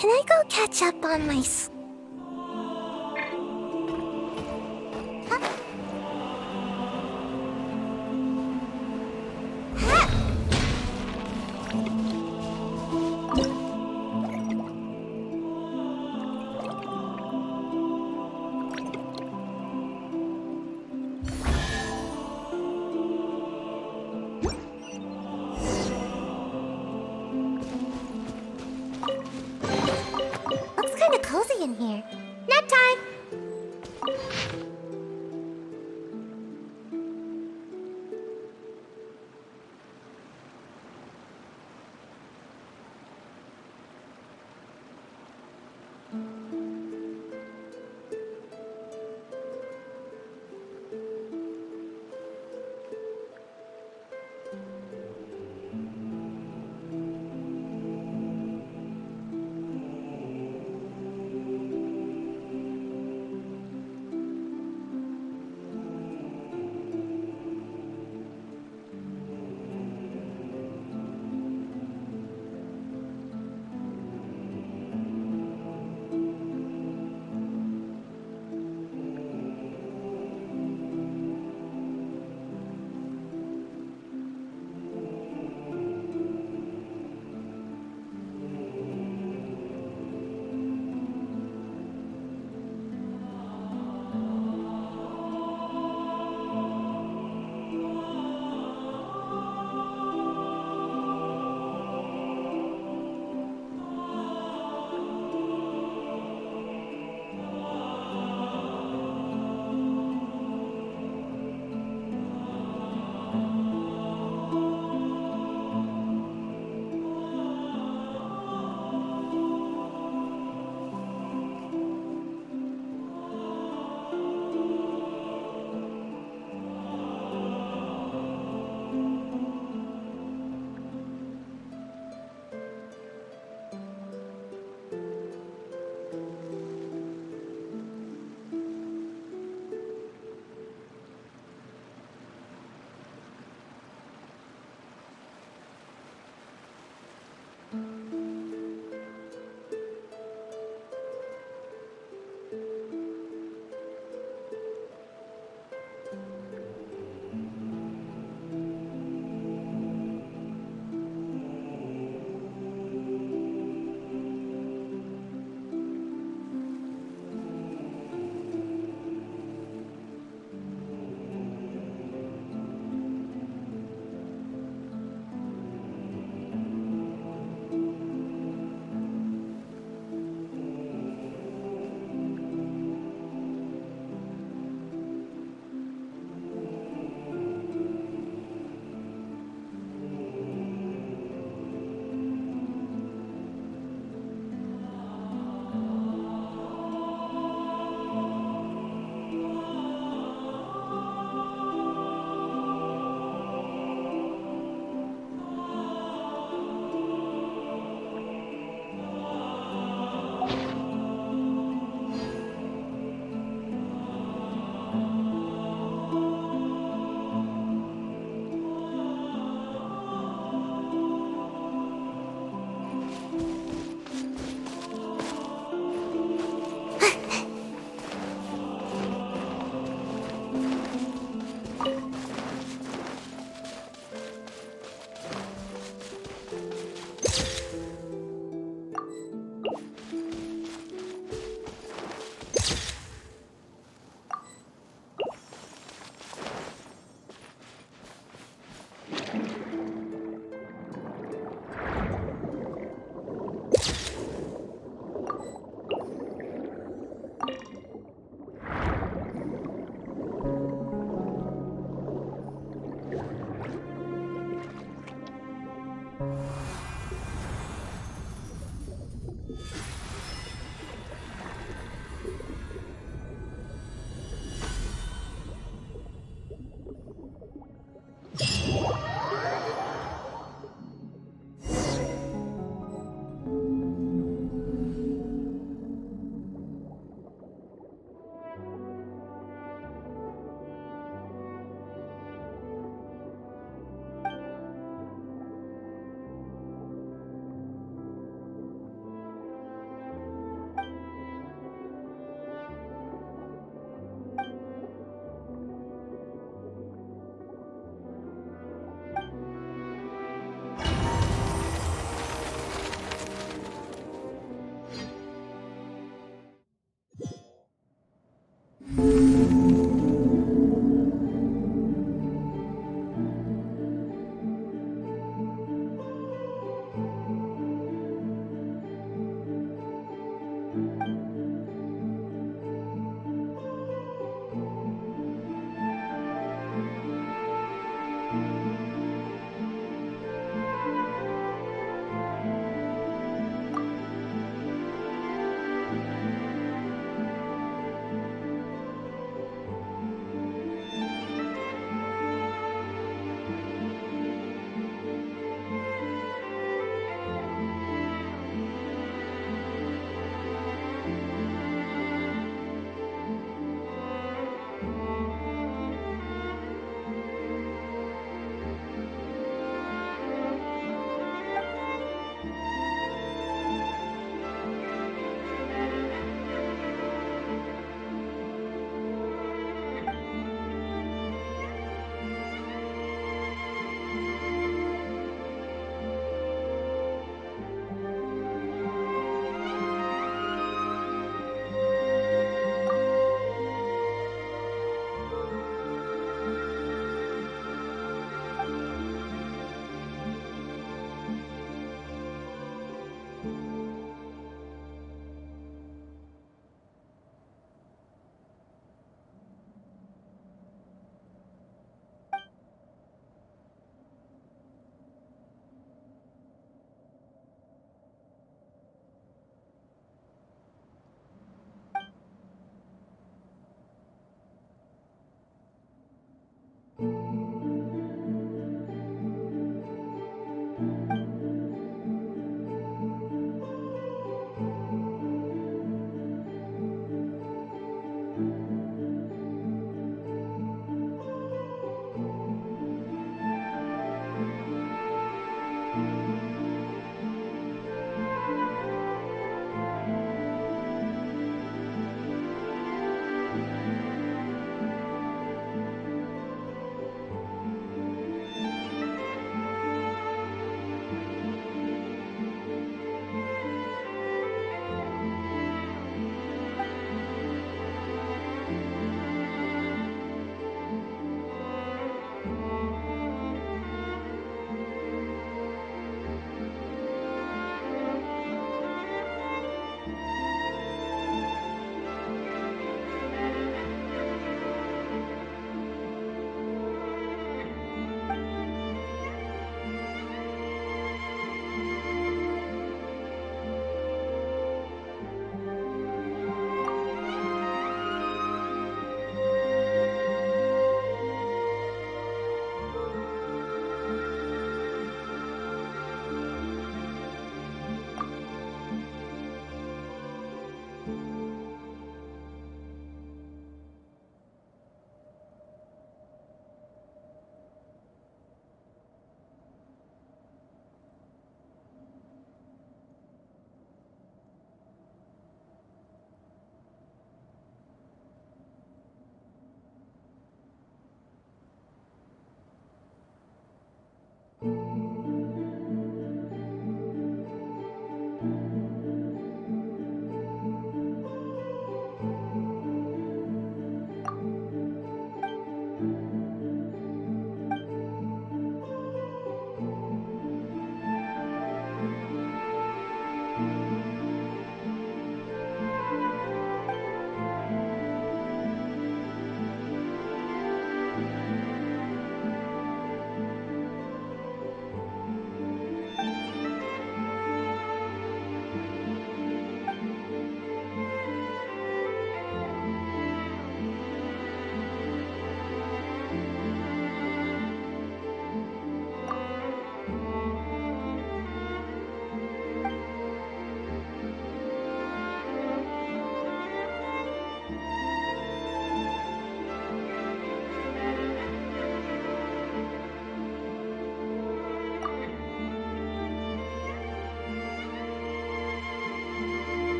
Can I go catch up on my Looks kinda cozy in here.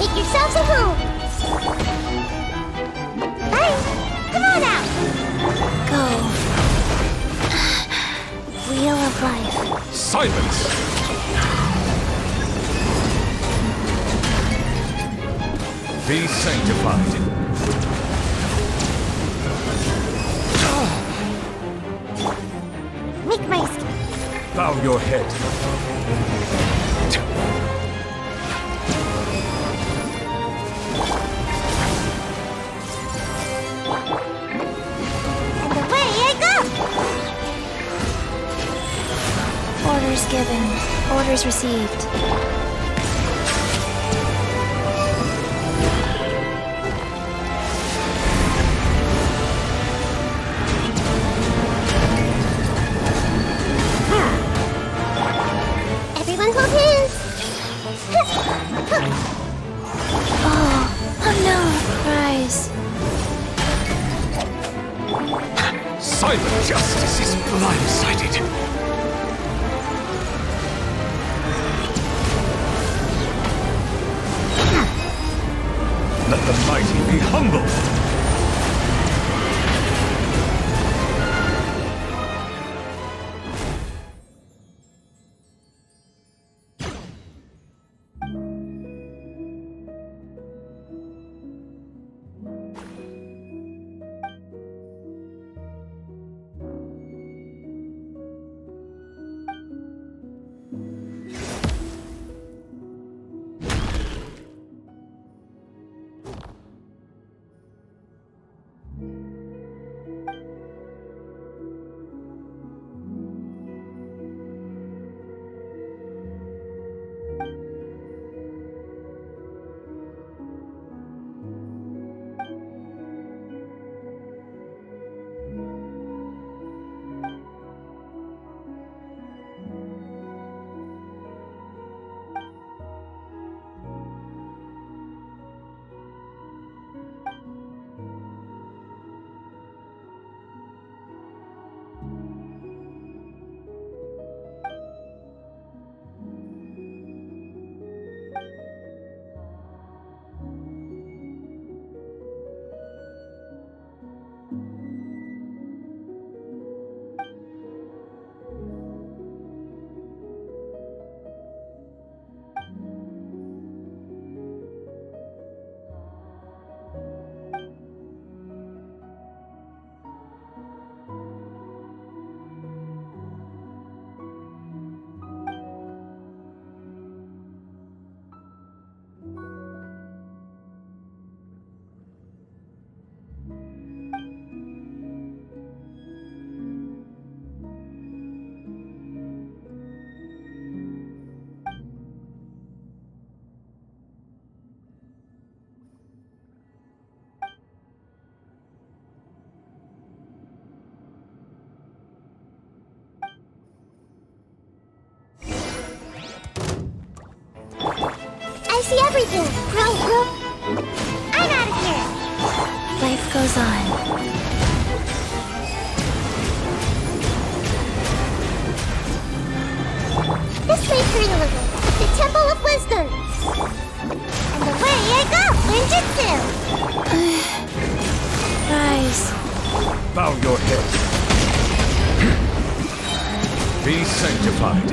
Make yourselves at home. Bye. Come on out. Go. Wheel of life. Silence! Be sanctified. Make my escape. Bow your head. And away I go! Orders given. Orders received. Everyone hold hands! Oh no! Rise. Silent justice is blindsided. Let the mighty be humble. I see everything! Grow! I'm out of here! Life goes on. This way, Kurilugu! The Temple of Wisdom! And away I go! Ninjutsu! Rise. Bow your head. Be sanctified.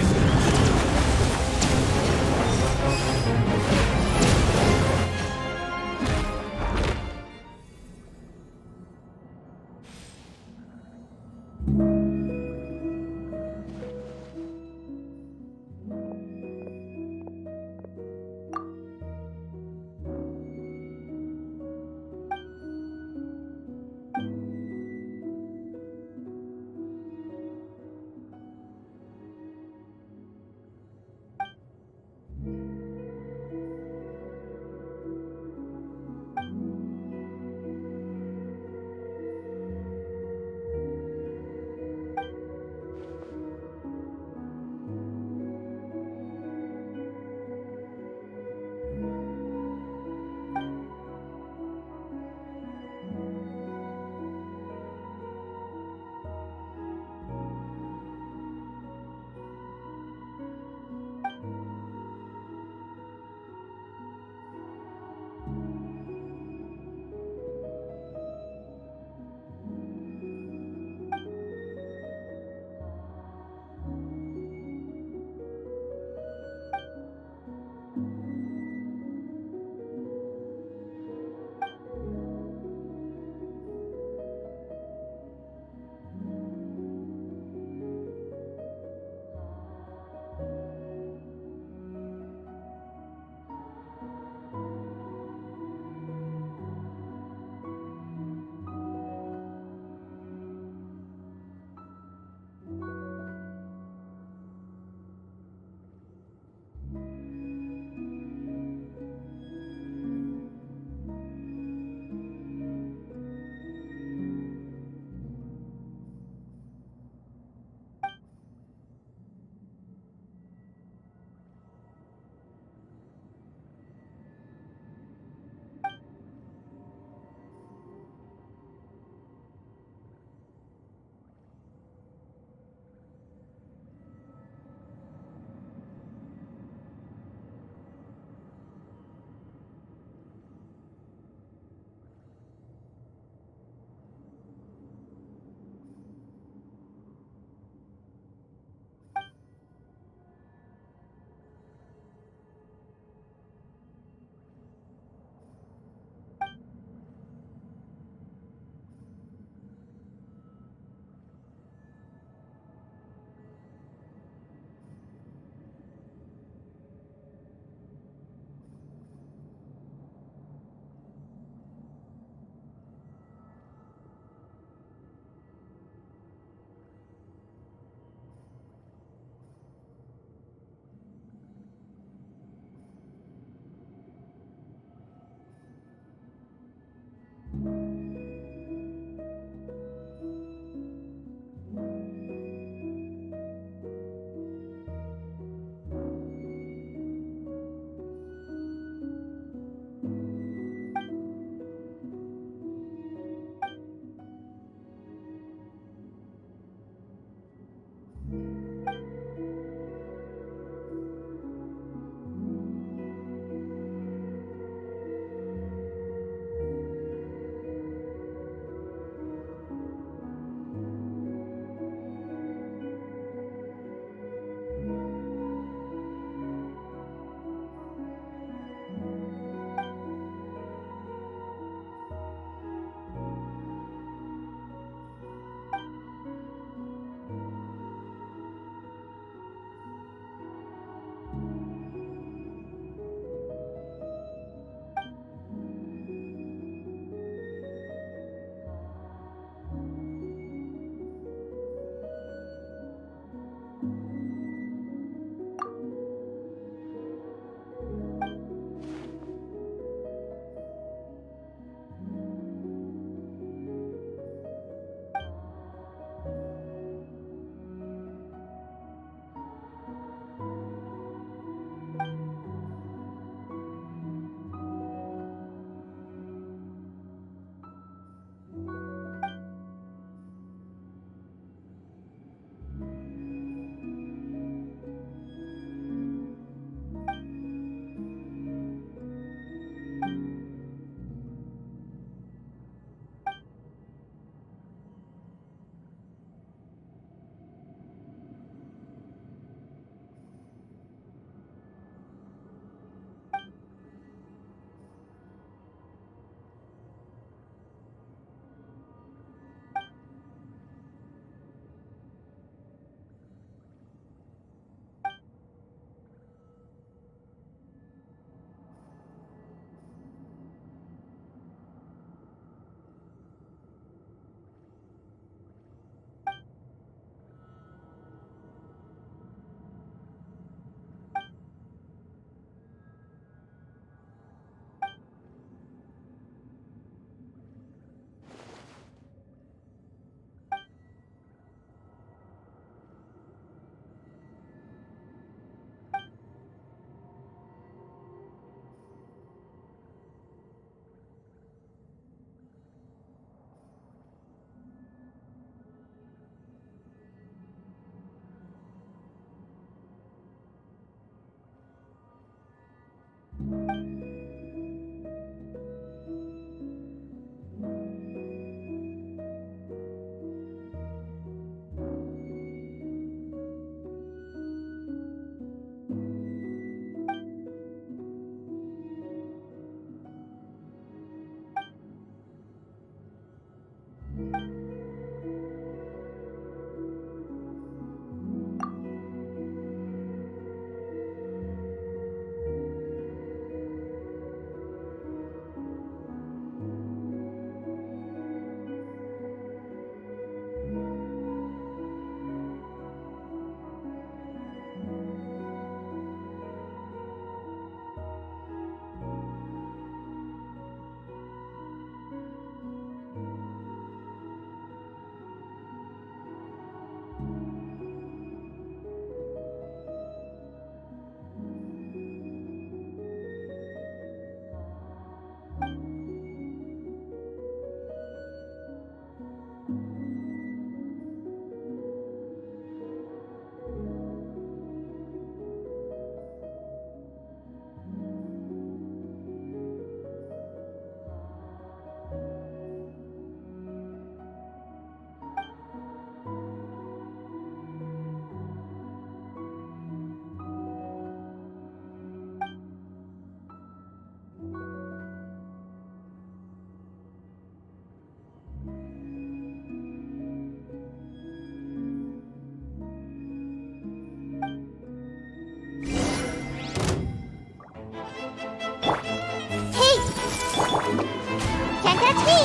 Can't catch me!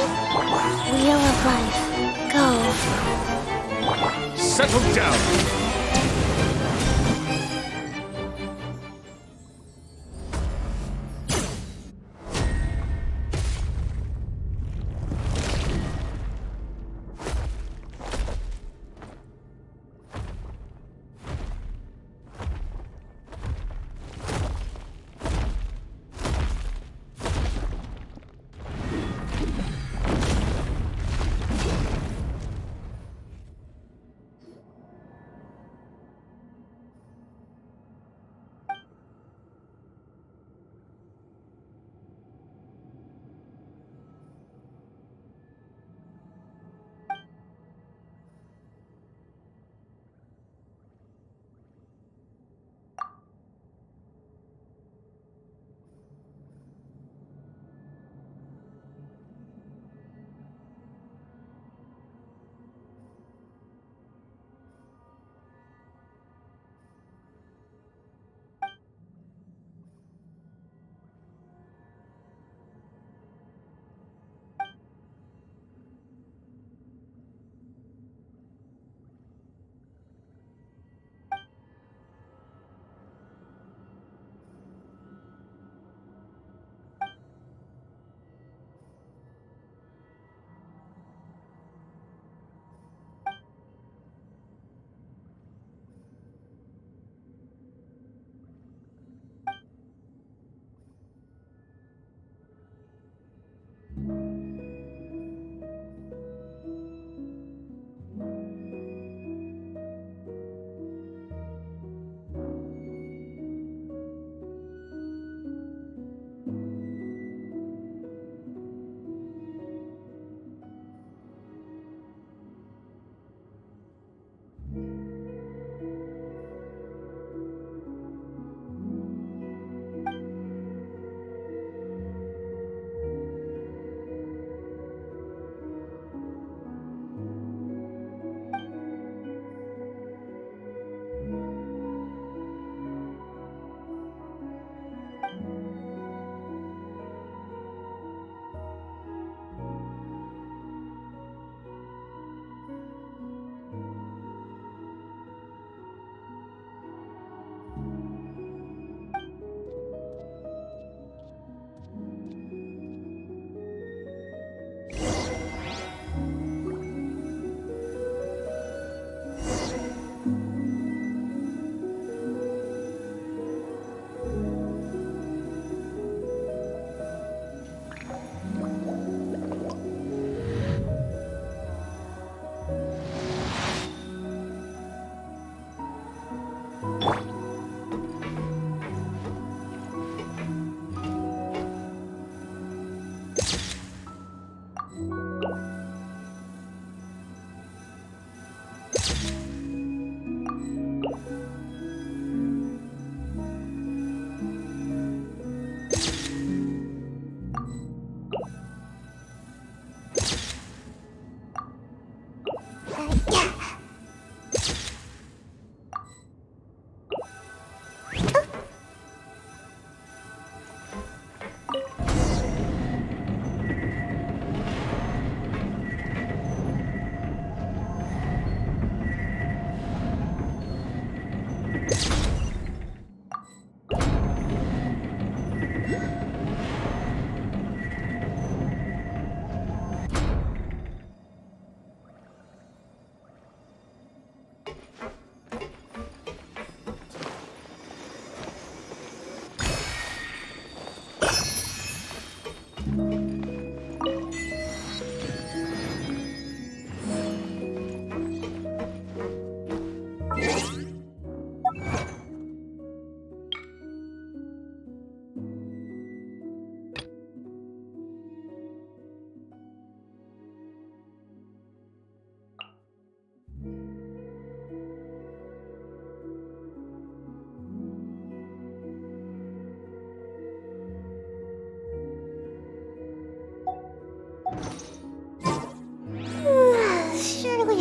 Wheel of life, go. Settle down!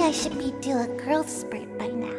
I should be due a growth spurt by now.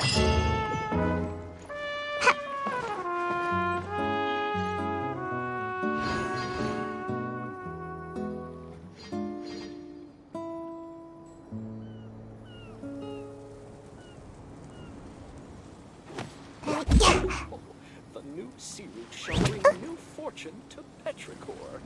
The new sea route shall bring new fortune to Petrichor.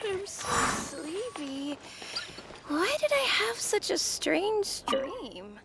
I'm so sleepy. Why did I have such a strange dream?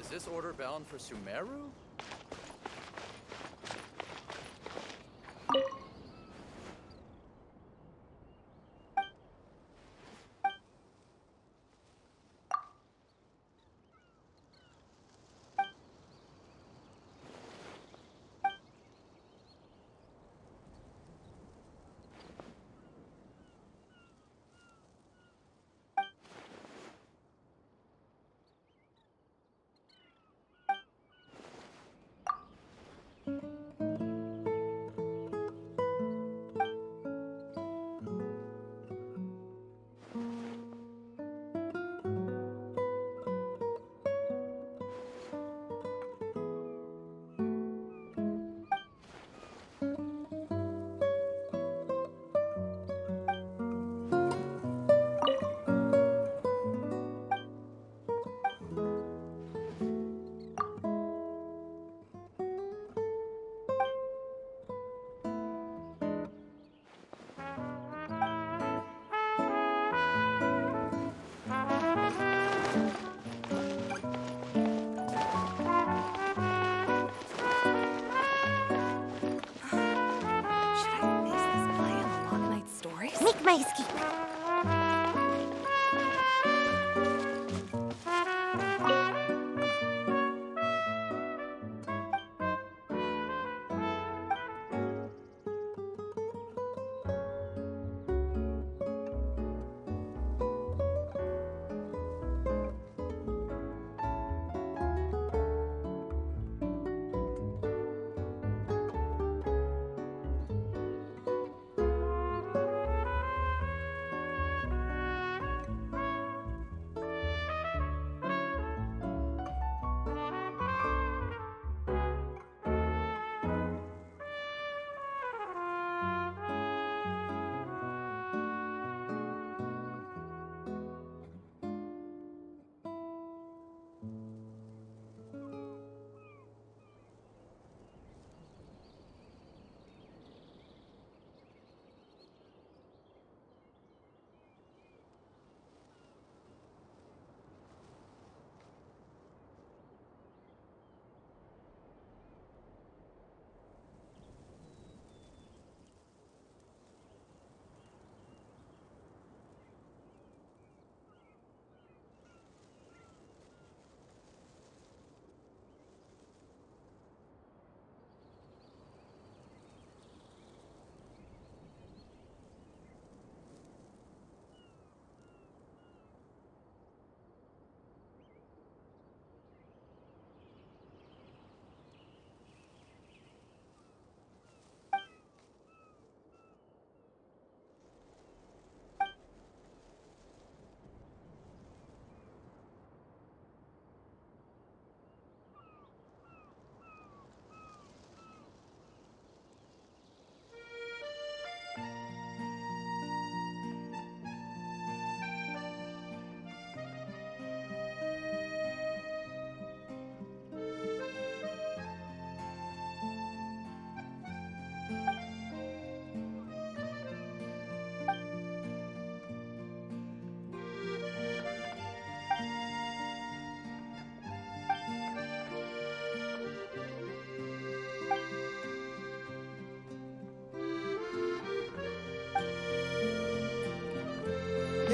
Is this order bound for Sumeru? Make my escape.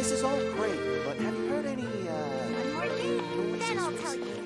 This is all great, but have you heard any, One more game, then I'll tell you.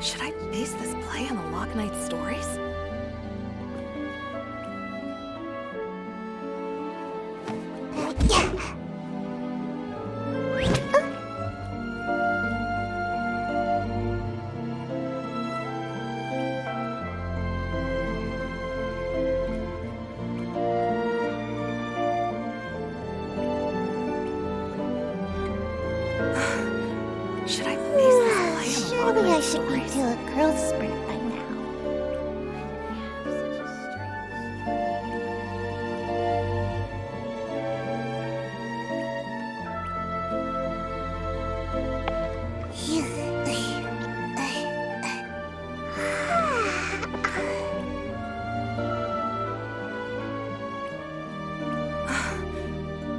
Should I base this play on the Lock Knight stories? Should I base this play on the Lock Surely I Knight should be stories? to a growth spurt by now.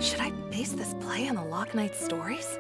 Should I base this play on the Lock Knight stories?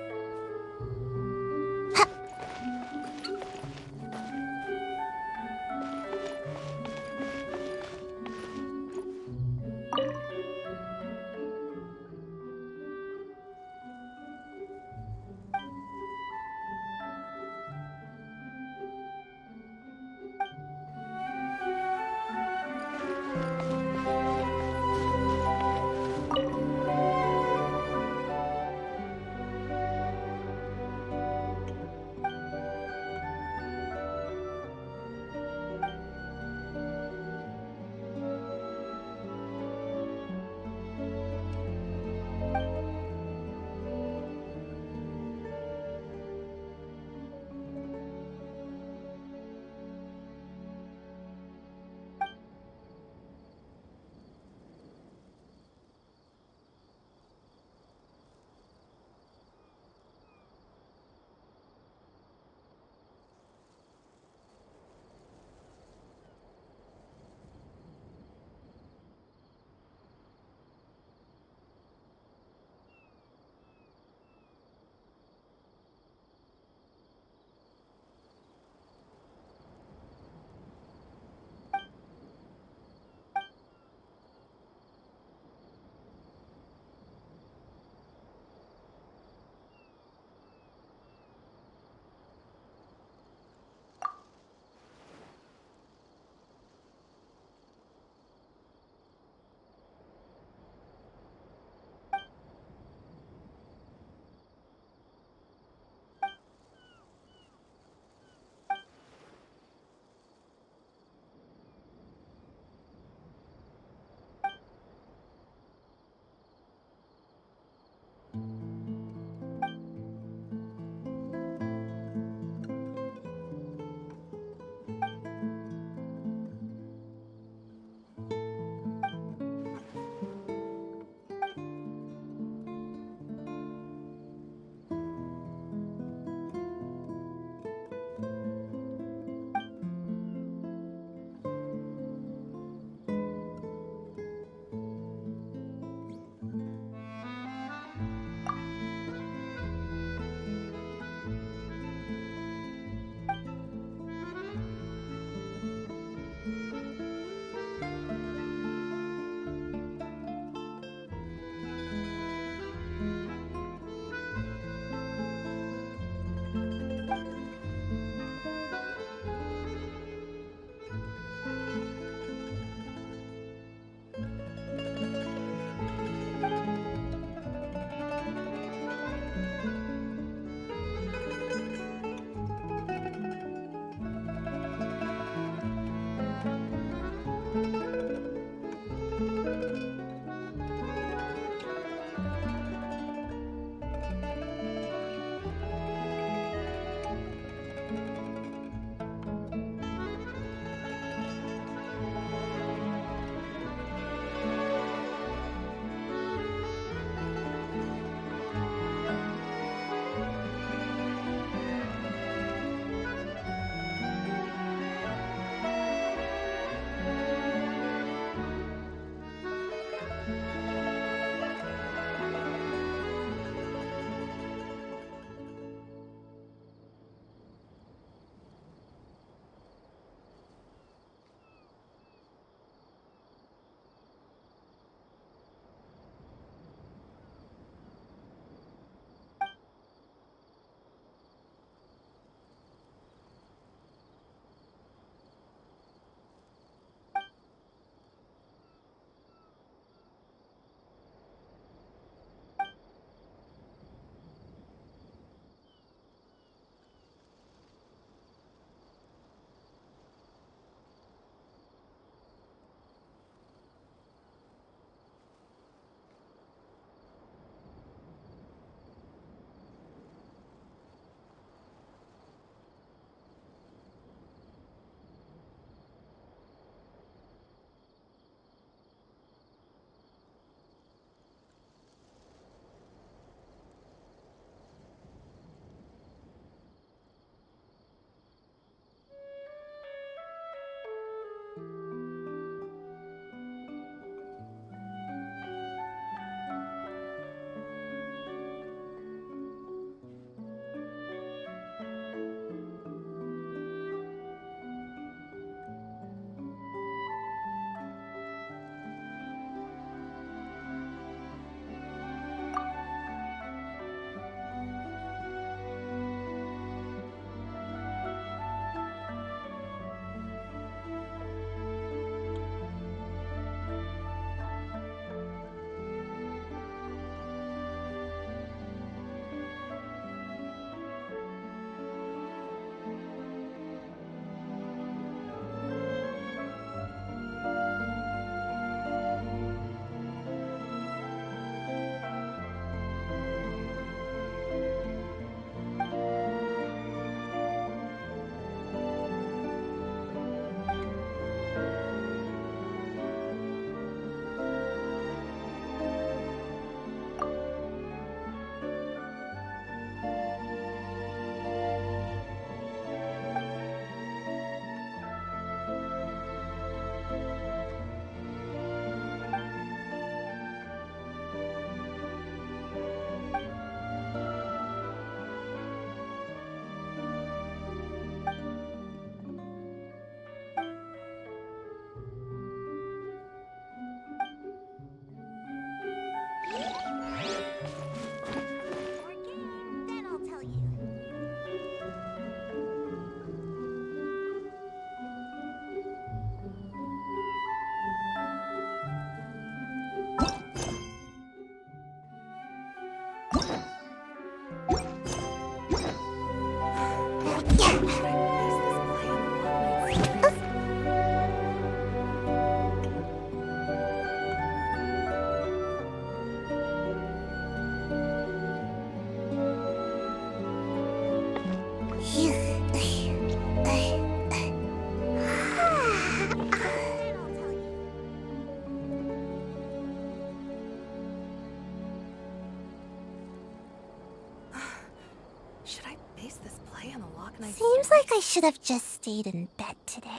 Lock Knight Seems store. like I should have just stayed in bed today.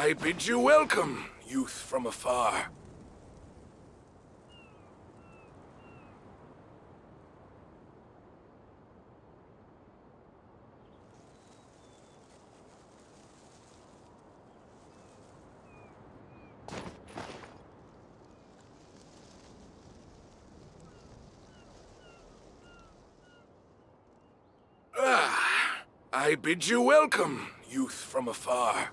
I bid you welcome, youth from afar. I bid you welcome, youth from afar.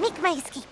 Make my escape.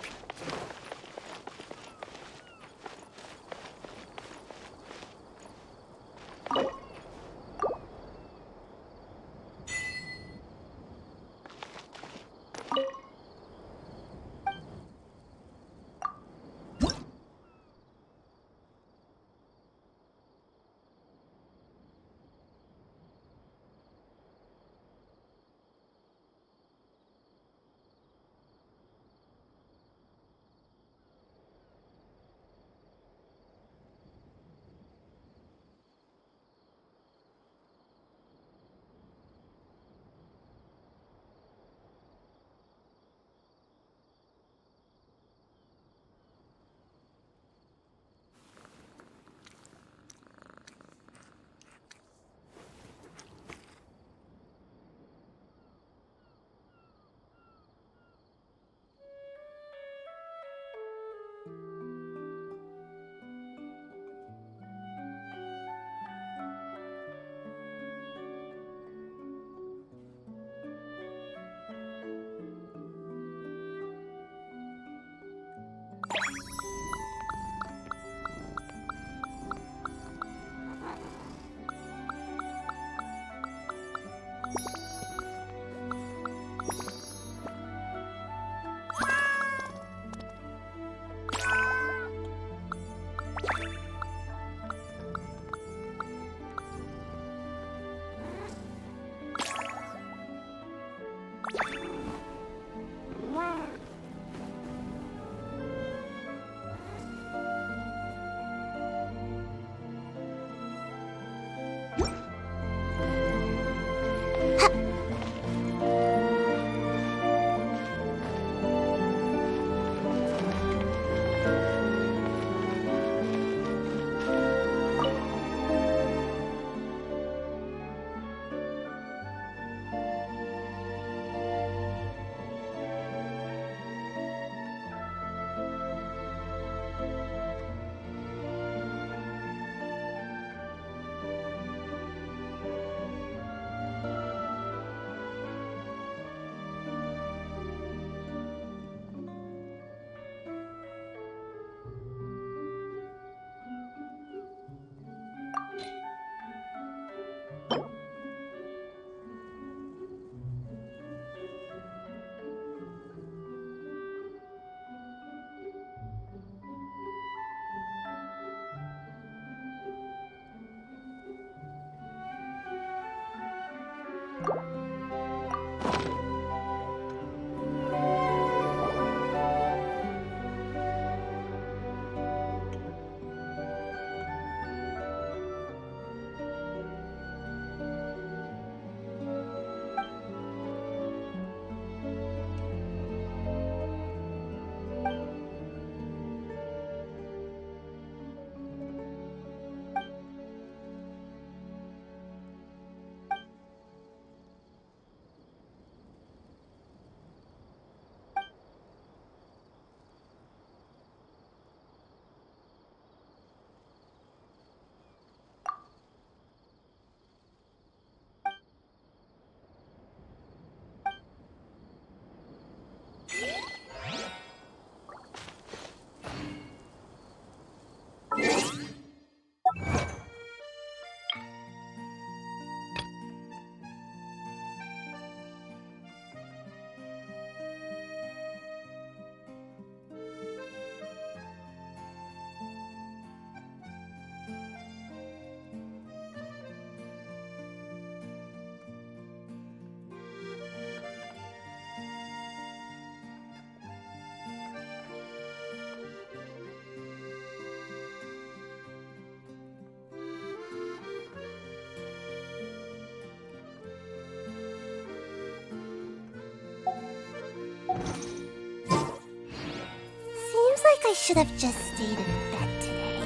Seems like I should have just stayed in bed today.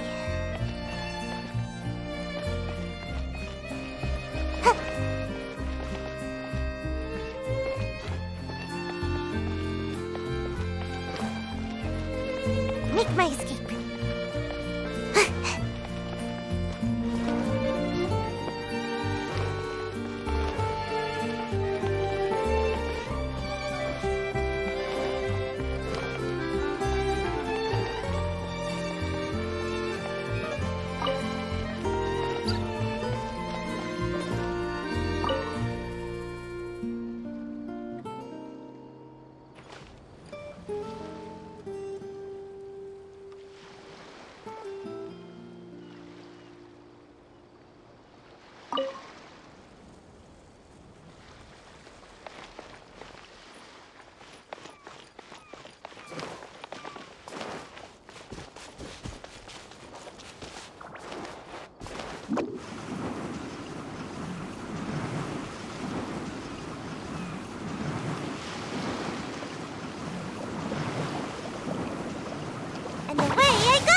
Huh. Make my escape. And away I go!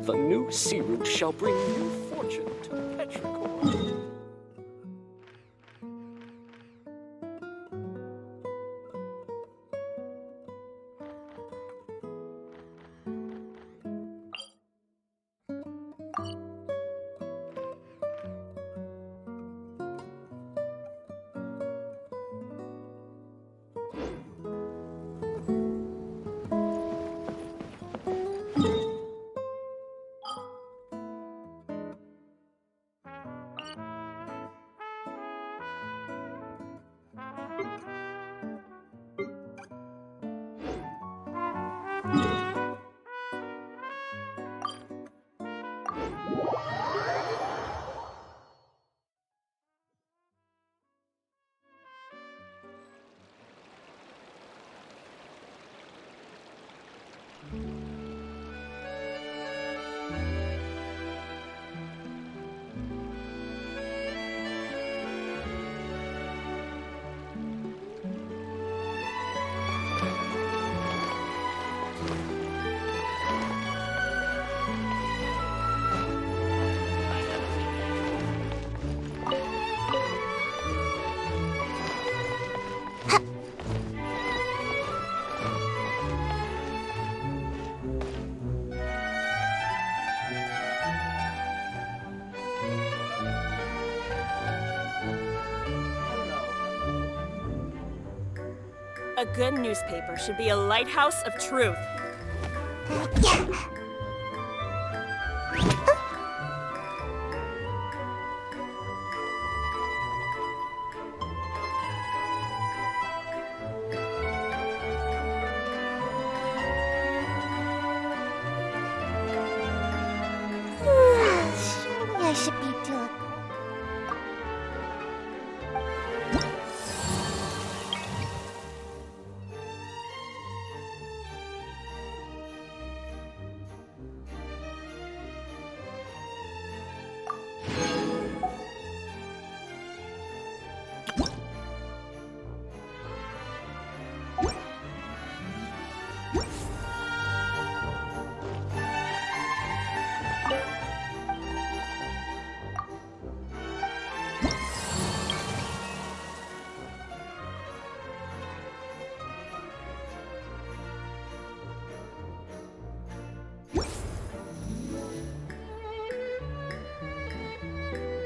The new sea route shall bring new fortune to Petrichor. A good newspaper should be a lighthouse of truth. Surely I should be doing.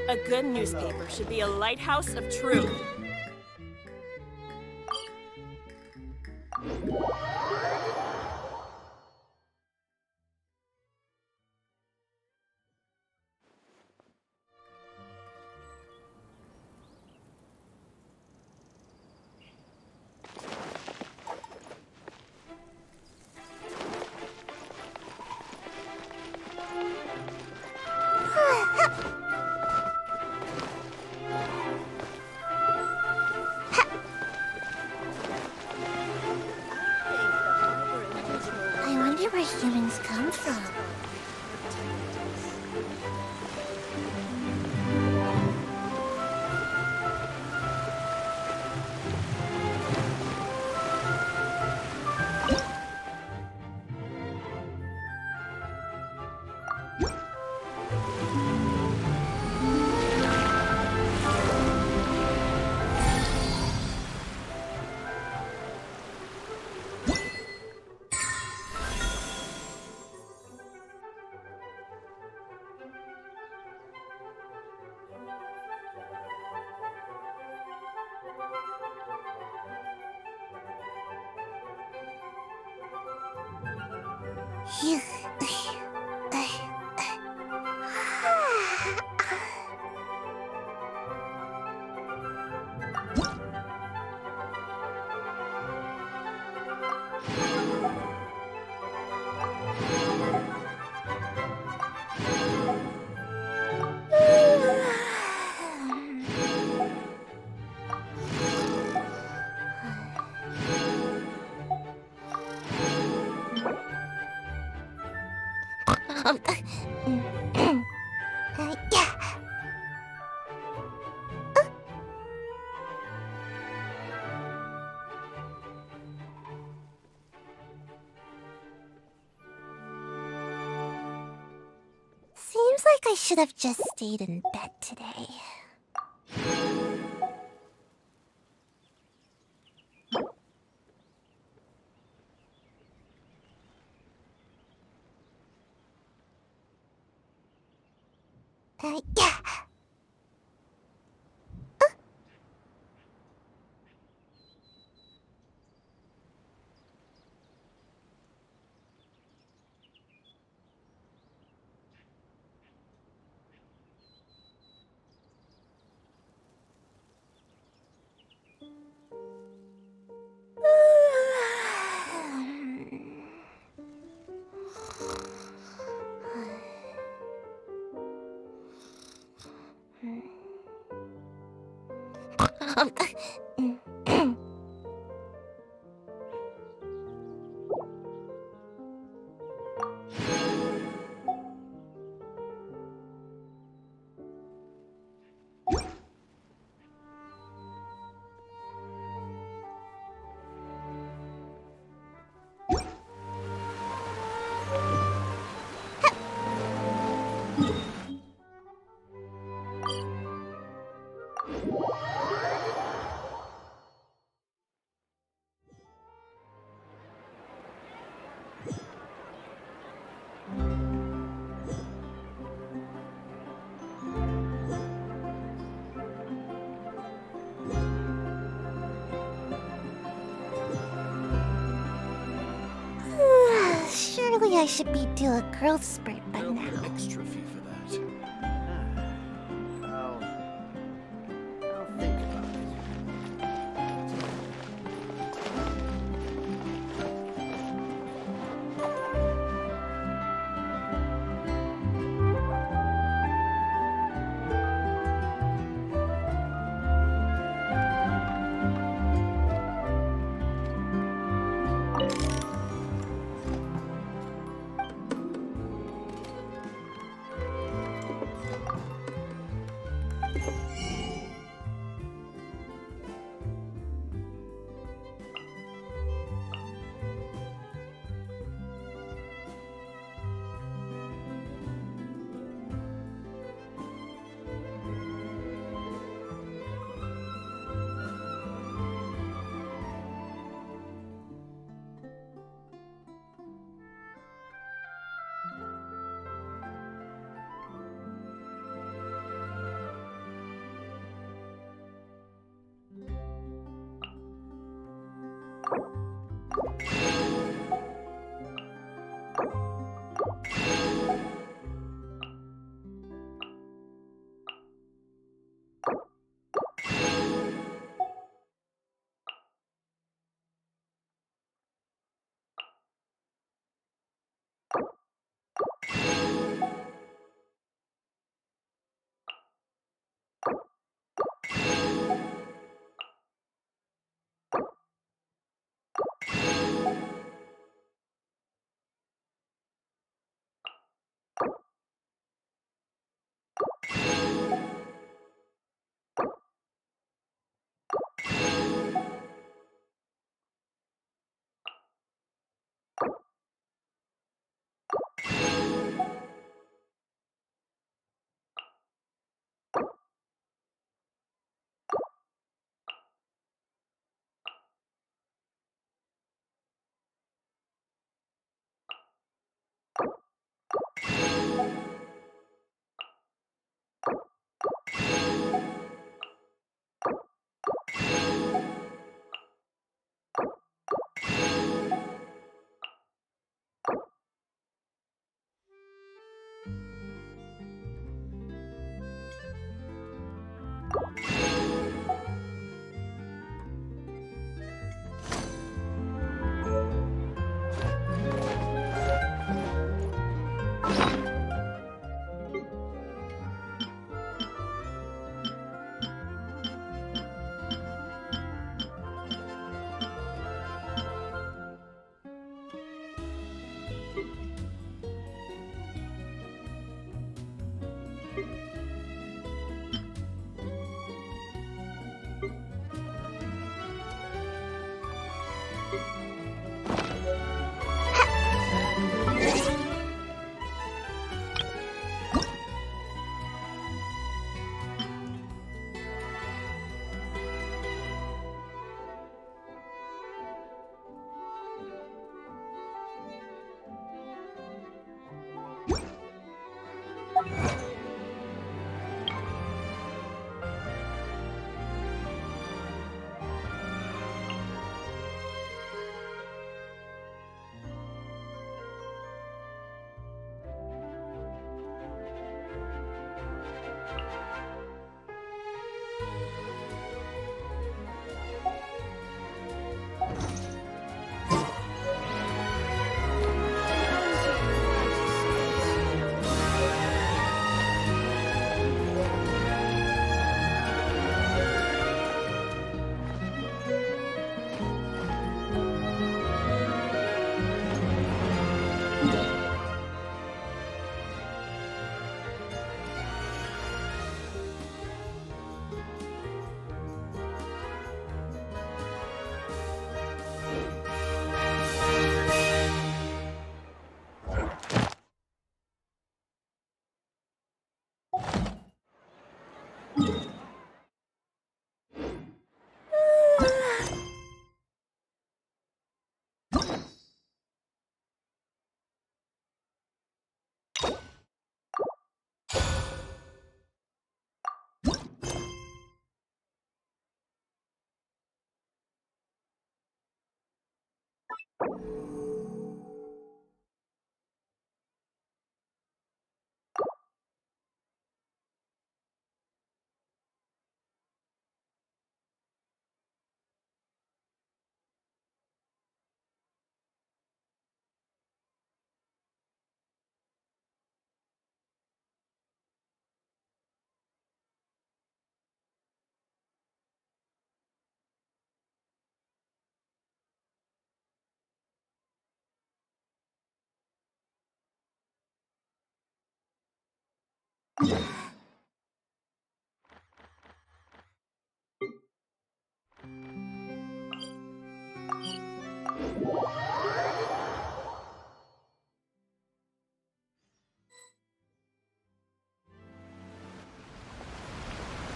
A good newspaper should be a lighthouse of truth. humans come from? Yeah. Seems like I should have just stayed in bed today. Yeah. Surely I should be due a growth spurt by There'll be now. an extra fee for that. I'll think about it.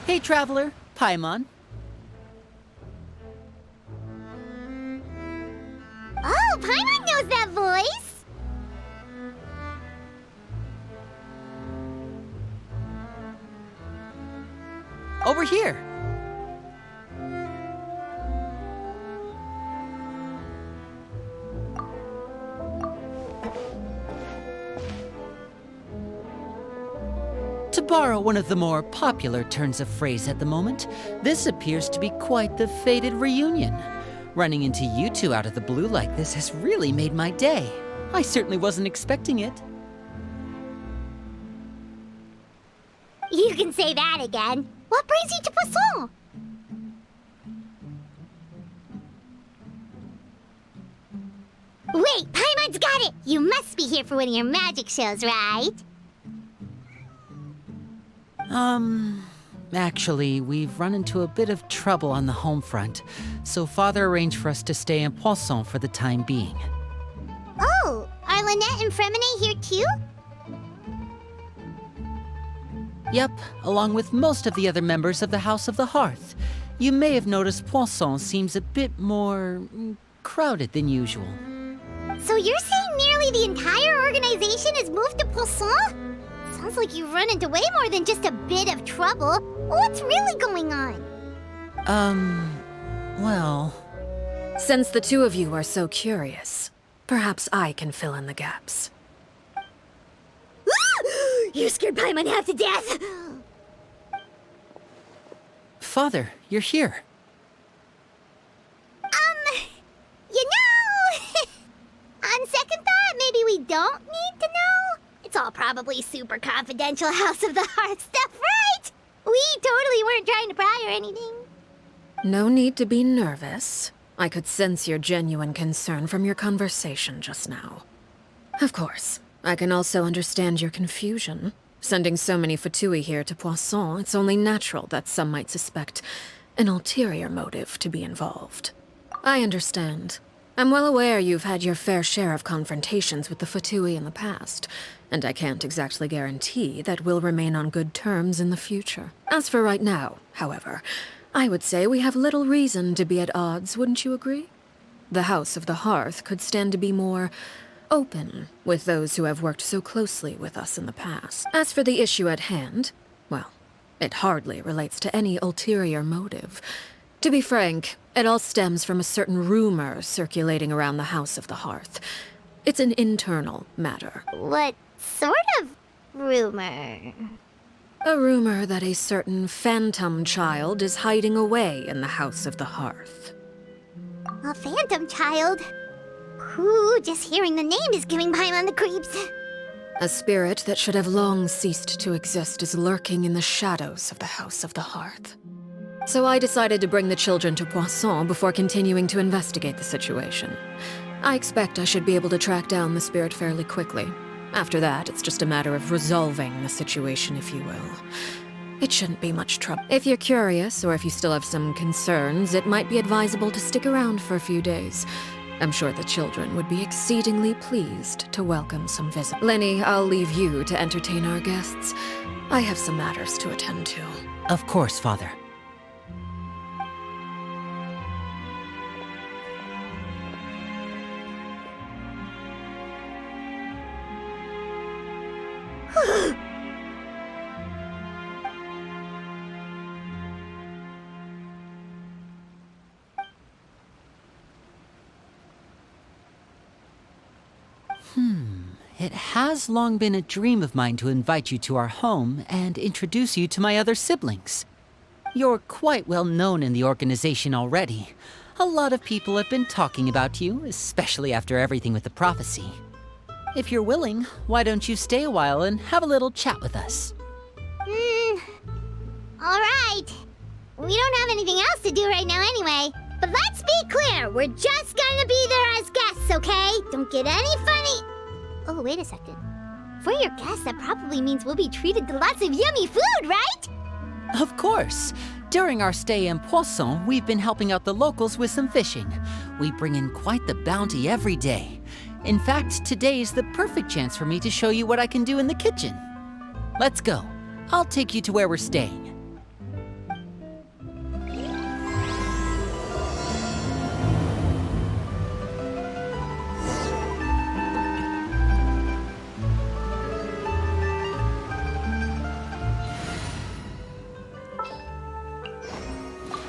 Hey, traveler. Paimon. Oh, Paimon knows that voice! Over here. To borrow one of the more popular turns of phrase at the moment, this appears to be quite the fated reunion. Running into you two out of the blue like this has really made my day. I certainly wasn't expecting it. You can say that again. What brings you to Poisson? Wait, Paimon's got it! You must be here for one of your magic shows, right? Actually, we've run into a bit of trouble on the home front, so Father arranged for us to stay in Poisson for the time being. Oh, are Lynette and Fremine here too? Yep, along with most of the other members of the House of the Hearth. You may have noticed Poisson seems a bit more crowded than usual. So you're saying nearly the entire organization has moved to Poisson? Sounds like you've run into way more than just a bit of trouble. What's really going on? Well... Since the two of you are so curious, perhaps I can fill in the gaps. You scared Paimon half to death! Father, you're here. You know... On second thought, maybe we don't need to know? It's all probably super confidential House of the Hearth stuff, right? We totally weren't trying to pry or anything. No need to be nervous. I could sense your genuine concern from your conversation just now. Of course, I can also understand your confusion. Sending so many Fatui here to Poisson, it's only natural that some might suspect an ulterior motive to be involved. I understand. I'm well aware you've had your fair share of confrontations with the Fatui in the past, and I can't exactly guarantee that we'll remain on good terms in the future. As for right now, however, I would say we have little reason to be at odds, wouldn't you agree? The House of the Hearth could stand to be more open with those who have worked so closely with us in the past. As for the issue at hand, well, it hardly relates to any ulterior motive. To be frank, it all stems from a certain rumor circulating around the House of the Hearth. It's an internal matter. What sort of rumor? A rumor that a certain phantom child is hiding away in the House of the Hearth. A phantom child? Ooh, just hearing the name is giving Paimon the creeps. A spirit that should have long ceased to exist is lurking in the shadows of the House of the Hearth. So I decided to bring the children to Poisson before continuing to investigate the situation. I expect I should be able to track down the spirit fairly quickly. After that, it's just a matter of resolving the situation, if you will. It shouldn't be much trouble. If you're curious, or if you still have some concerns, it might be advisable to stick around for a few days. I'm sure the children would be exceedingly pleased to welcome some visitors. Lenny, I'll leave you to entertain our guests. I have some matters to attend to. Of course, Father. It has long been a dream of mine to invite you to our home and introduce you to my other siblings. You're quite well known in the organization already. A lot of people have been talking about you, especially after everything with the prophecy. If you're willing, why don't you stay a while and have a little chat with us? Alright. We don't have anything else to do right now anyway. But let's be clear, we're just gonna be there as guests, okay? Don't get any funny... Oh, wait a second. For your guests, that probably means we'll be treated to lots of yummy food, right? Of course. During our stay in Poisson, we've been helping out the locals with some fishing. We bring in quite the bounty every day. In fact, today's the perfect chance for me to show you what I can do in the kitchen. Let's go. I'll take you to where we're staying.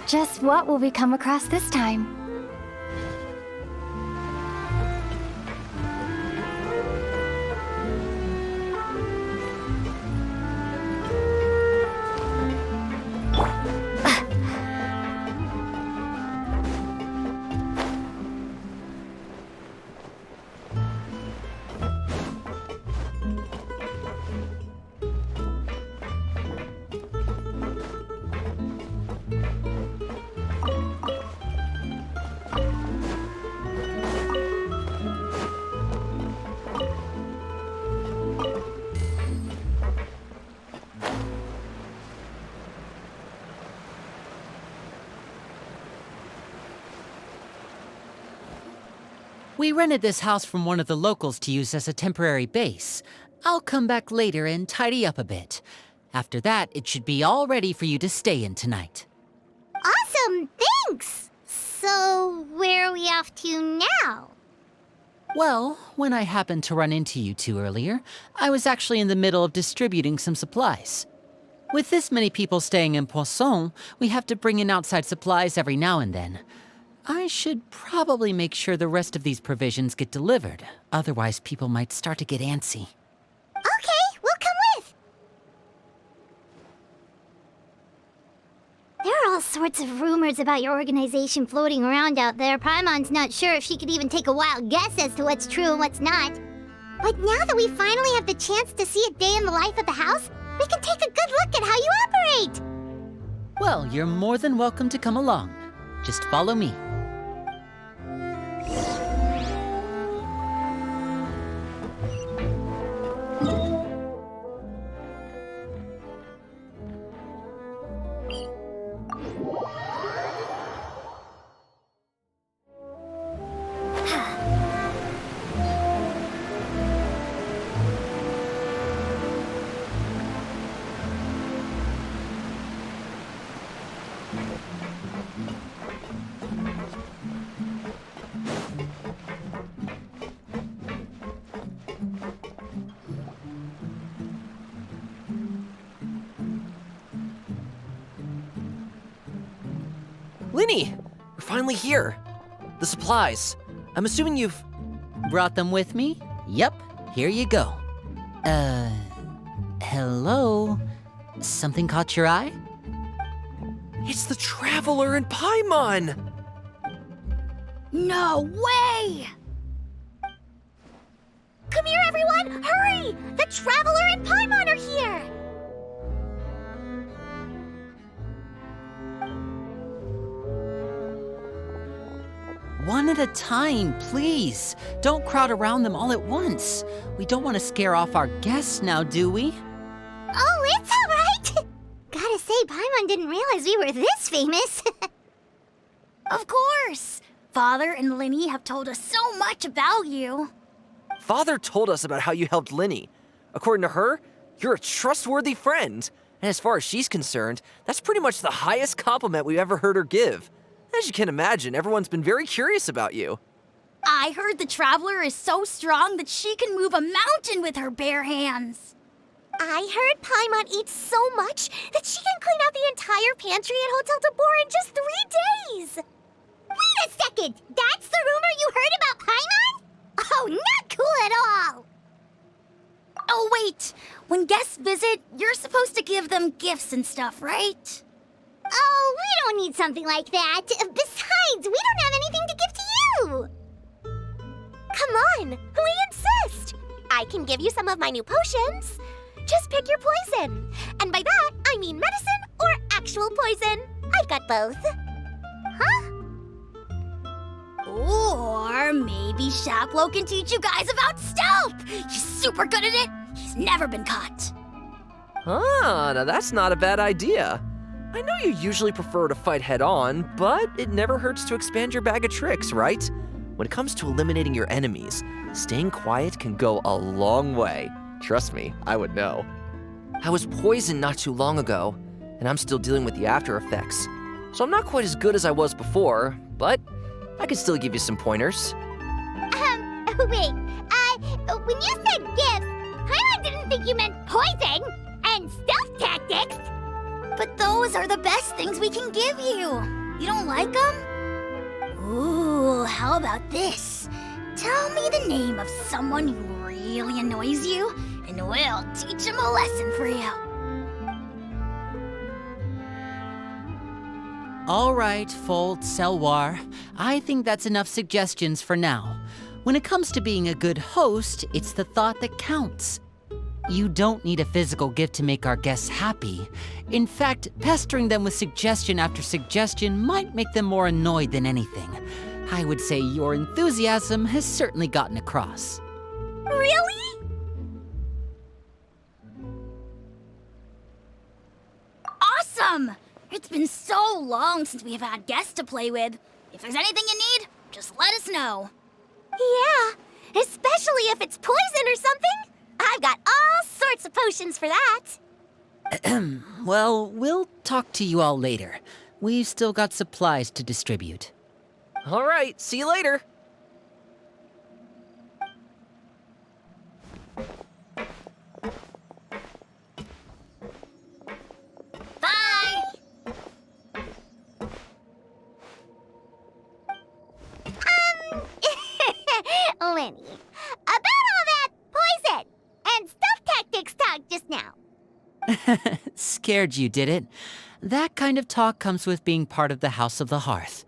Just what will we come across this time? We rented this house from one of the locals to use as a temporary base. I'll come back later and tidy up a bit. After that, it should be all ready for you to stay in tonight. Awesome, thanks! So, where are we off to now? Well, when I happened to run into you two earlier, I was actually in the middle of distributing some supplies. With this many people staying in Poisson, we have to bring in outside supplies every now and then. I should probably make sure the rest of these provisions get delivered. Otherwise, people might start to get antsy. Okay, we'll come with! There are all sorts of rumors about your organization floating around out there. Paimon's not sure if she could even take a wild guess as to what's true and what's not. But now that we finally have the chance to see a day in the life of the house, we can take a good look at how you operate! Well, you're more than welcome to come along. Just follow me. Linny! We're finally here. The supplies. I'm assuming you've... Brought them with me? Yep, here you go. Hello? Something caught your eye? It's the Traveler and Paimon! No way! Come here, everyone! Hurry! The Traveler and Paimon are here! One at a time, please. Don't crowd around them all at once. We don't want to scare off our guests now, do we? Oh, it's all right! Gotta say, Paimon didn't realize we were this famous. Of course! Father and Linny have told us so much about you. Father told us about how you helped Linny. According to her, you're a trustworthy friend. And as far as she's concerned, that's pretty much the highest compliment we've ever heard her give. As you can imagine, everyone's been very curious about you. I heard the Traveler is so strong that she can move a mountain with her bare hands. I heard Paimon eats so much that she can clean out the entire pantry at Hotel de Boer in just 3 days! Wait a second! That's the rumor you heard about Paimon? Oh, not cool at all! When guests visit, you're supposed to give them gifts and stuff, right? Oh, we don't need something like that. Besides, we don't have anything to give to you. Come on, we insist. I can give you some of my new potions. Just pick your poison. And by that, I mean medicine or actual poison. I've got both. Huh? Or maybe Shaplo can teach you guys about stealth. He's super good at it. He's never been caught. Ah, now that's not a bad idea. I know you usually prefer to fight head-on, but it never hurts to expand your bag of tricks, right? When it comes to eliminating your enemies, staying quiet can go a long way. Trust me, I would know. I was poisoned not too long ago, and I'm still dealing with the after effects. So I'm not quite as good as I was before, but I can still give you some pointers. Wait, when you said gifts, Paimon didn't think you meant poison and stealth tactics. But those are the best things we can give you. You don't like them? Ooh, how about this? Tell me the name of someone who really annoys you, and we'll teach him a lesson for you. All right, Folt, Selwar. I think that's enough suggestions for now. When it comes to being a good host, it's the thought that counts. You don't need a physical gift to make our guests happy. In fact, pestering them with suggestion after suggestion might make them more annoyed than anything. I would say your enthusiasm has certainly gotten across. Really? Awesome! It's been so long since we've had guests to play with. If there's anything you need, just let us know. Yeah, especially if it's poison or something. I've got all sorts of potions for that. Well, we'll talk to you all later. We've still got supplies to distribute. All right, see you later. Bye! Lenny, about all that poison and stealth tactics talk just now. Scared you, did it? That kind of talk comes with being part of the House of the Hearth.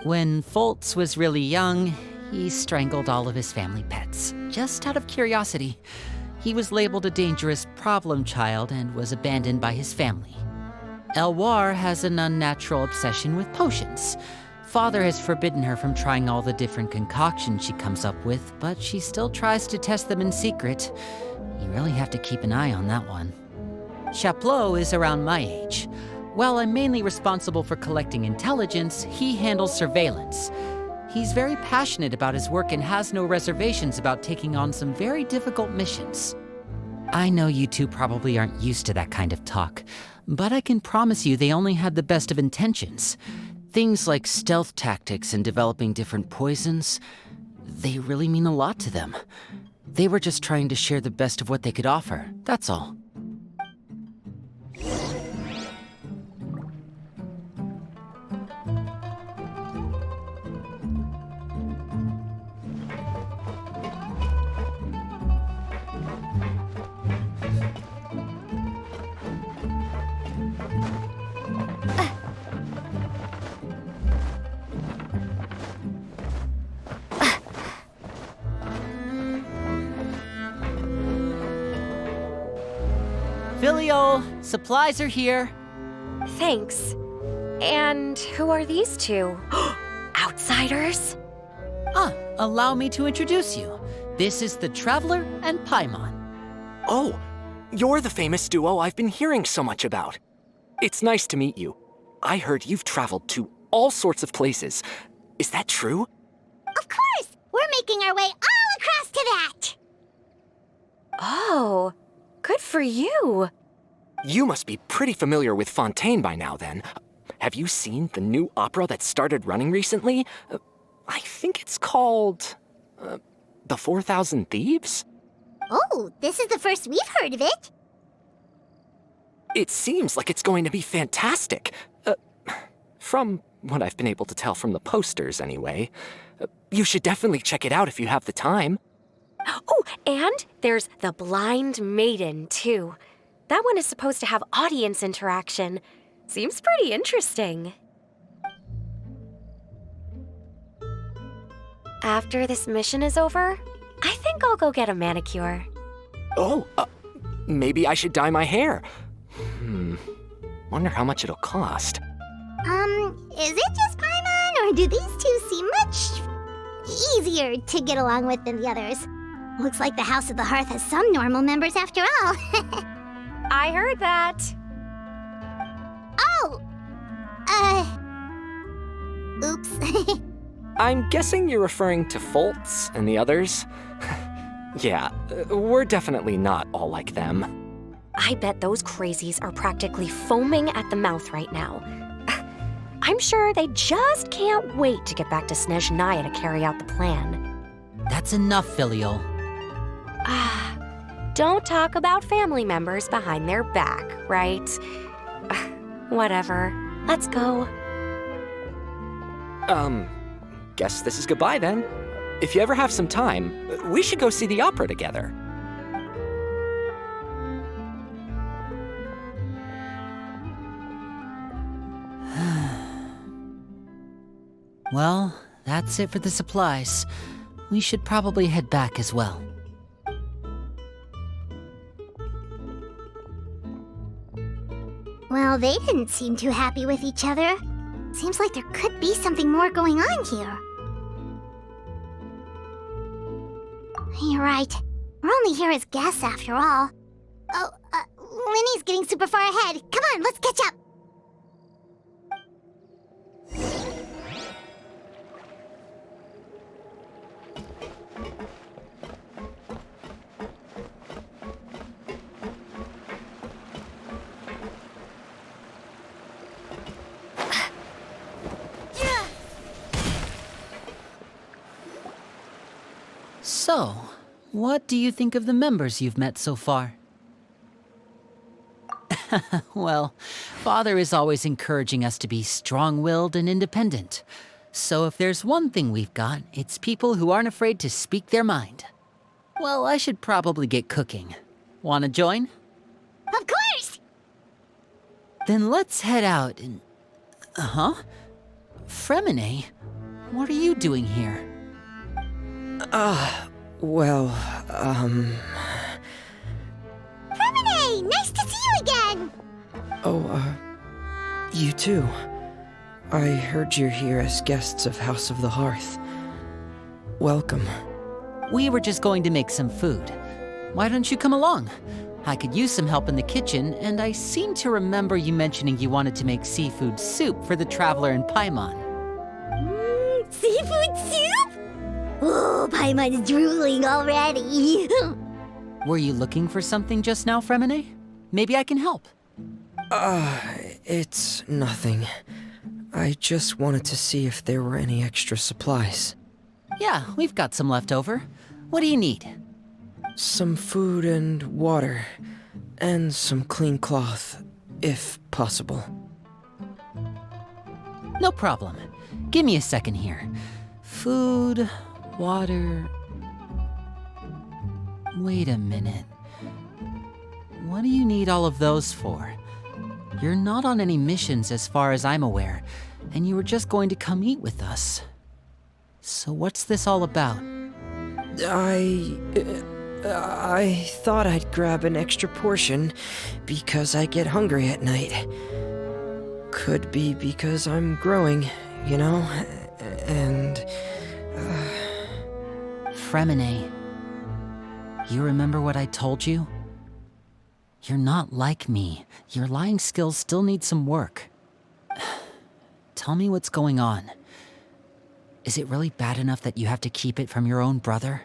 When Foltz was really young, he strangled all of his family pets, just out of curiosity. He was labeled a dangerous problem child and was abandoned by his family. Elwar has an unnatural obsession with potions. Father has forbidden her from trying all the different concoctions she comes up with, but she still tries to test them in secret. You really have to keep an eye on that one. Chaplot is around my age. While I'm mainly responsible for collecting intelligence, he handles surveillance. He's very passionate about his work and has no reservations about taking on some very difficult missions. I know you two probably aren't used to that kind of talk, but I can promise you they only had the best of intentions. Things like stealth tactics and developing different poisons, they really mean a lot to them. They were just trying to share the best of what they could offer, that's all. Filial, supplies are here. Thanks. And who are these two? Outsiders? Allow me to introduce you. This is the Traveler and Paimon. Oh, you're the famous duo I've been hearing so much about. It's nice to meet you. I heard you've traveled to all sorts of places. Is that true? Of course! We're making our way all across to that! Oh, good for you. You must be pretty familiar with Fontaine by now, then. Have you seen the new opera that started running recently? I think it's called... The 4,000 Thieves? Oh, this is the first we've heard of it. It seems like it's going to be fantastic. From what I've been able to tell from the posters, anyway. You should definitely check it out if you have the time. Oh, and there's the Blind Maiden, too. That one is supposed to have audience interaction. Seems pretty interesting. After this mission is over, I think I'll go get a manicure. Oh, maybe I should dye my hair. Wonder how much it'll cost. Is it just Paimon, or do these two seem much easier to get along with than the others? Looks like the House of the Hearth has some normal members after all. I heard that. Oh! Oops. I'm guessing you're referring to Foltz and the others? Yeah, we're definitely not all like them. I bet those crazies are practically foaming at the mouth right now. I'm sure they just can't wait to get back to Snezhnaya to carry out the plan. That's enough, Filial. Don't talk about family members behind their back, right? Whatever. Let's go. Guess this is goodbye then. If you ever have some time, we should go see the opera together. Well, that's it for the supplies. We should probably head back as well. Well, they didn't seem too happy with each other. Seems like there could be something more going on here. You're right. We're only here as guests after all. Oh, Linny's getting super far ahead. Come on, let's catch up. So, what do you think of the members you've met so far? Well, Father is always encouraging us to be strong-willed and independent. So if there's one thing we've got, it's people who aren't afraid to speak their mind. Well, I should probably get cooking. Wanna join? Of course! Then let's head out and... Fremine? What are you doing here? Fremine! Nice to see you again! You too. I heard you're here as guests of House of the Hearth. Welcome. We were just going to make some food. Why don't you come along? I could use some help in the kitchen, and I seem to remember you mentioning you wanted to make seafood soup for the traveler in Paimon. Seafood soup? Oh, Paimon's drooling already. Were you looking for something just now, Fremine? Maybe I can help. It's nothing. I just wanted to see if there were any extra supplies. Yeah, we've got some left over. What do you need? Some food and water, and some clean cloth, if possible. No problem. Give me a second here. Food, water... Wait a minute. What do you need all of those for? You're not on any missions as far as I'm aware, and you were just going to come eat with us. So what's this all about? I thought I'd grab an extra portion because I get hungry at night. Could be because I'm growing, you know, and... Fremine, you remember what I told you? You're not like me. Your lying skills still need some work. Tell me what's going on. Is it really bad enough that you have to keep it from your own brother?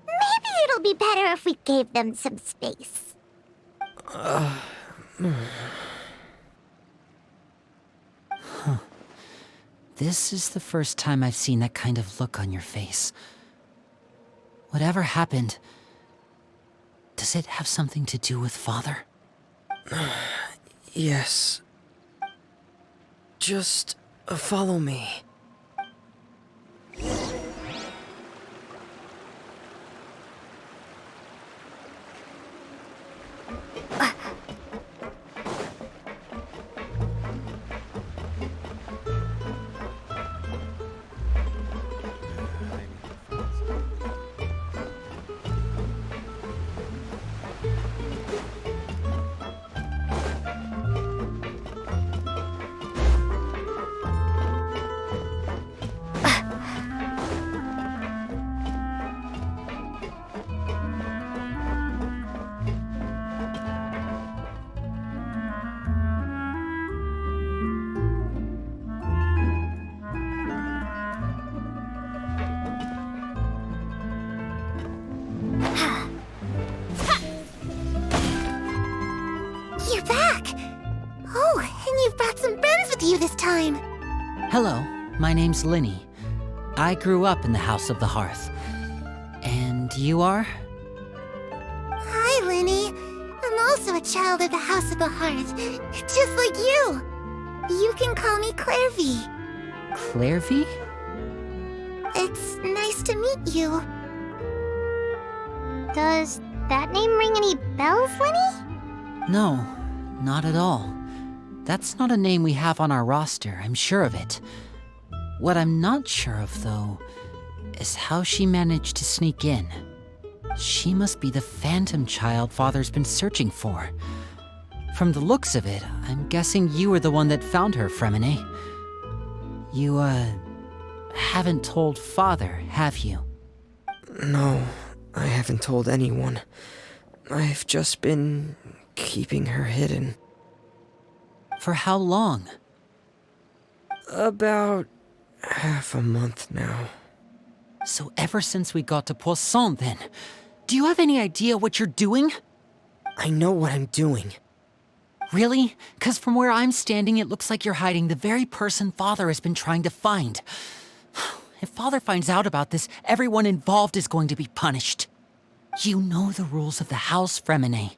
Maybe it'll be better if we gave them some space. This is the first time I've seen that kind of look on your face. Whatever happened, does it have something to do with Father? Yes. Just follow me. time. Hello, my name's Linny. I grew up in the House of the Hearth. And you are? Hi, Linny. I'm also a child of the House of the Hearth, just like you. You can call me Clairvy. Clairvy? It's nice to meet you. Does that name ring any bells, Linny? No, not at all. That's not a name we have on our roster, I'm sure of it. What I'm not sure of, though, is how she managed to sneak in. She must be the phantom child Father's been searching for. From the looks of it, I'm guessing you were the one that found her, Fremine. You, haven't told Father, have you? No, I haven't told anyone. I've just been keeping her hidden. For how long? About half a month now. So ever since we got to Poisson, then, do you have any idea what you're doing? I know what I'm doing. Really? 'Cause from where I'm standing, it looks like you're hiding the very person Father has been trying to find. If Father finds out about this, everyone involved is going to be punished. You know the rules of the house, Fremine.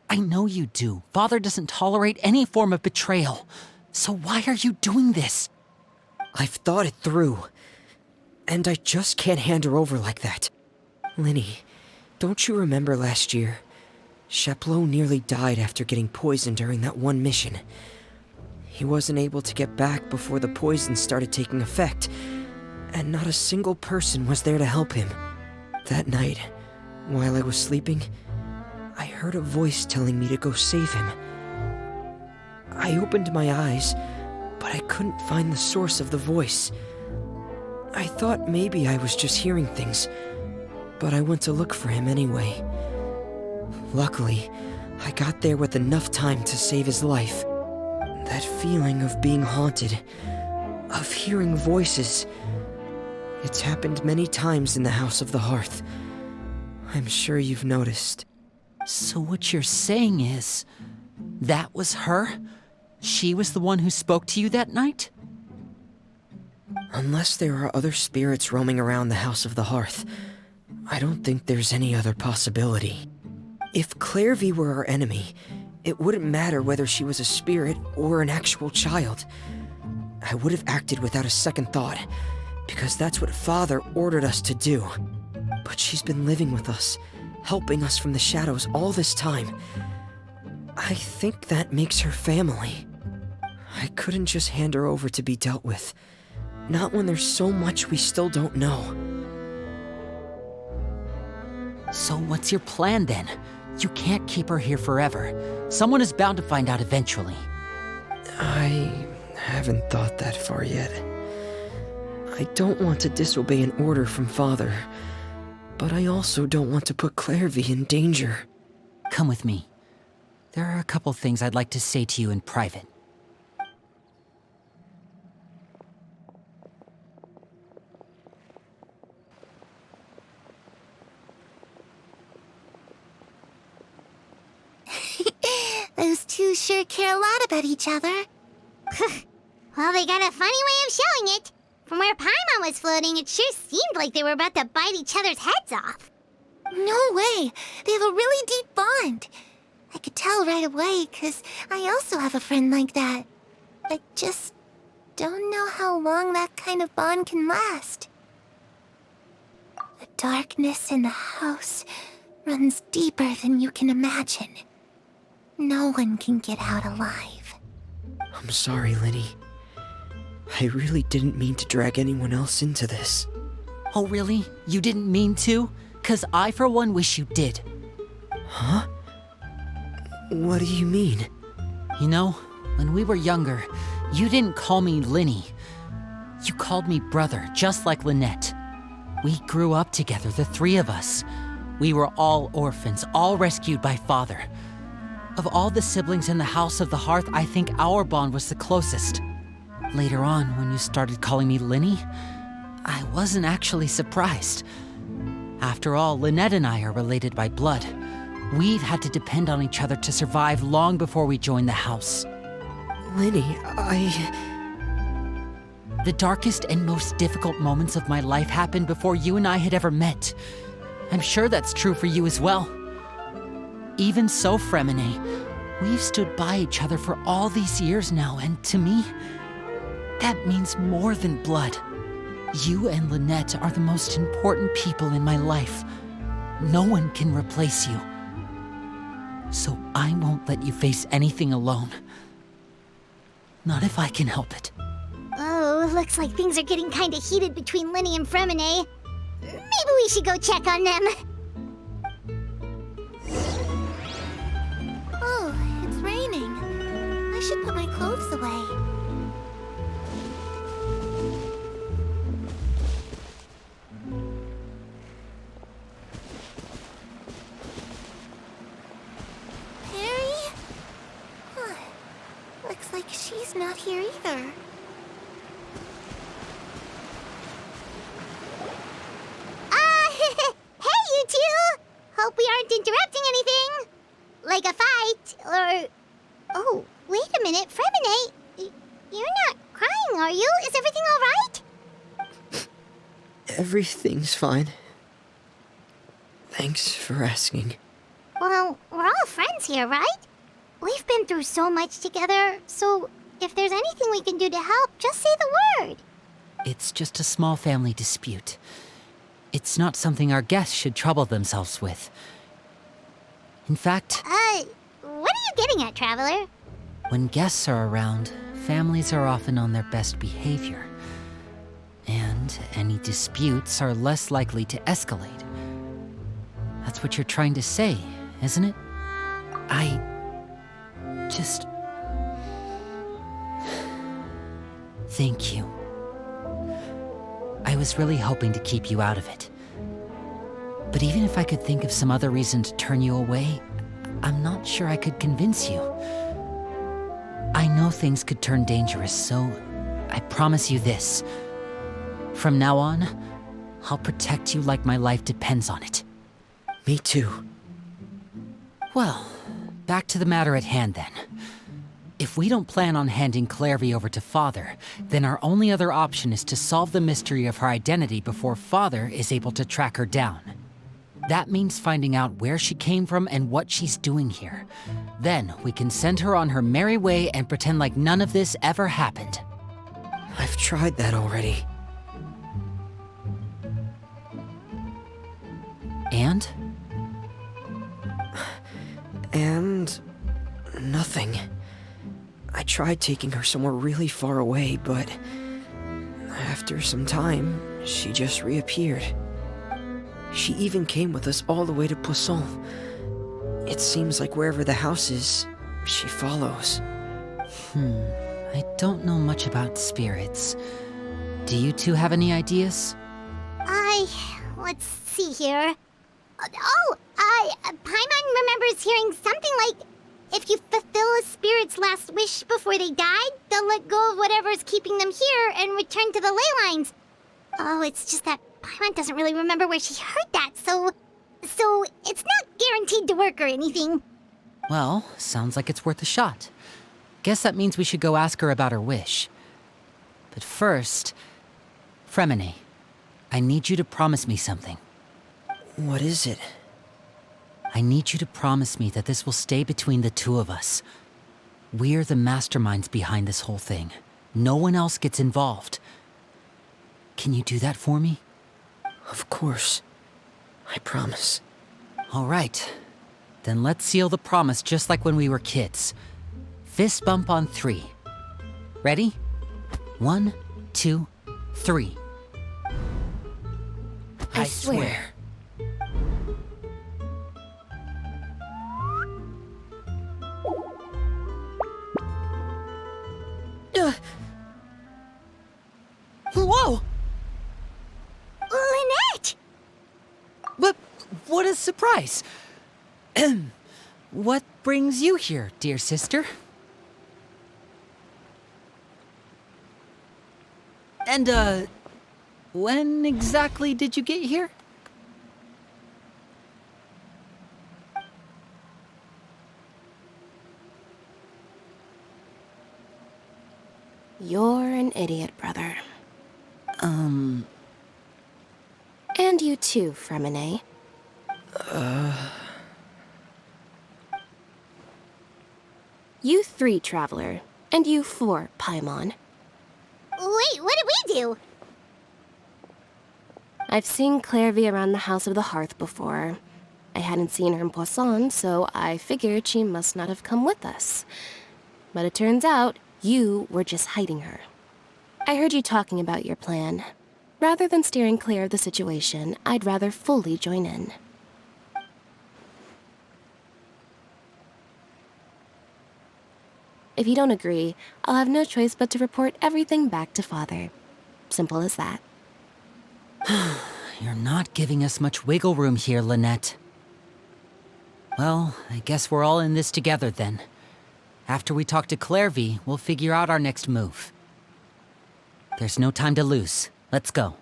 I know you do. Father doesn't tolerate any form of betrayal. So why are you doing this? I've thought it through. And I just can't hand her over like that. Linny, don't you remember last year? Chaplot nearly died after getting poisoned during that one mission. He wasn't able to get back before the poison started taking effect, and not a single person was there to help him. That night, while I was sleeping, I heard a voice telling me to go save him. I opened my eyes, but I couldn't find the source of the voice. I thought maybe I was just hearing things, but I went to look for him anyway. Luckily, I got there with enough time to save his life. That feeling of being haunted, of hearing voices, it's happened many times in the House of the Hearth. I'm sure you've noticed. So what you're saying is, that was her? She was the one who spoke to you that night? Unless there are other spirits roaming around the House of the Hearth, I don't think there's any other possibility. If Clairvy were our enemy, it wouldn't matter whether she was a spirit or an actual child. I would have acted without a second thought, because that's what Father ordered us to do. But she's been living with us, helping us from the shadows all this time. I think that makes her family. I couldn't just hand her over to be dealt with. Not when there's so much we still don't know. So what's your plan then? You can't keep her here forever. Someone is bound to find out eventually. I haven't thought that far yet. I don't want to disobey an order from Father, but I also don't want to put Clairvy in danger. Come with me. There are a couple things I'd like to say to you in private. Those two sure care a lot about each other. Well, they got a funny way of showing it. From where Paimon was floating, it sure seemed like they were about to bite each other's heads off. No way! They have a really deep bond. I could tell right away, 'cause I also have a friend like that. I just don't know how long that kind of bond can last. The darkness in the house runs deeper than you can imagine. No one can get out alive. I'm sorry, Linny. I really didn't mean to drag anyone else into this. Oh, really? You didn't mean to? 'Cause I, for one, wish you did. Huh? What do you mean? You know, when we were younger, you didn't call me Linny. You called me brother, just like Lynette. We grew up together, the three of us. We were all orphans, all rescued by Father. Of all the siblings in the House of the Hearth, I think our bond was the closest. Later on, when you started calling me Linny, I wasn't actually surprised. After all, Lynette and I are related by blood. We've had to depend on each other to survive long before we joined the house. Linny, The darkest and most difficult moments of my life happened before you and I had ever met. I'm sure that's true for you as well. Even so, Fremine, we've stood by each other for all these years now, and to me, that means more than blood. You and Lynette are the most important people in my life. No one can replace you. So I won't let you face anything alone. Not if I can help it. Oh, looks like things are getting kinda heated between Linny and Fremine. Maybe we should go check on them. Oh, it's raining. I should put my clothes away. Perry? Huh. Looks like she's not here either. Hey, you two! Hope we aren't interrupting anything. Like a fight, or... Oh, wait a minute, Fremine. You're not crying, are you? Is everything alright? Everything's fine. Thanks for asking. Well, we're all friends here, right? We've been through so much together, so if there's anything we can do to help, just say the word. It's just a small family dispute. It's not something our guests should trouble themselves with. In fact... what are you getting at, Traveler? When guests are around, families are often on their best behavior. And any disputes are less likely to escalate. That's what you're trying to say, isn't it? I... just... Thank you. I was really hoping to keep you out of it. But even if I could think of some other reason to turn you away, I'm not sure I could convince you. I know things could turn dangerous, so I promise you this. From now on, I'll protect you like my life depends on it. Me too. Well, back to the matter at hand then. If we don't plan on handing Clairvy over to Father, then our only other option is to solve the mystery of her identity before Father is able to track her down. That means finding out where she came from and what she's doing here. Then we can send her on her merry way and pretend like none of this ever happened. I've tried that already. And? And... nothing. I tried taking her somewhere really far away, but... after some time, she just reappeared. She even came with us all the way to Poisson. It seems like wherever the house is, she follows. I don't know much about spirits. Do you two have any ideas? Let's see here. Paimon remembers hearing something like, if you fulfill a spirit's last wish before they died, they'll let go of whatever's keeping them here and return to the ley lines. Oh, it's just that Paimon doesn't really remember where she heard that, so it's not guaranteed to work or anything. Well, sounds like it's worth a shot. Guess that means we should go ask her about her wish. But first, Fremine, I need you to promise me something. What is it? I need you to promise me that this will stay between the two of us. We're the masterminds behind this whole thing. No one else gets involved. Can you do that for me? Of course. I promise. All right. Then let's seal the promise just like when we were kids. Fist bump on 3. Ready? 1, 2, 3. I swear. Whoa! Lynette! But what a surprise! What brings you here, dear sister? And, when exactly did you get here? You're an idiot, brother. And you too, Fremine. You 3, Traveler. And you 4, Paimon. Wait, what did we do? I've seen Clairvy around the House of the Hearth before. I hadn't seen her in Poisson, so I figured she must not have come with us. But it turns out you were just hiding her. I heard you talking about your plan. Rather than steering clear of the situation, I'd rather fully join in. If you don't agree, I'll have no choice but to report everything back to Father. Simple as that. You're not giving us much wiggle room here, Lynette. Well, I guess we're all in this together then. After we talk to Clairvy, we'll figure out our next move. There's no time to lose. Let's go.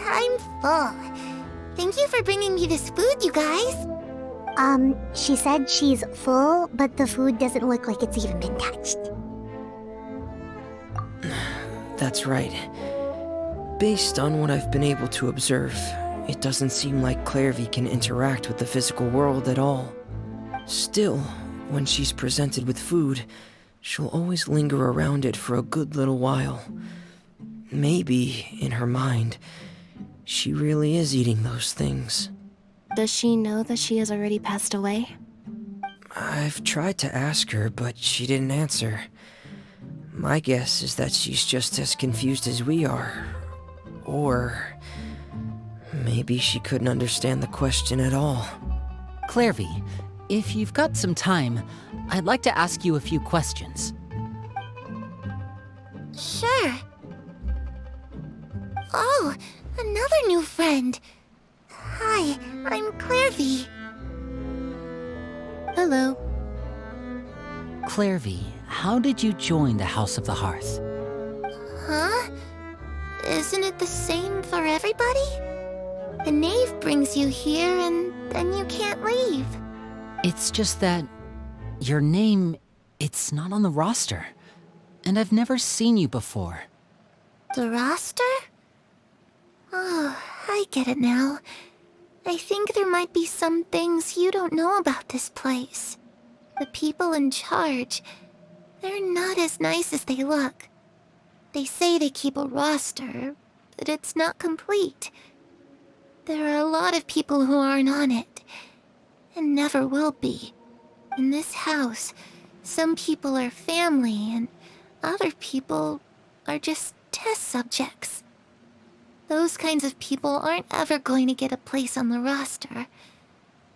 I'm full. Thank you for bringing me this food, you guys. She said she's full, but the food doesn't look like it's even been touched. That's right. Based on what I've been able to observe, it doesn't seem like Clairvy can interact with the physical world at all. Still, when she's presented with food, she'll always linger around it for a good little while. Maybe, in her mind, she really is eating those things. Does she know that she has already passed away? I've tried to ask her, but she didn't answer. My guess is that she's just as confused as we are. Or maybe she couldn't understand the question at all. Clairvy, if you've got some time, I'd like to ask you a few questions. Sure. Oh, another new friend. Hi, I'm Clairvy. Hello. Clairvy, how did you join the House of the Hearth? Huh? Isn't it the same for everybody? The knave brings you here and then you can't leave. It's just that your name, it's not on the roster. And I've never seen you before. The roster? Oh, I get it now. I think there might be some things you don't know about this place. The people in charge, they're not as nice as they look. They say they keep a roster, but it's not complete. There are a lot of people who aren't on it, and never will be. In this house, some people are family, and other people are just test subjects. Those kinds of people aren't ever going to get a place on the roster,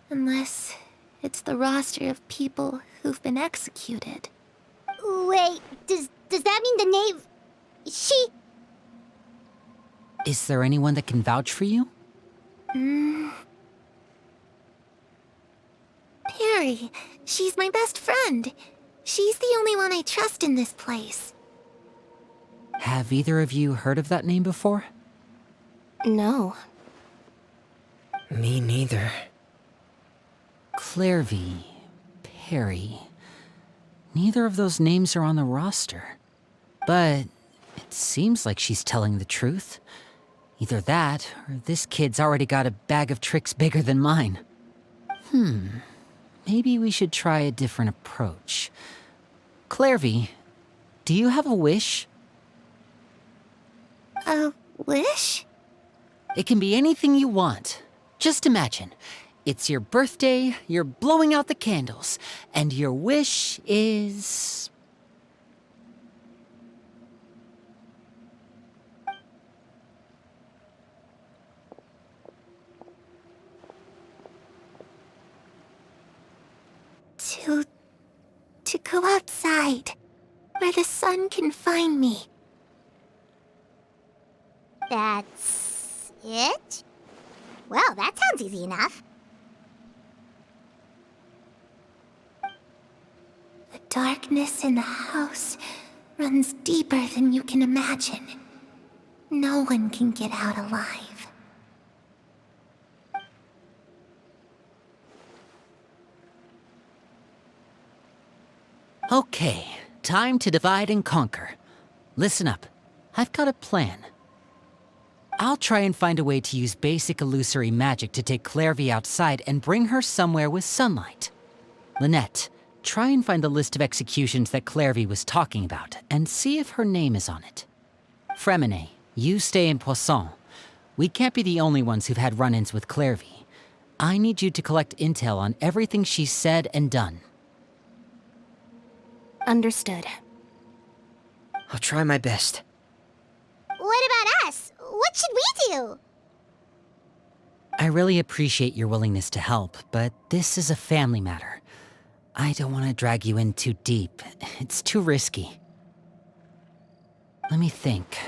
unless it's the roster of people who've been executed. Wait, does that mean the knave... she... Is there anyone that can vouch for you? Perry. She's my best friend. She's the only one I trust in this place. Have either of you heard of that name before? No. Me neither. Clairvy, Perry. Neither of those names are on the roster. But it seems like she's telling the truth. Either that, or this kid's already got a bag of tricks bigger than mine. Maybe we should try a different approach. Clairvy, do you have a wish? A wish? It can be anything you want. Just imagine. It's your birthday, you're blowing out the candles, and your wish is... To go outside, where the sun can find me. That's it? Well, that sounds easy enough. darkness in the house runs deeper than you can imagine. No one can get out alive. Okay, time to divide and conquer. Listen up, I've got a plan. I'll try and find a way to use basic illusory magic to take Clairvy outside and bring her somewhere with sunlight. Lynette, try and find the list of executions that Clairvy was talking about and see if her name is on it. Fremine, you stay in Poisson. We can't be the only ones who've had run-ins with Clairvy. I need you to collect intel on everything she's said and done. Understood. I'll try my best. What about us? What should we do? I really appreciate your willingness to help, but this is a family matter. I don't want to drag you in too deep. It's too risky. Let me think.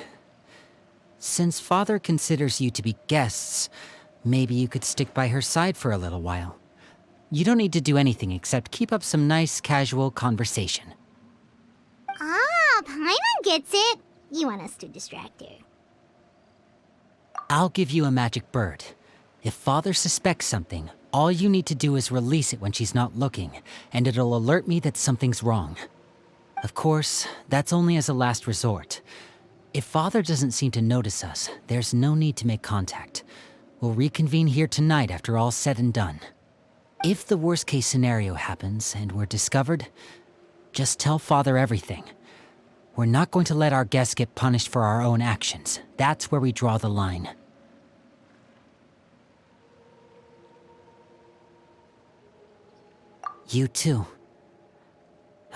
Since Father considers you to be guests, maybe you could stick by her side for a little while. You don't need to do anything except keep up some nice, casual conversation. Ah, Paimon gets it. You want us to distract her. I'll give you a magic bird. If Father suspects something, all you need to do is release it when she's not looking, and it'll alert me that something's wrong. Of course, that's only as a last resort. If Father doesn't seem to notice us, there's no need to make contact. We'll reconvene here tonight after all's said and done. If the worst-case scenario happens and we're discovered, just tell Father everything. We're not going to let our guests get punished for our own actions. That's where we draw the line. You too.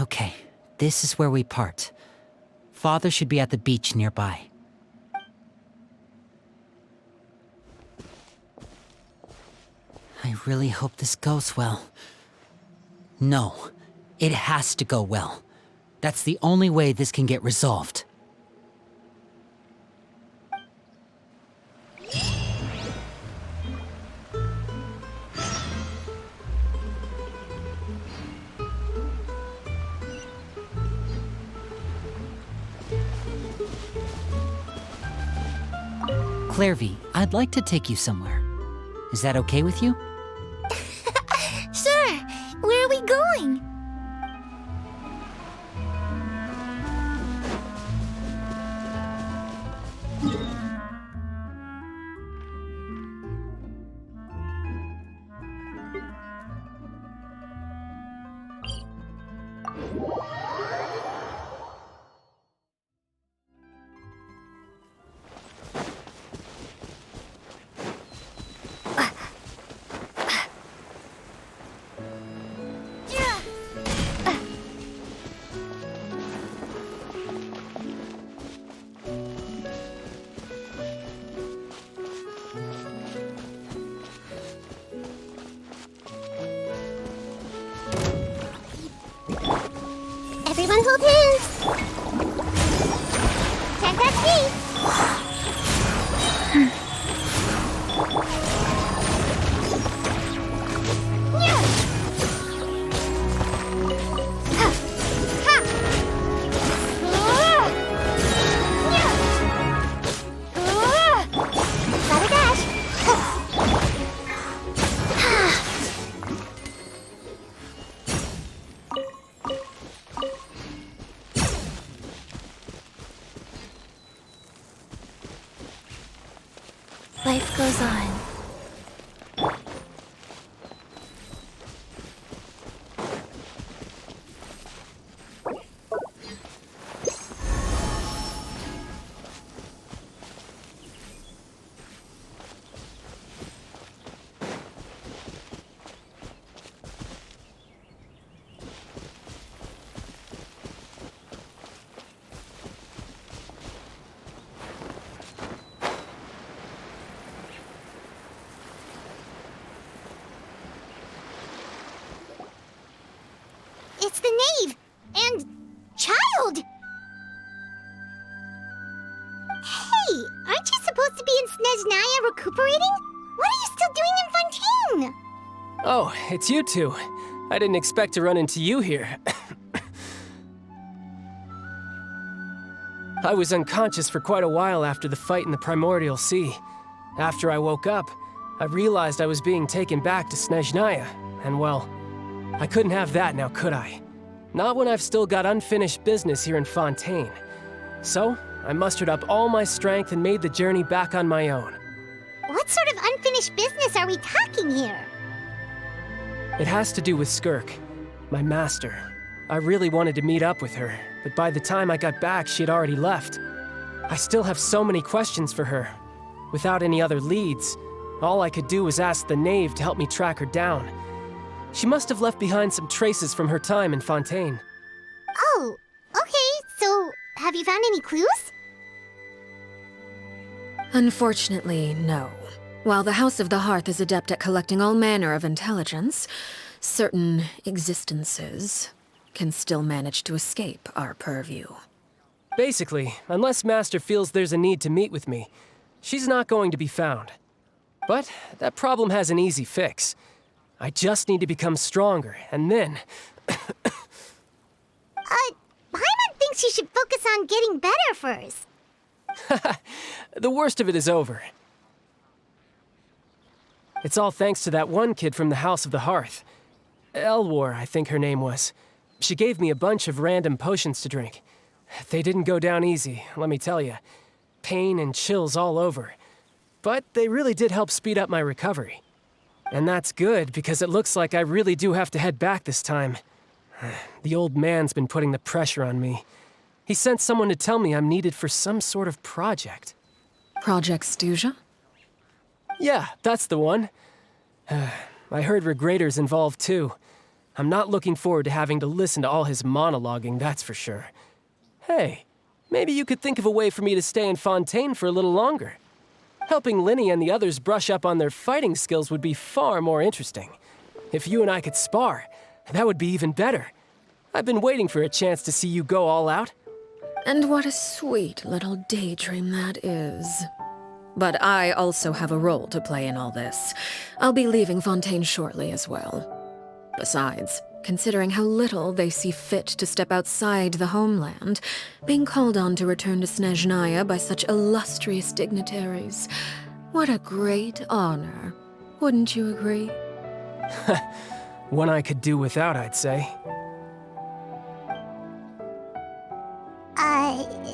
Okay, this is where we part. Father should be at the beach nearby. I really hope this goes well. No, it has to go well. That's the only way this can get resolved. Clairvy, I'd like to take you somewhere. Is that okay with you? Sure. Where are we going? Everyone hold hands. Can't touch me. Life goes on. It's the knave and child. Hey, aren't you supposed to be in Snezhnaya recuperating? What are you still doing in Fontaine? Oh, it's you two. I didn't expect to run into you here. I was unconscious for quite a while after the fight in the Primordial Sea. After I woke up, I realized I was being taken back to Snezhnaya, and well, I couldn't have that now, could I? Not when I've still got unfinished business here in Fontaine. So, I mustered up all my strength and made the journey back on my own. What sort of unfinished business are we talking here? It has to do with Skirk, my master. I really wanted to meet up with her, but by the time I got back, she had already left. I still have so many questions for her. Without any other leads, all I could do was ask the knave to help me track her down. She must have left behind some traces from her time in Fontaine. Oh, okay, so have you found any clues? Unfortunately, no. While the House of the Hearth is adept at collecting all manner of intelligence, certain existences can still manage to escape our purview. Basically, unless Master feels there's a need to meet with me, she's not going to be found. But that problem has an easy fix. I just need to become stronger, and then... Paimon thinks you should focus on getting better first. The worst of it is over. It's all thanks to that one kid from the House of the Hearth. Elwar, I think her name was. She gave me a bunch of random potions to drink. They didn't go down easy, let me tell you. Pain and chills all over. But they really did help speed up my recovery. And that's good, because it looks like I really do have to head back this time. The old man's been putting the pressure on me. He sent someone to tell me I'm needed for some sort of project. Project Stuja? Yeah, that's the one. I heard Regrader's involved too. I'm not looking forward to having to listen to all his monologuing, that's for sure. Hey, maybe you could think of a way for me to stay in Fontaine for a little longer. Helping Lini and the others brush up on their fighting skills would be far more interesting. If you and I could spar, that would be even better. I've been waiting for a chance to see you go all out. And what a sweet little daydream that is. But I also have a role to play in all this. I'll be leaving Fontaine shortly as well. Besides, considering how little they see fit to step outside the homeland, being called on to return to Snezhnaya by such illustrious dignitaries, what a great honor. Wouldn't you agree? One I could do without, I'd say.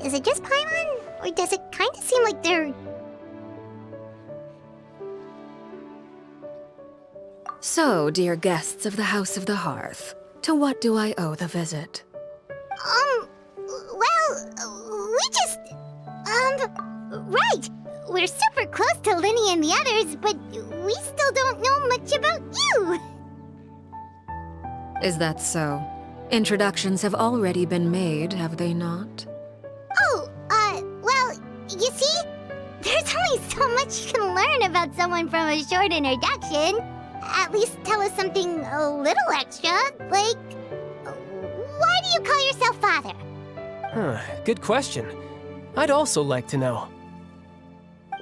Is it just Paimon? Or does it kind of seem like they're... So, dear guests of the House of the Hearth, to what do I owe the visit? Well, we just... right! We're super close to Lini and the others, but we still don't know much about you! Is that so? Introductions have already been made, have they not? Oh, well, you see? There's only so much you can learn about someone from a short introduction. At least tell us something a little extra, like... Why do you call yourself father? Good question. I'd also like to know.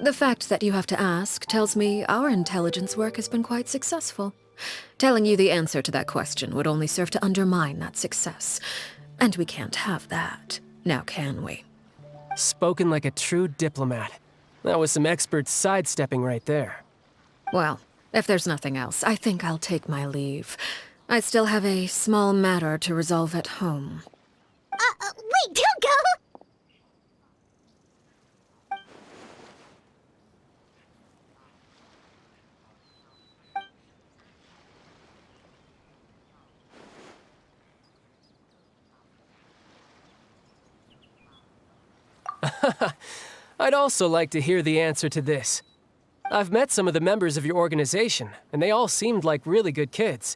The fact that you have to ask tells me our intelligence work has been quite successful. Telling you the answer to that question would only serve to undermine that success. And we can't have that, now can we? Spoken like a true diplomat. That was some expert sidestepping right there. Well, if there's nothing else, I think I'll take my leave. I still have a small matter to resolve at home. Wait, don't go! I'd also like to hear the answer to this. I've met some of the members of your organization, and they all seemed like really good kids.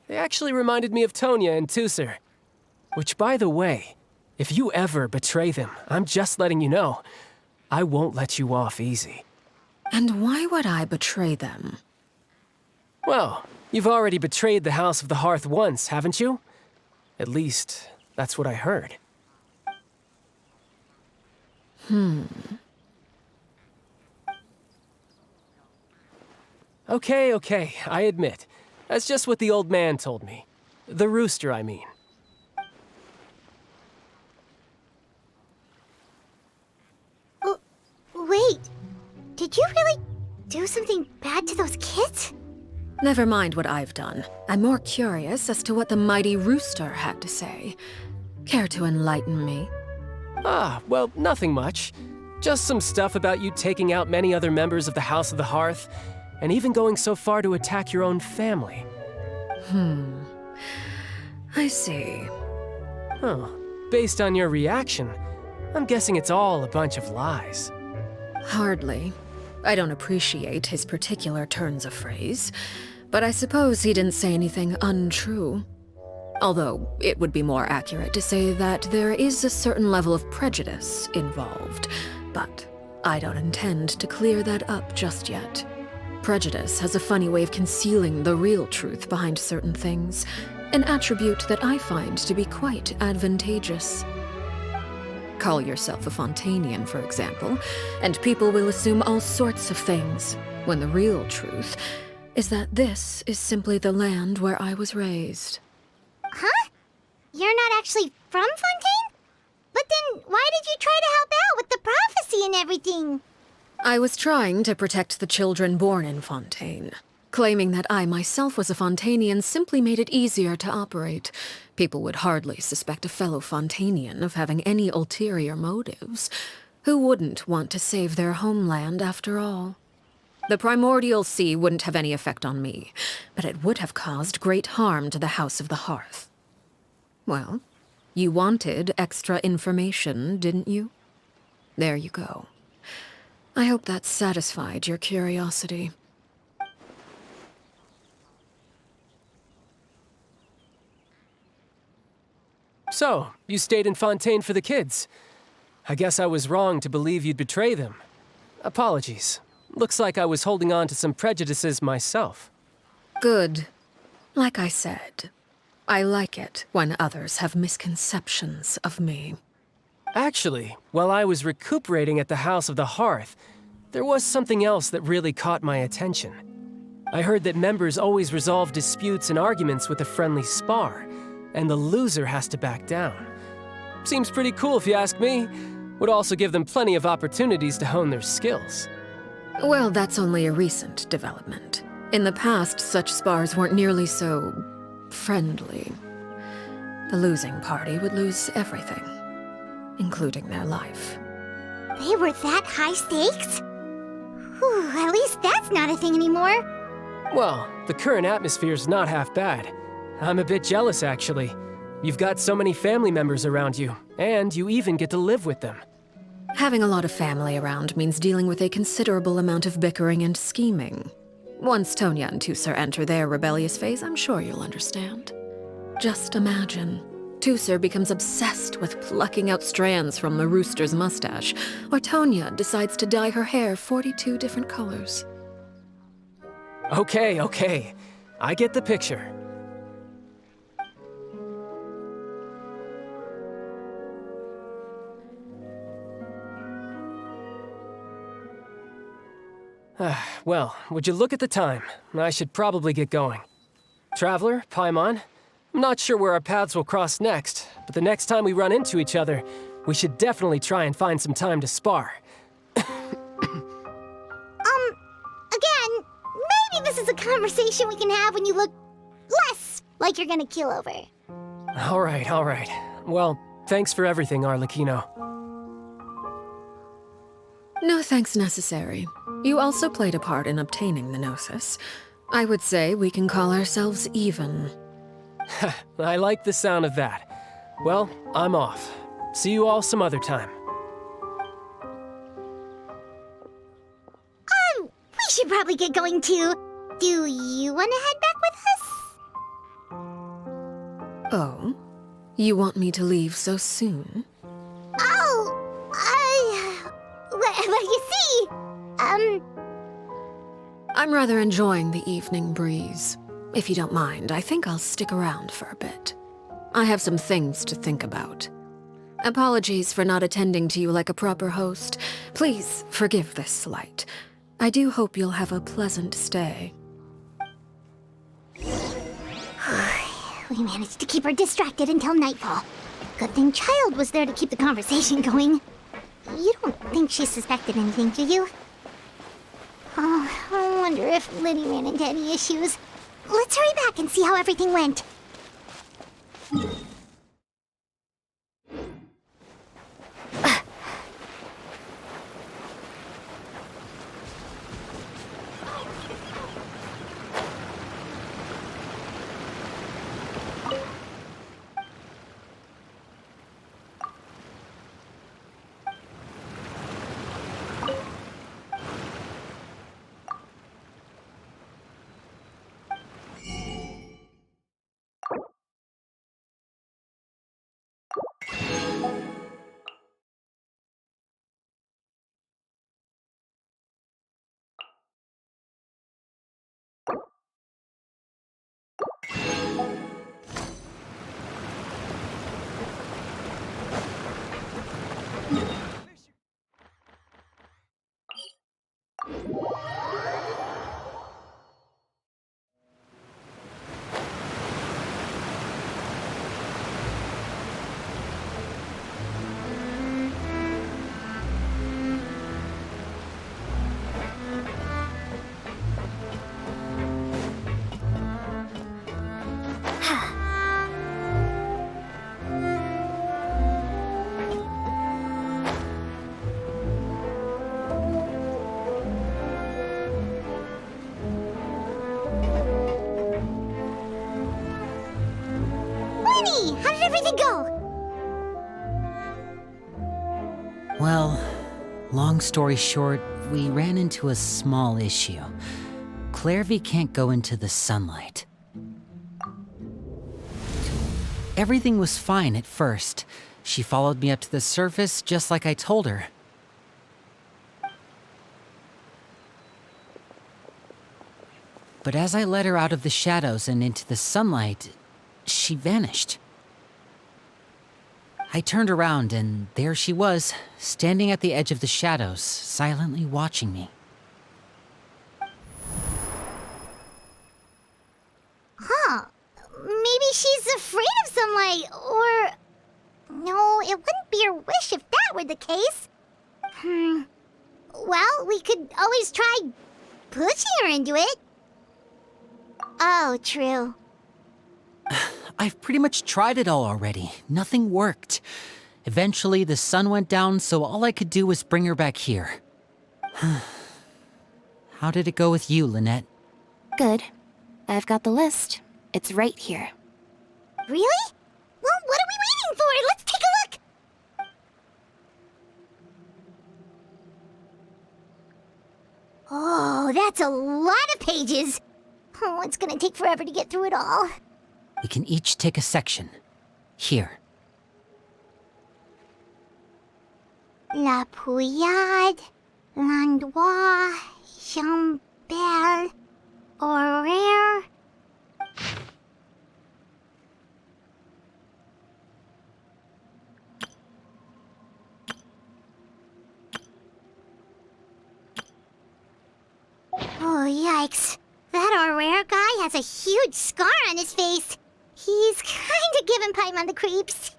They actually reminded me of Tonya and Tusser. Which, by the way, if you ever betray them, I'm just letting you know, I won't let you off easy. And why would I betray them? Well, you've already betrayed the House of the Hearth once, haven't you? At least, that's what I heard. Okay, I admit. That's just what the old man told me. The rooster, I mean. Did you really do something bad to those kids? Never mind what I've done. I'm more curious as to what the mighty rooster had to say. Care to enlighten me? Ah, well, nothing much. Just some stuff about you taking out many other members of the House of the Hearth, and even going so far to attack your own family. I see. Oh, based on your reaction, I'm guessing it's all a bunch of lies. Hardly. I don't appreciate his particular turns of phrase, but I suppose he didn't say anything untrue. Although, it would be more accurate to say that there is a certain level of prejudice involved, but I don't intend to clear that up just yet. Prejudice has a funny way of concealing the real truth behind certain things, an attribute that I find to be quite advantageous. Call yourself a Fontainian, for example, and people will assume all sorts of things, when the real truth is that this is simply the land where I was raised. Huh? You're not actually from Fontaine? But then why did you try to help out with the prophecy and everything? I was trying to protect the children born in Fontaine. Claiming that I myself was a Fontainian simply made it easier to operate. People would hardly suspect a fellow Fontainian of having any ulterior motives. Who wouldn't want to save their homeland after all? The primordial sea wouldn't have any effect on me, but it would have caused great harm to the House of the Hearth. Well, you wanted extra information, didn't you? There you go. I hope that satisfied your curiosity. So, you stayed in Fontaine for the kids. I guess I was wrong to believe you'd betray them. Apologies. Looks like I was holding on to some prejudices myself. Good. Like I said, I like it when others have misconceptions of me. Actually, while I was recuperating at the House of the Hearth, there was something else that really caught my attention. I heard that members always resolve disputes and arguments with a friendly spar, and the loser has to back down. Seems pretty cool if you ask me. Would also give them plenty of opportunities to hone their skills. Well, that's only a recent development. In the past, such spars weren't nearly so friendly. The losing party would lose everything, including their life. They were that high stakes? Whew, at least that's not a thing anymore. Well, the current atmosphere's not half bad. I'm a bit jealous, actually. You've got so many family members around you, and you even get to live with them. Having a lot of family around means dealing with a considerable amount of bickering and scheming. Once Tonya and Tusser enter their rebellious phase, I'm sure you'll understand. Just imagine. Tusser becomes obsessed with plucking out strands from the rooster's mustache, or Tonya decides to dye her hair 42 different colors. Okay. I get the picture. Well, would you look at the time? I should probably get going. Traveler, Paimon, I'm not sure where our paths will cross next, but the next time we run into each other, we should definitely try and find some time to spar. Again, maybe this is a conversation we can have when you look less like you're gonna kill over. All right. Well, thanks for everything, Arlecchino. No thanks necessary. You also played a part in obtaining the Gnosis. I would say we can call ourselves even. I like the sound of that. Well, I'm off. See you all some other time. We should probably get going too. Do you want to head back with us? Oh? You want me to leave so soon? Well, you see, I'm rather enjoying the evening breeze. If you don't mind, I think I'll stick around for a bit. I have some things to think about. Apologies for not attending to you like a proper host. Please forgive this slight. I do hope you'll have a pleasant stay. We managed to keep her distracted until nightfall. Good thing Child was there to keep the conversation going. You don't think she suspected anything, do you? wonder if Liddy ran into any issues. Let's hurry back and see how everything went. How did everything go? Well, long story short, we ran into a small issue. Clairvy can't go into the sunlight. Everything was fine at first. She followed me up to the surface just like I told her. But as I led her out of the shadows and into the sunlight, she vanished. I turned around and there she was, standing at the edge of the shadows, silently watching me. Huh. Maybe she's afraid of sunlight, or... No, it wouldn't be her wish if that were the case. Well, we could always try pushing her into it. Oh, true. I've pretty much tried it all already. Nothing worked. Eventually, the sun went down, so all I could do was bring her back here. How did it go with you, Lynette? Good. I've got the list. It's right here. Really? Well, what are we waiting for? Let's take a look! Oh, that's a lot of pages. Oh, it's gonna take forever to get through it all. We can each take a section. Here. La Pouillade, L'Endroit, Chambel, Aurea. Oh, yikes. That Aurea guy has a huge scar on his face. He's kinda giving Paimon the creeps.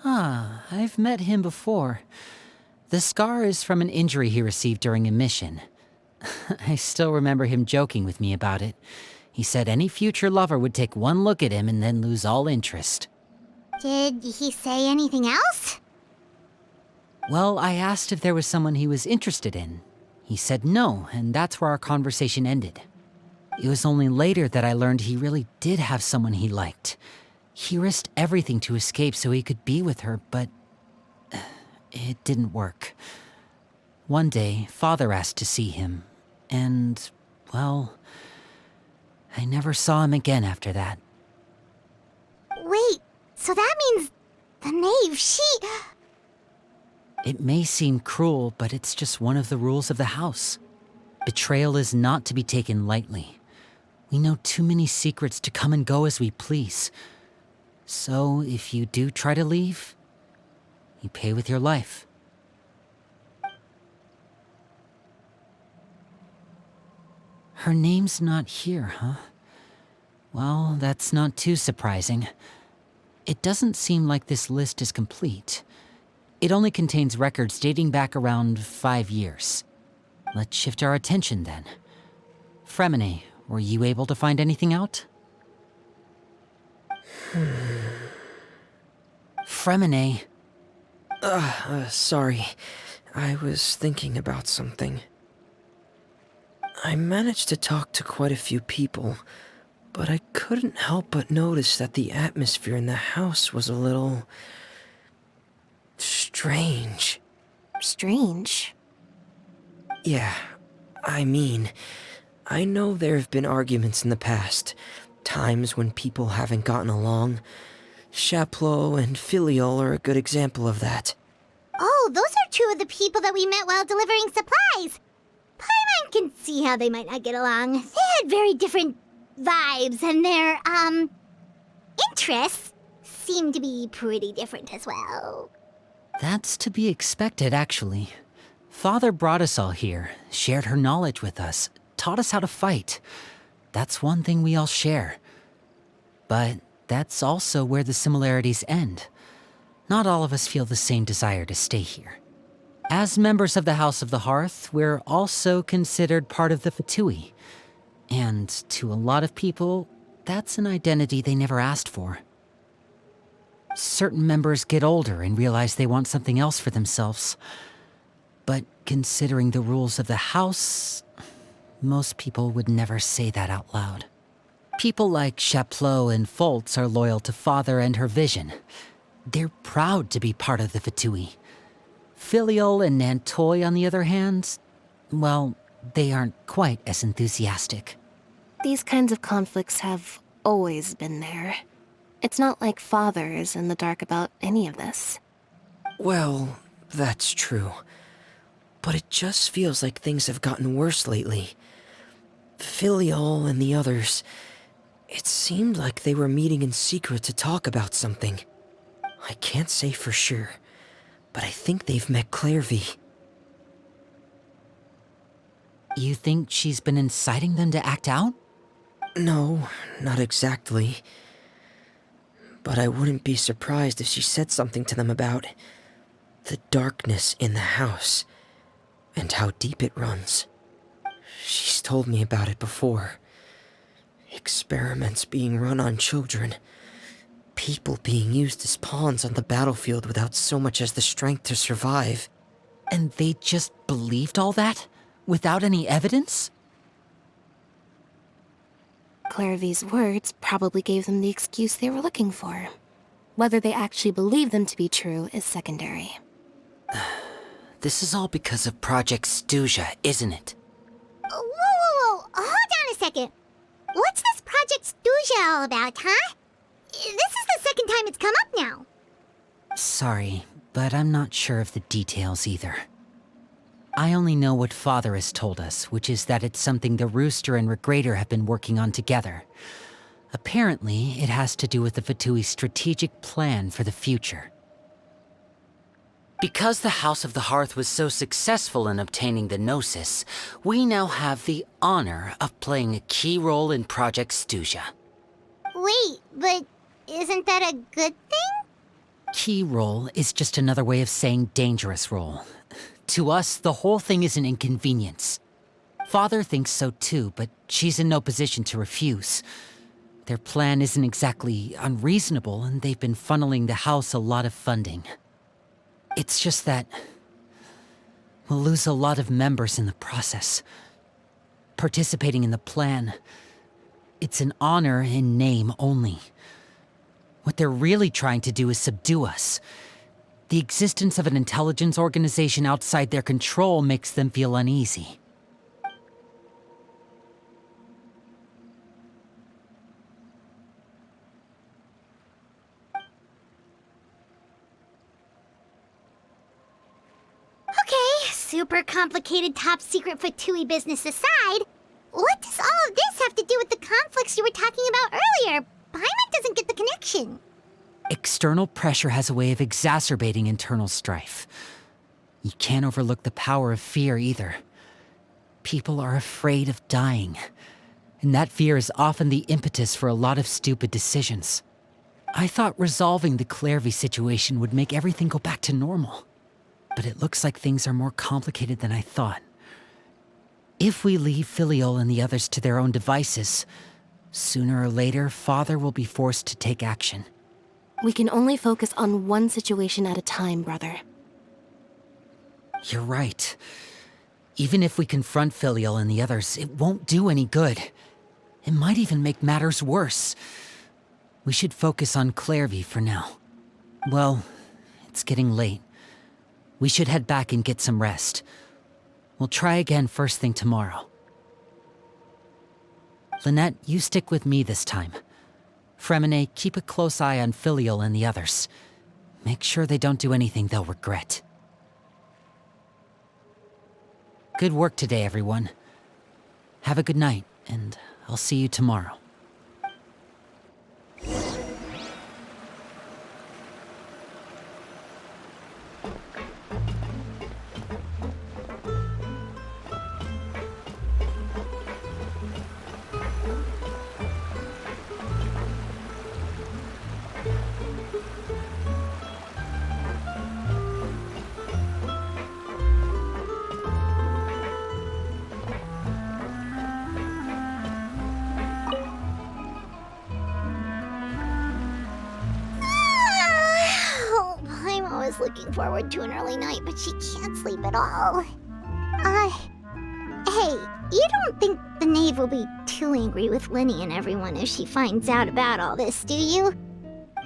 Ah, I've met him before. The scar is from an injury he received during a mission. I still remember him joking with me about it. He said any future lover would take one look at him and then lose all interest. Did he say anything else? Well, I asked if there was someone he was interested in. He said no, and that's where our conversation ended. It was only later that I learned he really did have someone he liked. He risked everything to escape so he could be with her, but it didn't work. One day, Father asked to see him, and, well, I never saw him again after that. Wait, so that means the knave, she... It may seem cruel, but it's just one of the rules of the house. Betrayal is not to be taken lightly. We know too many secrets to come and go as we please. So, if you do try to leave, you pay with your life. Her name's not here, huh? Well, that's not too surprising. It doesn't seem like this list is complete. It only contains records dating back around 5 years. Let's shift our attention then. Fremine, were you able to find anything out? Fremine. Sorry. I was thinking about something. I managed to talk to quite a few people, but I couldn't help but notice that the atmosphere in the house was a little... strange. Strange? Yeah, I mean, I know there have been arguments in the past, times when people haven't gotten along. Chaplot and Filial are a good example of that. Oh, those are two of the people that we met while delivering supplies. Paimon can see how they might not get along. They had very different vibes, and their, interests seem to be pretty different as well. That's to be expected, actually. Father brought us all here, shared her knowledge with us, taught us how to fight. That's one thing we all share. But that's also where the similarities end. Not all of us feel the same desire to stay here. As members of the House of the Hearth, we're also considered part of the Fatui. And to a lot of people, that's an identity they never asked for. Certain members get older and realize they want something else for themselves. But considering the rules of the House, most people would never say that out loud. People like Chaplot and Foltz are loyal to Father and her vision. They're proud to be part of the Fatui. Filial and Nantoy, on the other hand, well, they aren't quite as enthusiastic. These kinds of conflicts have always been there. It's not like Father is in the dark about any of this. Well, that's true. But it just feels like things have gotten worse lately. Filial and the others, it seemed like they were meeting in secret to talk about something. I can't say for sure, but I think they've met Clairvy. You think she's been inciting them to act out? No, not exactly. But I wouldn't be surprised if she said something to them about the darkness in the house and how deep it runs. She's told me about it before. Experiments being run on children. People being used as pawns on the battlefield without so much as the strength to survive. And they just believed all that? Without any evidence? Clairvy's words probably gave them the excuse they were looking for. Whether they actually believe them to be true is secondary. This is all because of Project Stuja, isn't it? Whoa. Hold on a second. What's this Project Stuja all about, huh? This is the second time it's come up now. Sorry, but I'm not sure of the details either. I only know what Father has told us, which is that it's something the Rooster and Regrader have been working on together. Apparently, it has to do with the Fatui's strategic plan for the future. Because the House of the Hearth was so successful in obtaining the Gnosis, we now have the honor of playing a key role in Project Stuja. Wait, but isn't that a good thing? Key role is just another way of saying dangerous role. To us, the whole thing is an inconvenience. Father thinks so too, but she's in no position to refuse. Their plan isn't exactly unreasonable, and they've been funneling the house a lot of funding. It's just that we'll lose a lot of members in the process. Participating in the plan, it's an honor in name only. What they're really trying to do is subdue us. The existence of an intelligence organization outside their control makes them feel uneasy. Okay, super complicated top secret Fatui business aside, what does all of this have to do with the conflicts you were talking about earlier? Paimon doesn't get the connection. External pressure has a way of exacerbating internal strife. You can't overlook the power of fear either. People are afraid of dying, and that fear is often the impetus for a lot of stupid decisions. I thought resolving the Clairvy situation would make everything go back to normal, but it looks like things are more complicated than I thought. If we leave Filiol and the others to their own devices, sooner or later, Father will be forced to take action. We can only focus on one situation at a time, brother. You're right. Even if we confront Filiol and the others, it won't do any good. It might even make matters worse. We should focus on Clairvy for now. Well, it's getting late. We should head back and get some rest. We'll try again first thing tomorrow. Lynette, you stick with me this time. Fremine, keep a close eye on Filiol and the others. Make sure they don't do anything they'll regret. Good work today, everyone. Have a good night, and I'll see you tomorrow. Looking forward to an early night, but she can't sleep at all. Hey, you don't think the knave will be too angry with Linny and everyone if she finds out about all this, do you?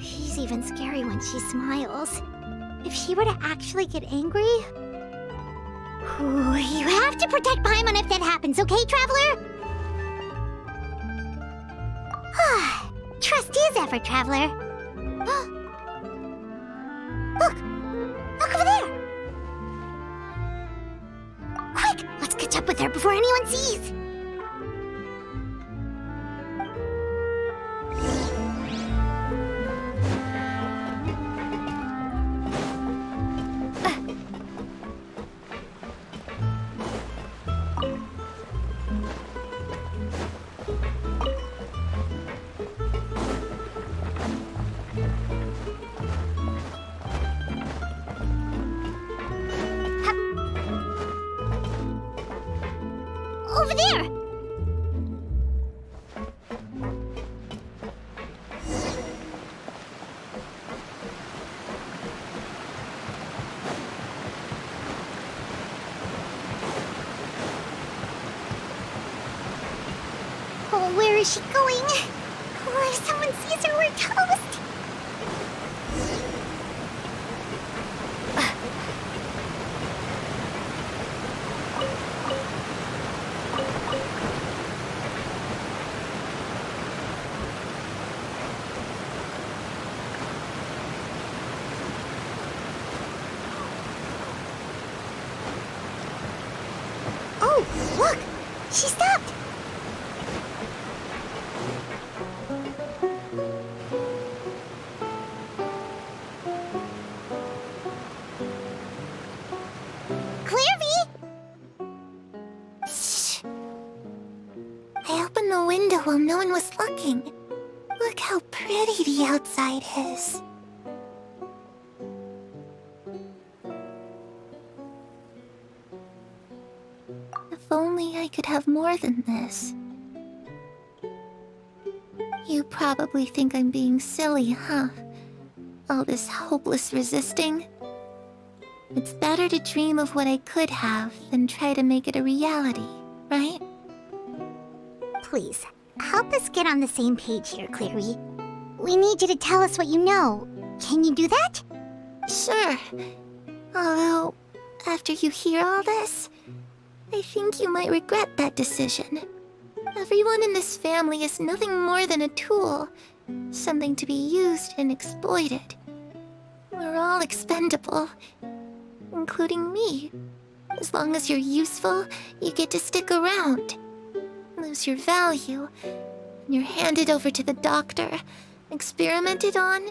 She's even scary when she smiles. If she were to actually get angry... Ooh, you have to protect Paimon if that happens, okay, Traveler? Trust is ever, Traveler. Look! Look over there! Quick! Let's catch up with her before anyone sees! Over there! Oh, where is she going? Oh, if someone sees her, we're toast! Look! She stopped! Clairvy! Shh! I opened the window while no one was looking. Look how pretty the outside is. If only I could have more than this. You probably think I'm being silly, huh? All this hopeless resisting. It's better to dream of what I could have than try to make it a reality, right? Please, help us get on the same page here, Clary. We need you to tell us what you know. Can you do that? Sure. Although, after you hear all this, I think you might regret that decision. Everyone in this family is nothing more than a tool, something to be used and exploited. We're all expendable, including me. As long as you're useful, you get to stick around. Lose your value, and you're handed over to the doctor, experimented on,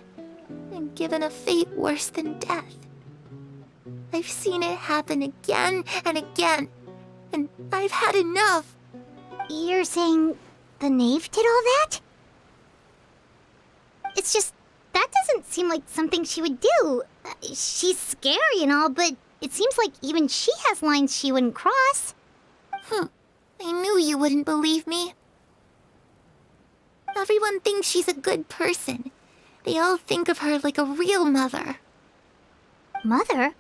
and given a fate worse than death. I've seen it happen again and again, and I've had enough. You're saying the knave did all that? It's just, that doesn't seem like something she would do. She's scary and all, but it seems like even she has lines she wouldn't cross. I knew you wouldn't believe me. Everyone thinks she's a good person. They all think of her like a real mother. Mother?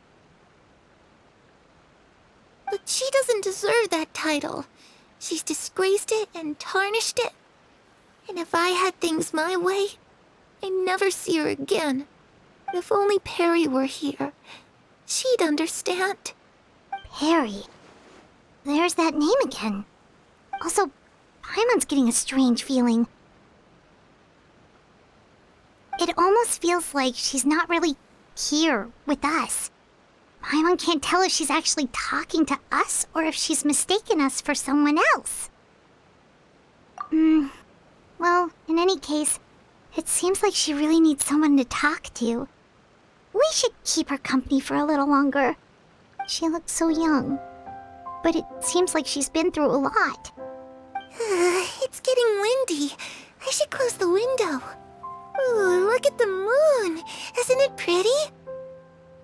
But she doesn't deserve that title. She's disgraced it and tarnished it. And if I had things my way, I'd never see her again. If only Perry were here, she'd understand. Perry? There's that name again. Also, Paimon's getting a strange feeling. It almost feels like she's not really here with us. Paimon can't tell if she's actually talking to us or if she's mistaken us for someone else. Well, in any case, it seems like she really needs someone to talk to. We should keep her company for a little longer. She looks so young. But it seems like she's been through a lot. It's getting windy. I should close the window. Ooh, look at the moon. Isn't it pretty?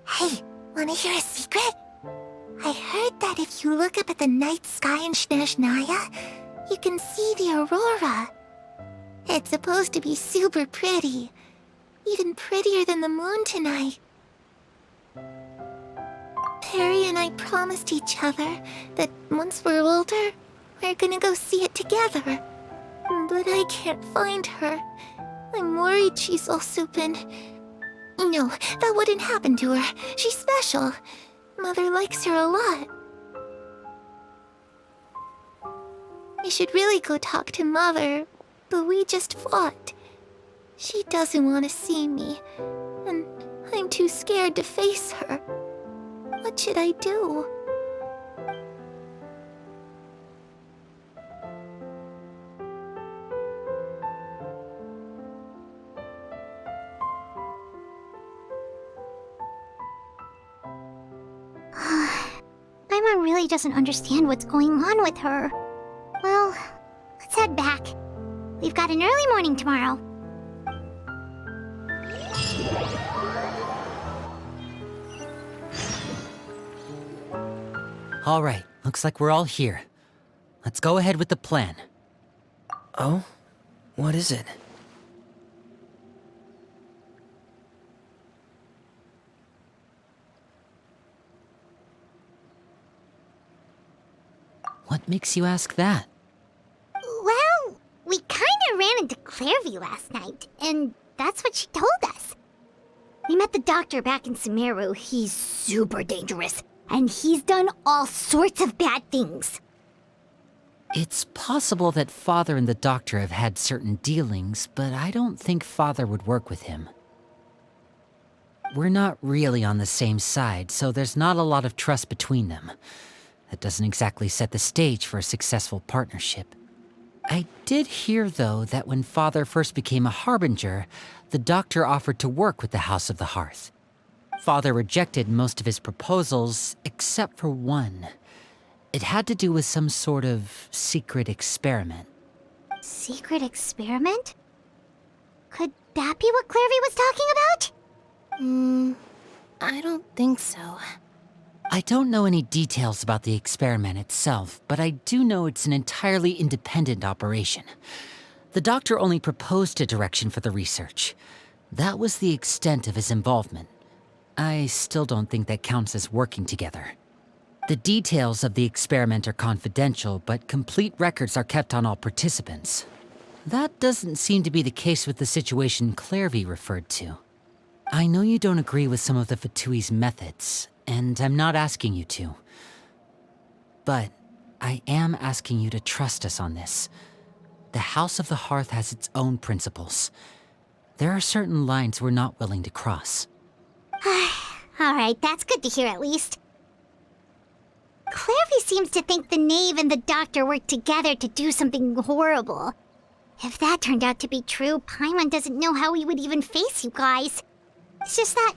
Hey, wanna hear a secret? I heard that if you look up at the night sky in Snezhnaya, you can see the aurora. It's supposed to be super pretty. Even prettier than the moon tonight. Perry and I promised each other that once we're older, we're gonna go see it together. But I can't find her. I'm worried she's also been... No, that wouldn't happen to her. She's special. Mother likes her a lot. I should really go talk to Mother, but we just fought. She doesn't want to see me, and I'm too scared to face her. What should I do? Paimon really doesn't understand what's going on with her. Well, let's head back. We've got an early morning tomorrow. All right, looks like we're all here. Let's go ahead with the plan. Oh? What is it? What makes you ask that? Well, we kinda ran into Clairvy last night, and that's what she told us. We met the doctor back in Sumeru. He's super dangerous, and he's done all sorts of bad things. It's possible that Father and the Doctor have had certain dealings, but I don't think Father would work with him. We're not really on the same side, so there's not a lot of trust between them. That doesn't exactly set the stage for a successful partnership. I did hear, though, that when Father first became a Harbinger, the Doctor offered to work with the House of the Hearth. Father rejected most of his proposals, except for one. It had to do with some sort of secret experiment. Secret experiment? Could that be what Clairvy was talking about? I don't think so. I don't know any details about the experiment itself, but I do know it's an entirely independent operation. The Doctor only proposed a direction for the research. That was the extent of his involvement. I still don't think that counts as working together. The details of the experiment are confidential, but complete records are kept on all participants. That doesn't seem to be the case with the situation Clairvy referred to. I know you don't agree with some of the Fatui's methods, and I'm not asking you to. But I am asking you to trust us on this. The House of the Hearth has its own principles. There are certain lines we're not willing to cross. Alright, that's good to hear at least. Clairvy seems to think the Knave and the Doctor worked together to do something horrible. If that turned out to be true, Paimon doesn't know how he would even face you guys. It's just that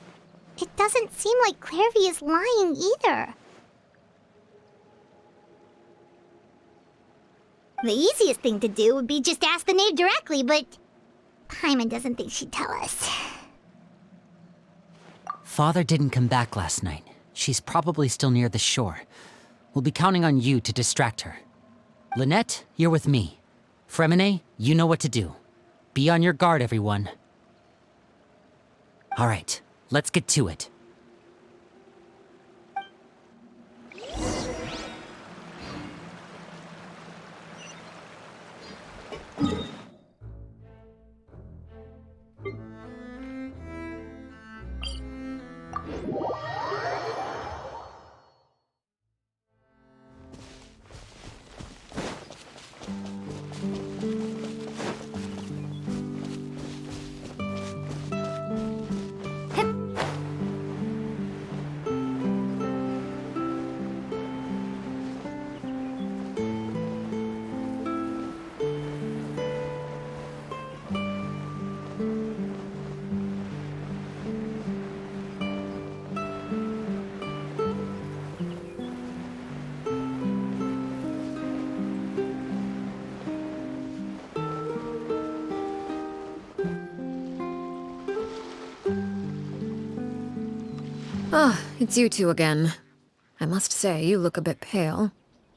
it doesn't seem like Clairvy is lying either. The easiest thing to do would be just ask the Knave directly, but Paimon doesn't think she'd tell us. Father didn't come back last night. She's probably still near the shore. We'll be counting on you to distract her. Lynette, you're with me. Fremine, you know what to do. Be on your guard, everyone. All right, let's get to it. Ah, it's you two again. I must say, you look a bit pale.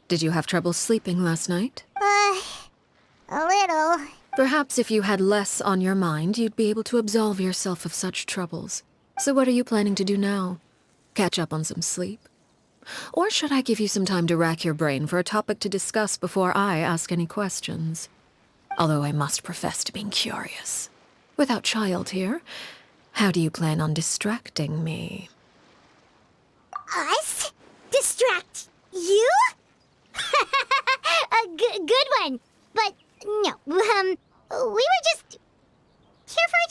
Did you have trouble sleeping last night? A little. Perhaps if you had less on your mind, you'd be able to absolve yourself of such troubles. So what are you planning to do now? Catch up on some sleep? Or should I give you some time to rack your brain for a topic to discuss before I ask any questions? Although I must profess to being curious. Without child here, how do you plan on distracting me? Us? Distract you? Good one. But no, we were just here for a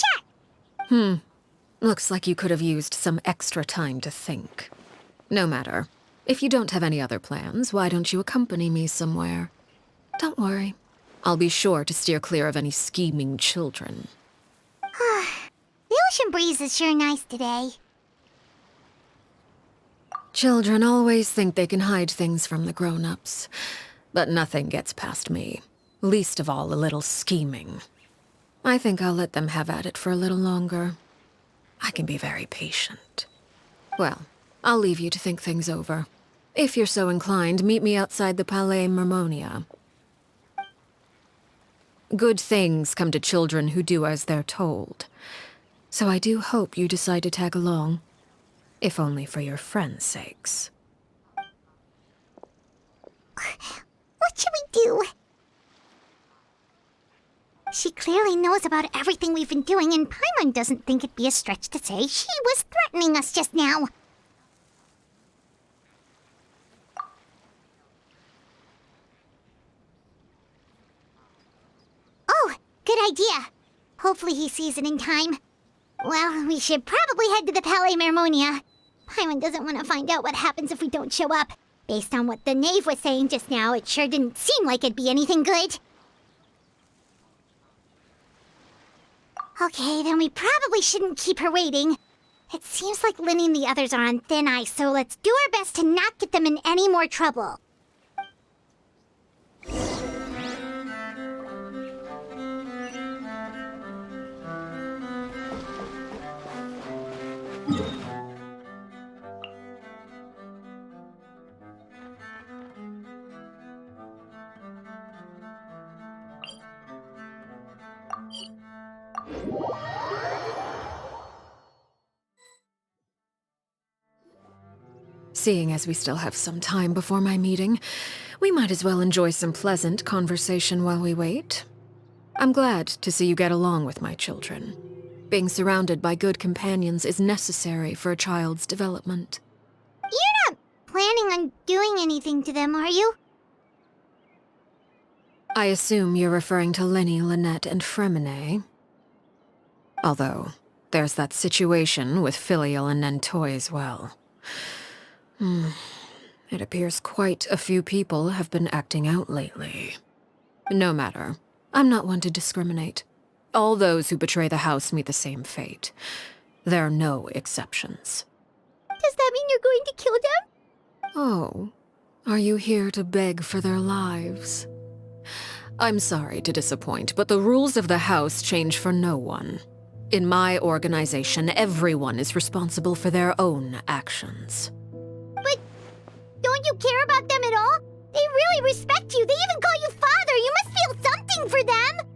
chat. Looks like you could have used some extra time to think. No matter. If you don't have any other plans, why don't you accompany me somewhere? Don't worry. I'll be sure to steer clear of any scheming children. The ocean breeze is sure nice today. Children always think they can hide things from the grown-ups. But nothing gets past me. Least of all a little scheming. I think I'll let them have at it for a little longer. I can be very patient. Well, I'll leave you to think things over. If you're so inclined, meet me outside the Palais Mermonia. Good things come to children who do as they're told. So I do hope you decide to tag along. If only for your friends' sakes. What should we do? She clearly knows about everything we've been doing, and Paimon doesn't think it'd be a stretch to say she was threatening us just now. Oh, good idea. Hopefully he sees it in time. Well, we should probably head to the Palais Mermonia. Paimon doesn't want to find out what happens if we don't show up. Based on what the knave was saying just now, it sure didn't seem like it'd be anything good. Okay, then we probably shouldn't keep her waiting. It seems like Lynn and the others are on thin ice, so let's do our best to not get them in any more trouble. Seeing as we still have some time before my meeting, we might as well enjoy some pleasant conversation while we wait. I'm glad to see you get along with my children. Being surrounded by good companions is necessary for a child's development. You're not planning on doing anything to them, are you? I assume you're referring to Lenny, Lynette, and Fremine. Although, there's that situation with Filial and Nentoy as well. It appears quite a few people have been acting out lately. No matter. I'm not one to discriminate. All those who betray the house meet the same fate. There are no exceptions. Does that mean you're going to kill them? Oh, are you here to beg for their lives? I'm sorry to disappoint, but the rules of the house change for no one. In my organization, everyone is responsible for their own actions. But don't you care about them at all? They really respect you. They even call you father. You must feel something for them.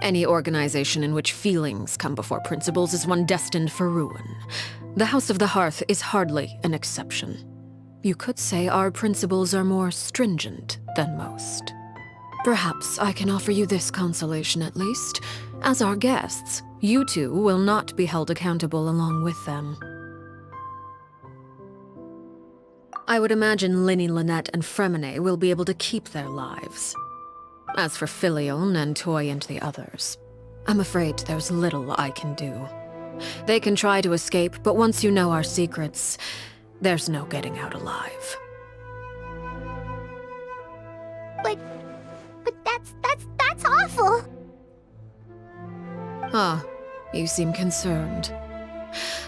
Any organization in which feelings come before principles is one destined for ruin. The House of the Hearth is hardly an exception. You could say our principles are more stringent than most. Perhaps I can offer you this consolation at least. As our guests, you two will not be held accountable along with them. I would imagine Linny, Lynette, and Fremine will be able to keep their lives. As for Filial, Nantoy, and the others, I'm afraid there's little I can do. They can try to escape, but once you know our secrets, there's no getting out alive. But that's awful. Ah, you seem concerned.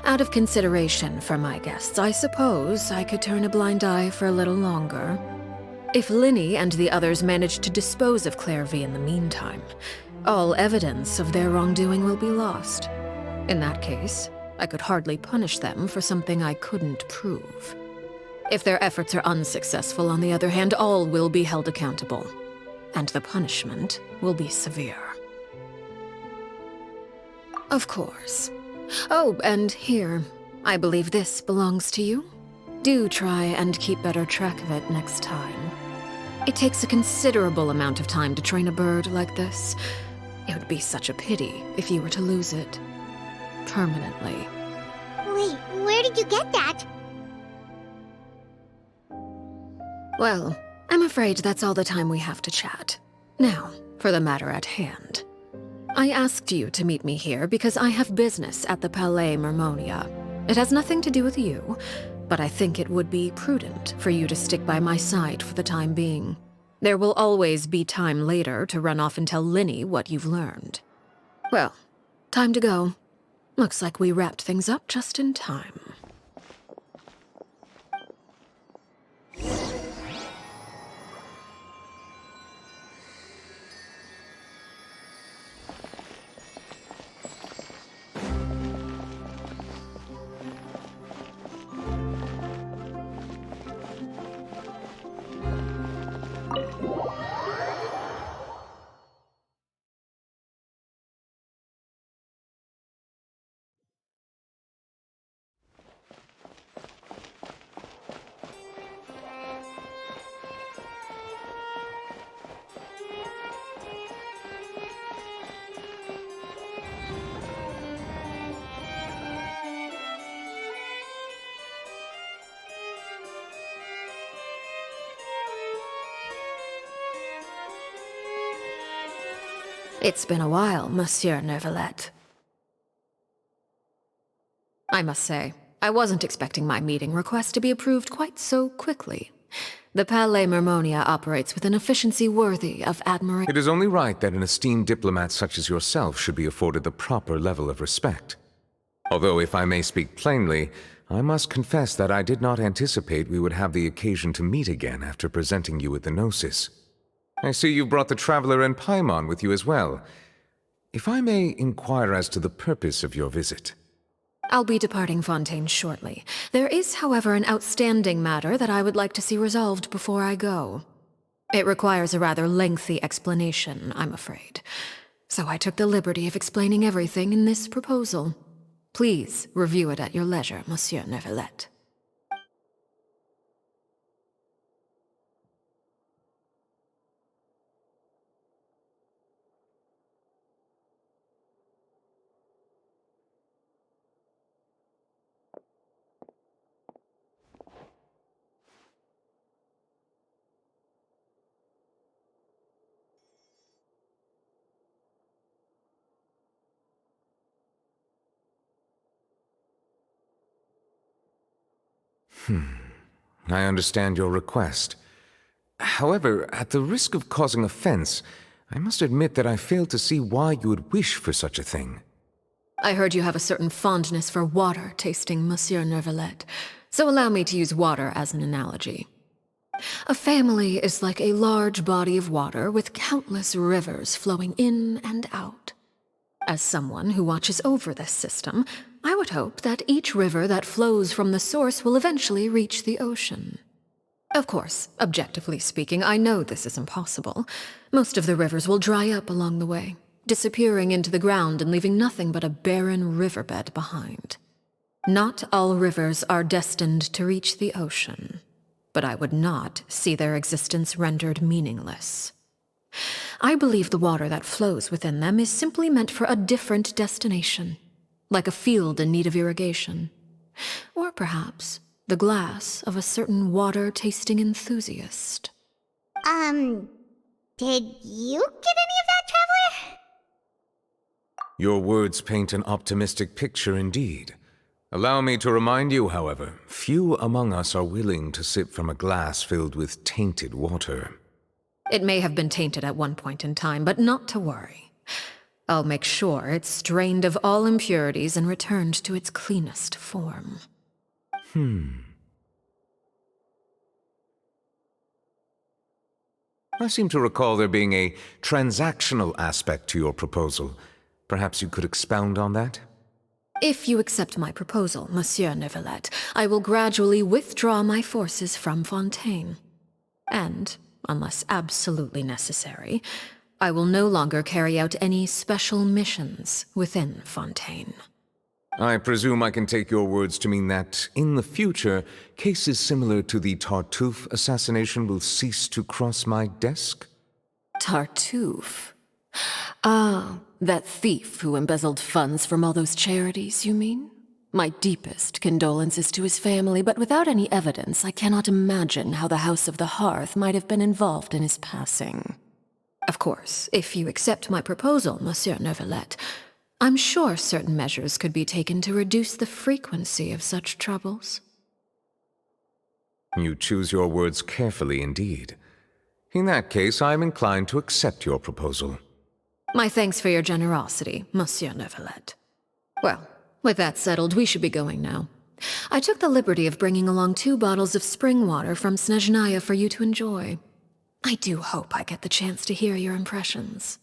Out of consideration for my guests, I suppose I could turn a blind eye for a little longer. If Linny and the others manage to dispose of Clairvy in the meantime, all evidence of their wrongdoing will be lost. In that case, I could hardly punish them for something I couldn't prove. If their efforts are unsuccessful, on the other hand, all will be held accountable, and the punishment will be severe. Of course. Oh, and here, I believe this belongs to you. Do try and keep better track of it next time. It takes a considerable amount of time to train a bird like this. It would be such a pity if you were to lose it. Permanently. Wait, where did you get that? Well, I'm afraid that's all the time we have to chat. Now, for the matter at hand. I asked you to meet me here because I have business at the Palais Mermonia. It has nothing to do with you, but I think it would be prudent for you to stick by my side for the time being. There will always be time later to run off and tell Linny what you've learned. Well, time to go. Looks like we wrapped things up just in time. It's been a while, Monsieur Neuvillette. I must say, I wasn't expecting my meeting request to be approved quite so quickly. The Palais Mermonia operates with an efficiency worthy of admiration. It is only right that an esteemed diplomat such as yourself should be afforded the proper level of respect. Although, if I may speak plainly, I must confess that I did not anticipate we would have the occasion to meet again after presenting you with the Gnosis. I see you brought the Traveler and Paimon with you as well. If I may inquire as to the purpose of your visit. I'll be departing Fontaine shortly. There is, however, an outstanding matter that I would like to see resolved before I go. It requires a rather lengthy explanation, I'm afraid. So I took the liberty of explaining everything in this proposal. Please review it at your leisure, Monsieur Neuvillette. I understand your request. However, at the risk of causing offense, I must admit that I fail to see why you would wish for such a thing. I heard you have a certain fondness for water tasting, Monsieur Neuvillette, so allow me to use water as an analogy. A family is like a large body of water with countless rivers flowing in and out. As someone who watches over this system, I would hope that each river that flows from the source will eventually reach the ocean. Of course, objectively speaking, I know this is impossible. Most of the rivers will dry up along the way, disappearing into the ground and leaving nothing but a barren riverbed behind. Not all rivers are destined to reach the ocean, but I would not see their existence rendered meaningless. I believe the water that flows within them is simply meant for a different destination, like a field in need of irrigation. Or perhaps the glass of a certain water-tasting enthusiast. Did you get any of that, Traveler? Your words paint an optimistic picture indeed. Allow me to remind you, however, few among us are willing to sip from a glass filled with tainted water. It may have been tainted at one point in time, but not to worry. I'll make sure it's strained of all impurities and returned to its cleanest form. I seem to recall there being a transactional aspect to your proposal. Perhaps you could expound on that? If you accept my proposal, Monsieur Neuvillette, I will gradually withdraw my forces from Fontaine. And, unless absolutely necessary, I will no longer carry out any special missions within Fontaine. I presume I can take your words to mean that, in the future, cases similar to the Tartuffe assassination will cease to cross my desk? Tartuffe? Ah, that thief who embezzled funds from all those charities, you mean? My deepest condolences to his family, but without any evidence, I cannot imagine how the House of the Hearth might have been involved in his passing. Of course, if you accept my proposal, Monsieur Neuvillette, I'm sure certain measures could be taken to reduce the frequency of such troubles. You choose your words carefully indeed. In that case, I am inclined to accept your proposal. My thanks for your generosity, Monsieur Neuvillette. Well, with that settled, we should be going now. I took the liberty of bringing along 2 bottles of spring water from Snezhnaya for you to enjoy. I do hope I get the chance to hear your impressions.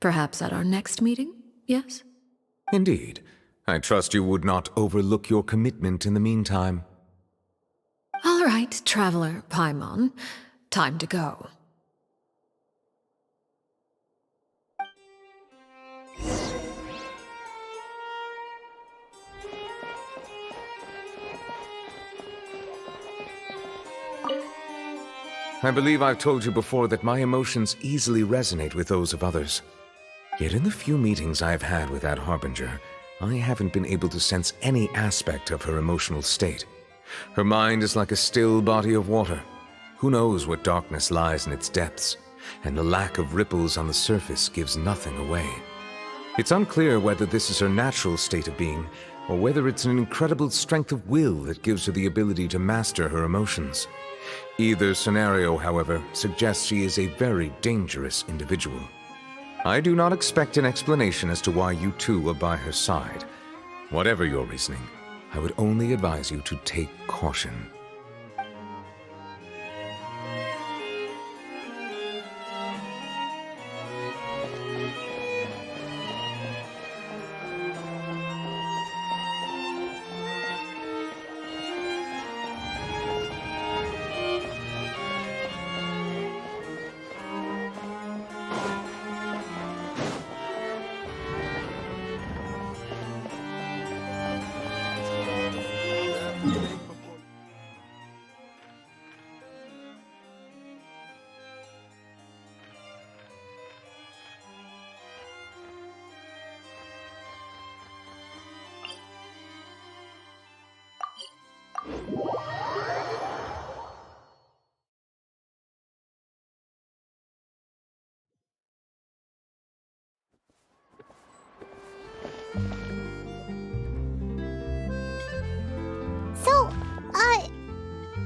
Perhaps at our next meeting, yes? Indeed. I trust you would not overlook your commitment in the meantime. All right, Traveler Paimon. Time to go. I believe I've told you before that my emotions easily resonate with those of others. Yet in the few meetings I've had with that Harbinger, I haven't been able to sense any aspect of her emotional state. Her mind is like a still body of water. Who knows what darkness lies in its depths, and the lack of ripples on the surface gives nothing away. It's unclear whether this is her natural state of being, or whether it's an incredible strength of will that gives her the ability to master her emotions. Either scenario, however, suggests she is a very dangerous individual. I do not expect an explanation as to why you two are by her side. Whatever your reasoning, I would only advise you to take caution.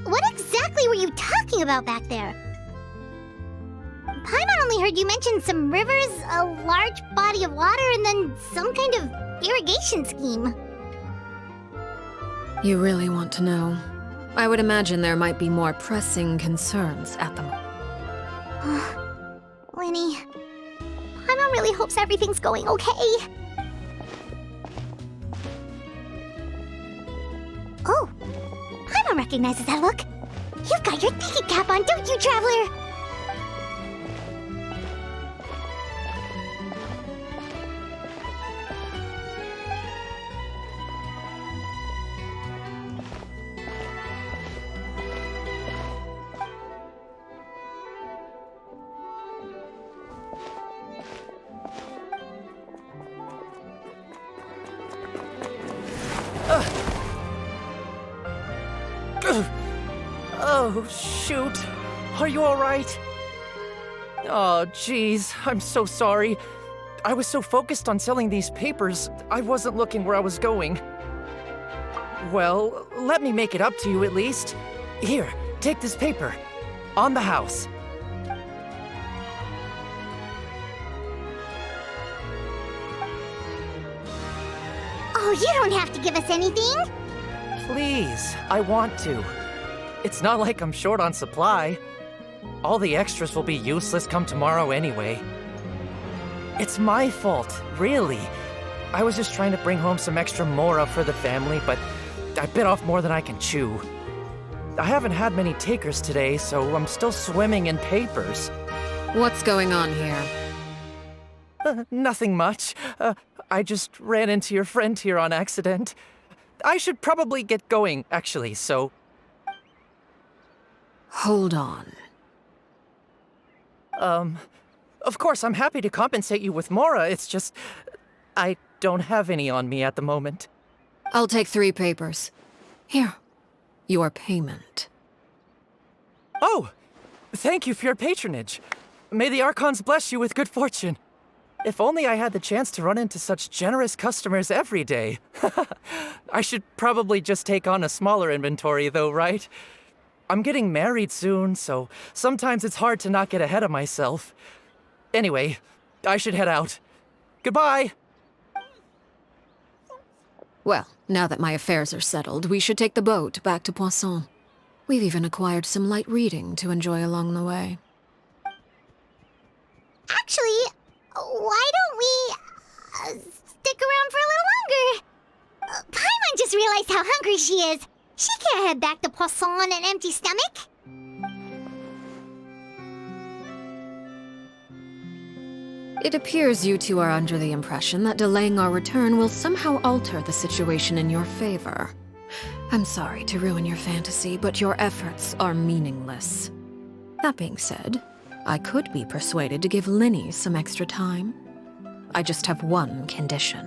What exactly were you talking about back there? Paimon only heard you mention some rivers, a large body of water, and then some kind of irrigation scheme. You really want to know? I would imagine there might be more pressing concerns at the moment. Lini, Paimon really hopes everything's going okay. Oh, Paimon recognizes that look. You've got your thinking cap on, don't you, Traveler? Oh, shoot. Are you alright? Oh, jeez. I'm so sorry. I was so focused on selling these papers, I wasn't looking where I was going. Well, let me make it up to you at least. Here, take this paper. On the house. Oh, you don't have to give us anything. Please, I want to. It's not like I'm short on supply. All the extras will be useless come tomorrow anyway. It's my fault, really. I was just trying to bring home some extra mora for the family, but I bit off more than I can chew. I haven't had many takers today, so I'm still swimming in papers. What's going on here? Nothing much. I just ran into your friend here on accident. I should probably get going, actually, so... Hold on. Of course, I'm happy to compensate you with mora, it's just... I don't have any on me at the moment. I'll take 3 papers. Here. Your payment. Oh! Thank you for your patronage. May the Archons bless you with good fortune. If only I had the chance to run into such generous customers every day. I should probably just take on a smaller inventory though, right? I'm getting married soon, so sometimes it's hard to not get ahead of myself. Anyway, I should head out. Goodbye! Well, now that my affairs are settled, we should take the boat back to Poisson. We've even acquired some light reading to enjoy along the way. Actually, why don't we stick around for a little longer? Paimon just realized how hungry she is. She can't head back to Poisson on an empty stomach. It appears you two are under the impression that delaying our return will somehow alter the situation in your favor. I'm sorry to ruin your fantasy, but your efforts are meaningless. That being said, I could be persuaded to give Linny some extra time. I just have one condition.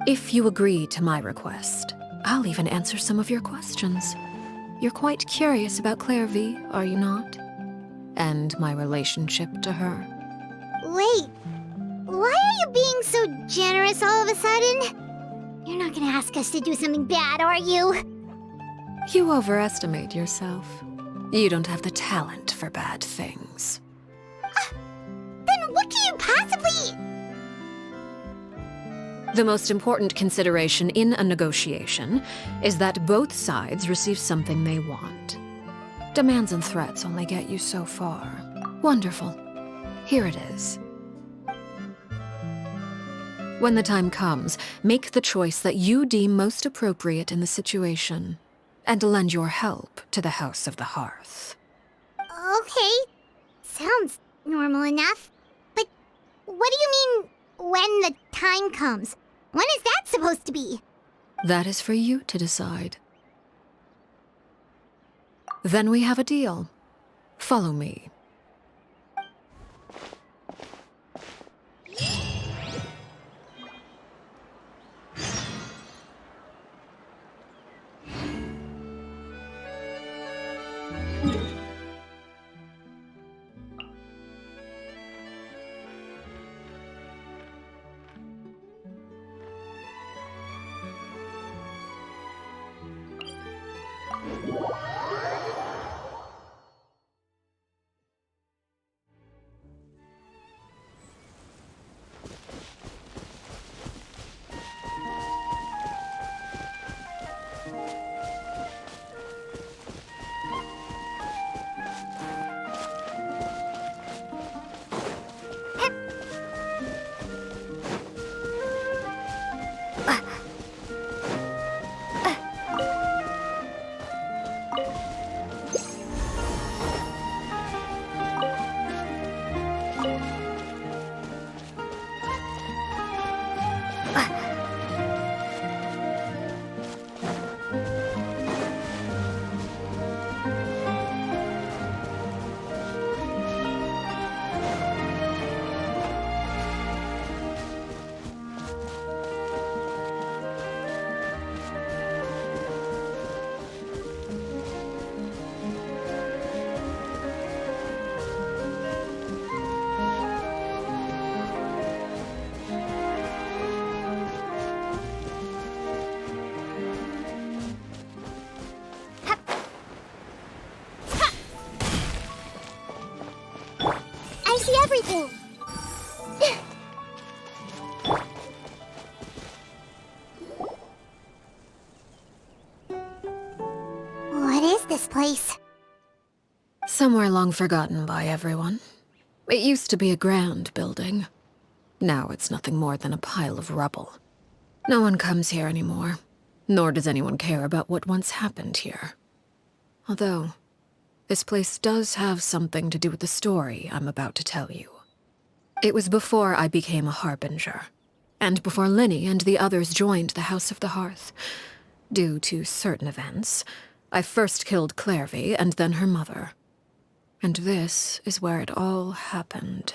If you agree to my request, I'll even answer some of your questions. You're quite curious about Clairvy, are you not? And my relationship to her. Wait, why are you being so generous all of a sudden? You're not gonna ask us to do something bad, are you? You overestimate yourself. You don't have the talent for bad things. Then what do you possibly... The most important consideration in a negotiation is that both sides receive something they want. Demands and threats only get you so far. Wonderful. Here it is. When the time comes, make the choice that you deem most appropriate in the situation, and lend your help to the House of the Hearth. Okay, sounds normal enough. But what do you mean, when the time comes? When is that supposed to be? That is for you to decide. Then we have a deal. Follow me. everything. What is this place? Somewhere long forgotten by everyone. It used to be a grand building. Now it's nothing more than a pile of rubble. No one comes here anymore, nor does anyone care about what once happened here. Although, this place does have something to do with the story I'm about to tell you. It was before I became a Harbinger, and before Lini and the others joined the House of the Hearth. Due to certain events, I first killed Clairvy and then her mother. And this is where it all happened.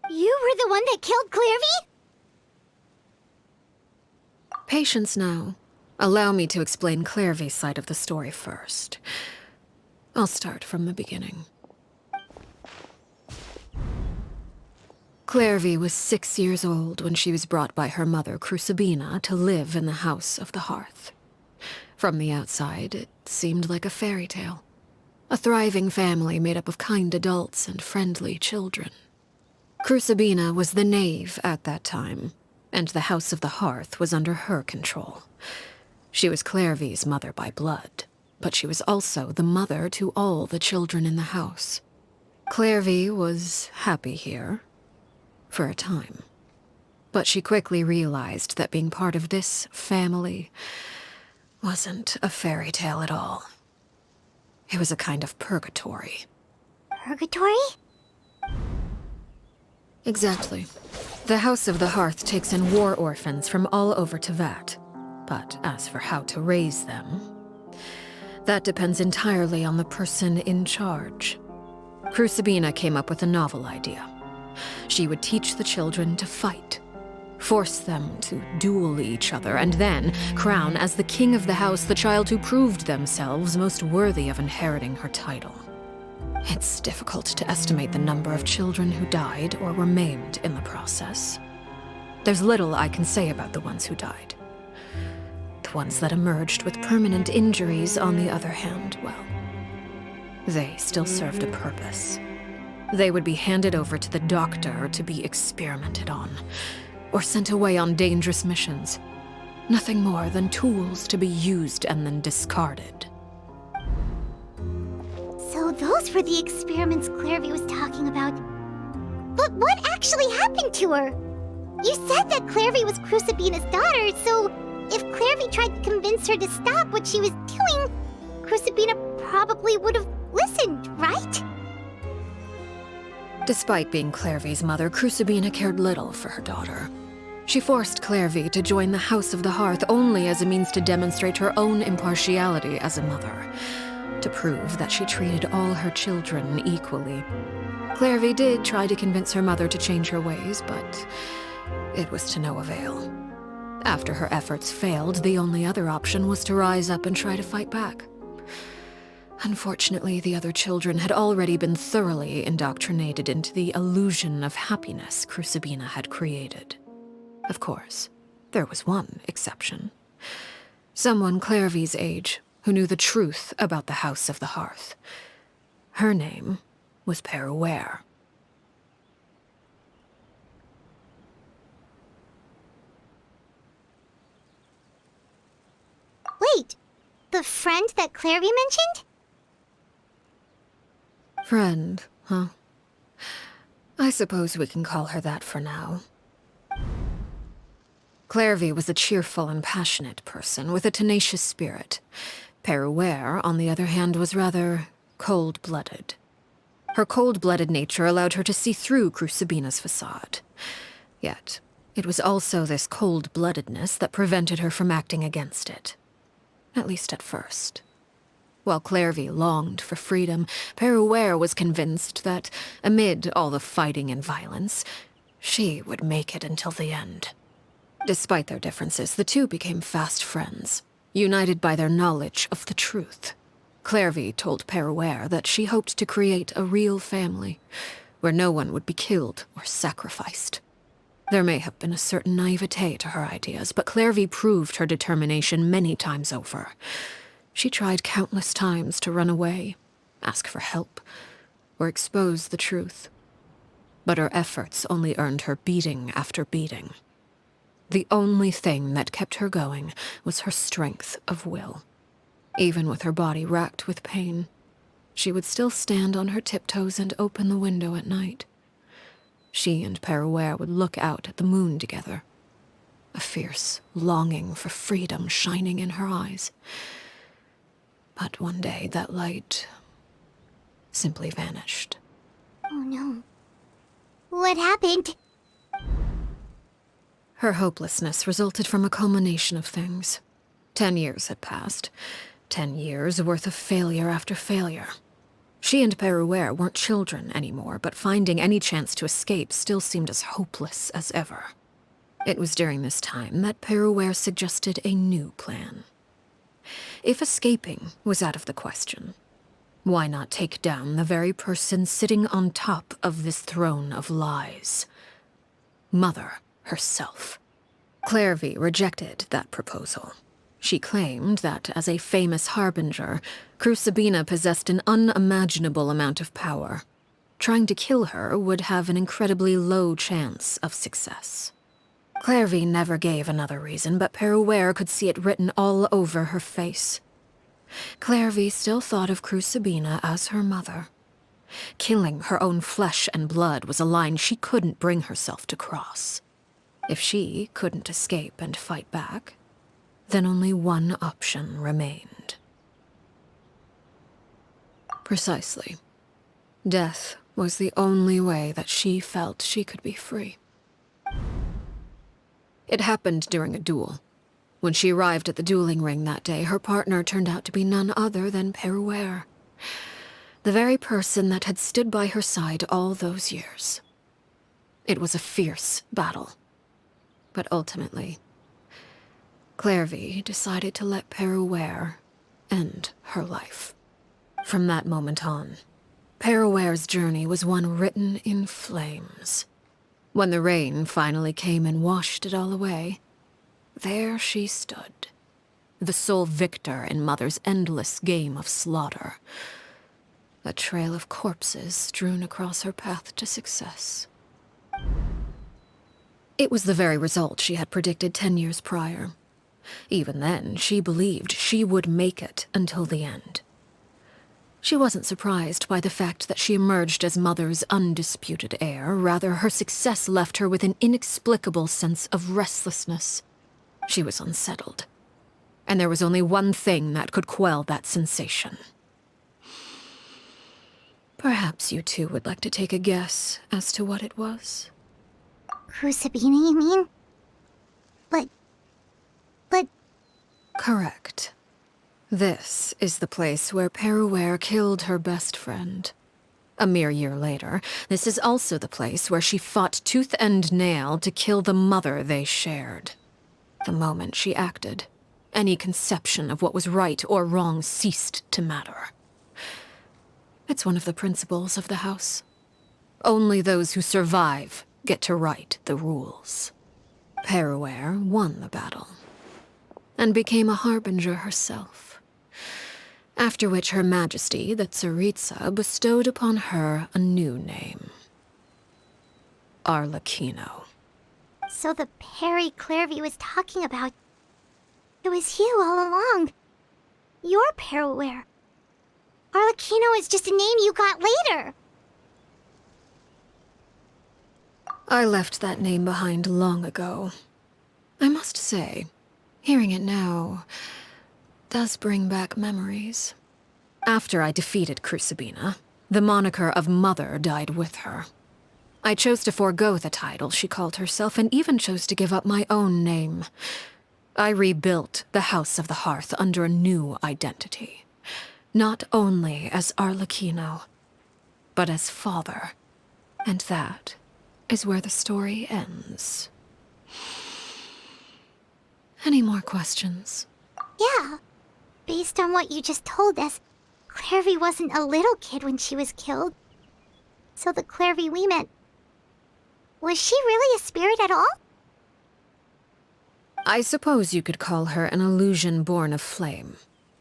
You were the one that killed Clairvy? Patience now. Allow me to explain Clairvy's side of the story first. I'll start from the beginning. Clairvy was 6 years old when she was brought by her mother, Crucibina, to live in the House of the Hearth. From the outside, it seemed like a fairy tale. A thriving family made up of kind adults and friendly children. Crucibina was the knave at that time, and the House of the Hearth was under her control. She was Clairvy's mother by blood, but she was also the mother to all the children in the house. Clairvy was happy here, for a time. But she quickly realized that being part of this family wasn't a fairy tale at all. It was a kind of purgatory. Purgatory? Exactly. The House of the Hearth takes in war orphans from all over Tevat. But as for how to raise them, that depends entirely on the person in charge. Crucibina came up with a novel idea. She would teach the children to fight, force them to duel each other, and then crown as the king of the house the child who proved themselves most worthy of inheriting her title. It's difficult to estimate the number of children who died or were maimed in the process. There's little I can say about the ones who died. The ones that emerged with permanent injuries, on the other hand, well, they still served a purpose. They would be handed over to the doctor to be experimented on, or sent away on dangerous missions. Nothing more than tools to be used and then discarded. So those were the experiments Clairvy was talking about. But what actually happened to her? You said that Clairvy was Crucibina's daughter, so if Clairvy tried to convince her to stop what she was doing, Crucibina probably would have listened, right? Despite being Clairvy's mother, Crucibina cared little for her daughter. She forced Clairvy to join the House of the Hearth only as a means to demonstrate her own impartiality as a mother, to prove that she treated all her children equally. Clairvy did try to convince her mother to change her ways, but it was to no avail. After her efforts failed, the only other option was to rise up and try to fight back. Unfortunately, the other children had already been thoroughly indoctrinated into the illusion of happiness Crucibina had created. Of course, there was one exception. Someone Clairvy's age who knew the truth about the House of the Hearth. Her name was Paimon. Wait, the friend that Clairvy mentioned? Friend, huh? I suppose we can call her that for now. Clairvy was a cheerful and passionate person with a tenacious spirit. Paimon, on the other hand, was rather cold-blooded. Her cold-blooded nature allowed her to see through Crucibina's facade. Yet, it was also this cold-bloodedness that prevented her from acting against it. At least at first. While Clairvy longed for freedom, Paimon was convinced that, amid all the fighting and violence, she would make it until the end. Despite their differences, the two became fast friends, united by their knowledge of the truth. Clairvy told Paimon that she hoped to create a real family, where no one would be killed or sacrificed. There may have been a certain naivete to her ideas, but Clairvy proved her determination many times over. She tried countless times to run away, ask for help, or expose the truth. but her efforts only earned her beating after beating. The only thing that kept her going was her strength of will. Even with her body racked with pain, she would still stand on her tiptoes and open the window at night. She and Paimon would look out at the moon together, a fierce longing for freedom shining in her eyes. But one day that light simply vanished. Oh no. What happened? Her hopelessness resulted from a culmination of things. 10 years had passed. 10 years worth of failure after failure. She and Paimon weren't children anymore, but finding any chance to escape still seemed as hopeless as ever. It was during this time that Paimon suggested a new plan. If escaping was out of the question, why not take down the very person sitting on top of this throne of lies? Mother herself. Clairvy rejected that proposal. She claimed that, as a famous harbinger, Crucibina possessed an unimaginable amount of power. Trying to kill her would have an incredibly low chance of success. Clairvy never gave another reason, but Paimon could see it written all over her face. Clairvy still thought of Crucibina as her mother. Killing her own flesh and blood was a line she couldn't bring herself to cross. If she couldn't escape and fight back, then only one option remained. Precisely. Death was the only way that she felt she could be free. It happened during a duel. When she arrived at the dueling ring that day, her partner turned out to be none other than Paimon, the very person that had stood by her side all those years. It was a fierce battle. But ultimately, Clairvy decided to let Paimon end her life. From that moment on, Paimon journey was one written in flames. When the rain finally came and washed it all away, there she stood, the sole victor in Mother's endless game of slaughter. A trail of corpses strewn across her path to success. It was the very result she had predicted 10 years prior. Even then, she believed she would make it until the end. She wasn't surprised by the fact that she emerged as Mother's undisputed heir. Rather, her success left her with an inexplicable sense of restlessness. She was unsettled. And there was only one thing that could quell that sensation. Perhaps you two would like to take a guess as to what it was? Crucibina, you mean? But... Correct. This is the place where Paimon killed her best friend. A mere year later, this is also the place where she fought tooth and nail to kill the mother they shared. The moment she acted, any conception of what was right or wrong ceased to matter. It's one of the principles of the house. Only those who survive get to write the rules. Paimon won the battle, and became a harbinger herself. After which Her Majesty, the Tsaritsa, bestowed upon her a new name. Arlecchino. So the Perry Clairvy was talking about... It was you all along. You're Paimon. Arlecchino is just a name you got later. I left that name behind long ago. I must say, hearing it now does bring back memories. After I defeated Crucibina, the moniker of Mother died with her. I chose to forego the title she called herself, and even chose to give up my own name. I rebuilt the House of the Hearth under a new identity. Not only as Arlecchino, but as father. And that is where the story ends. Any more questions? Yeah. Based on what you just told us, Clairvy wasn't a little kid when she was killed. So the Clairvy we met... Was she really a spirit at all? I suppose you could call her an illusion born of flame.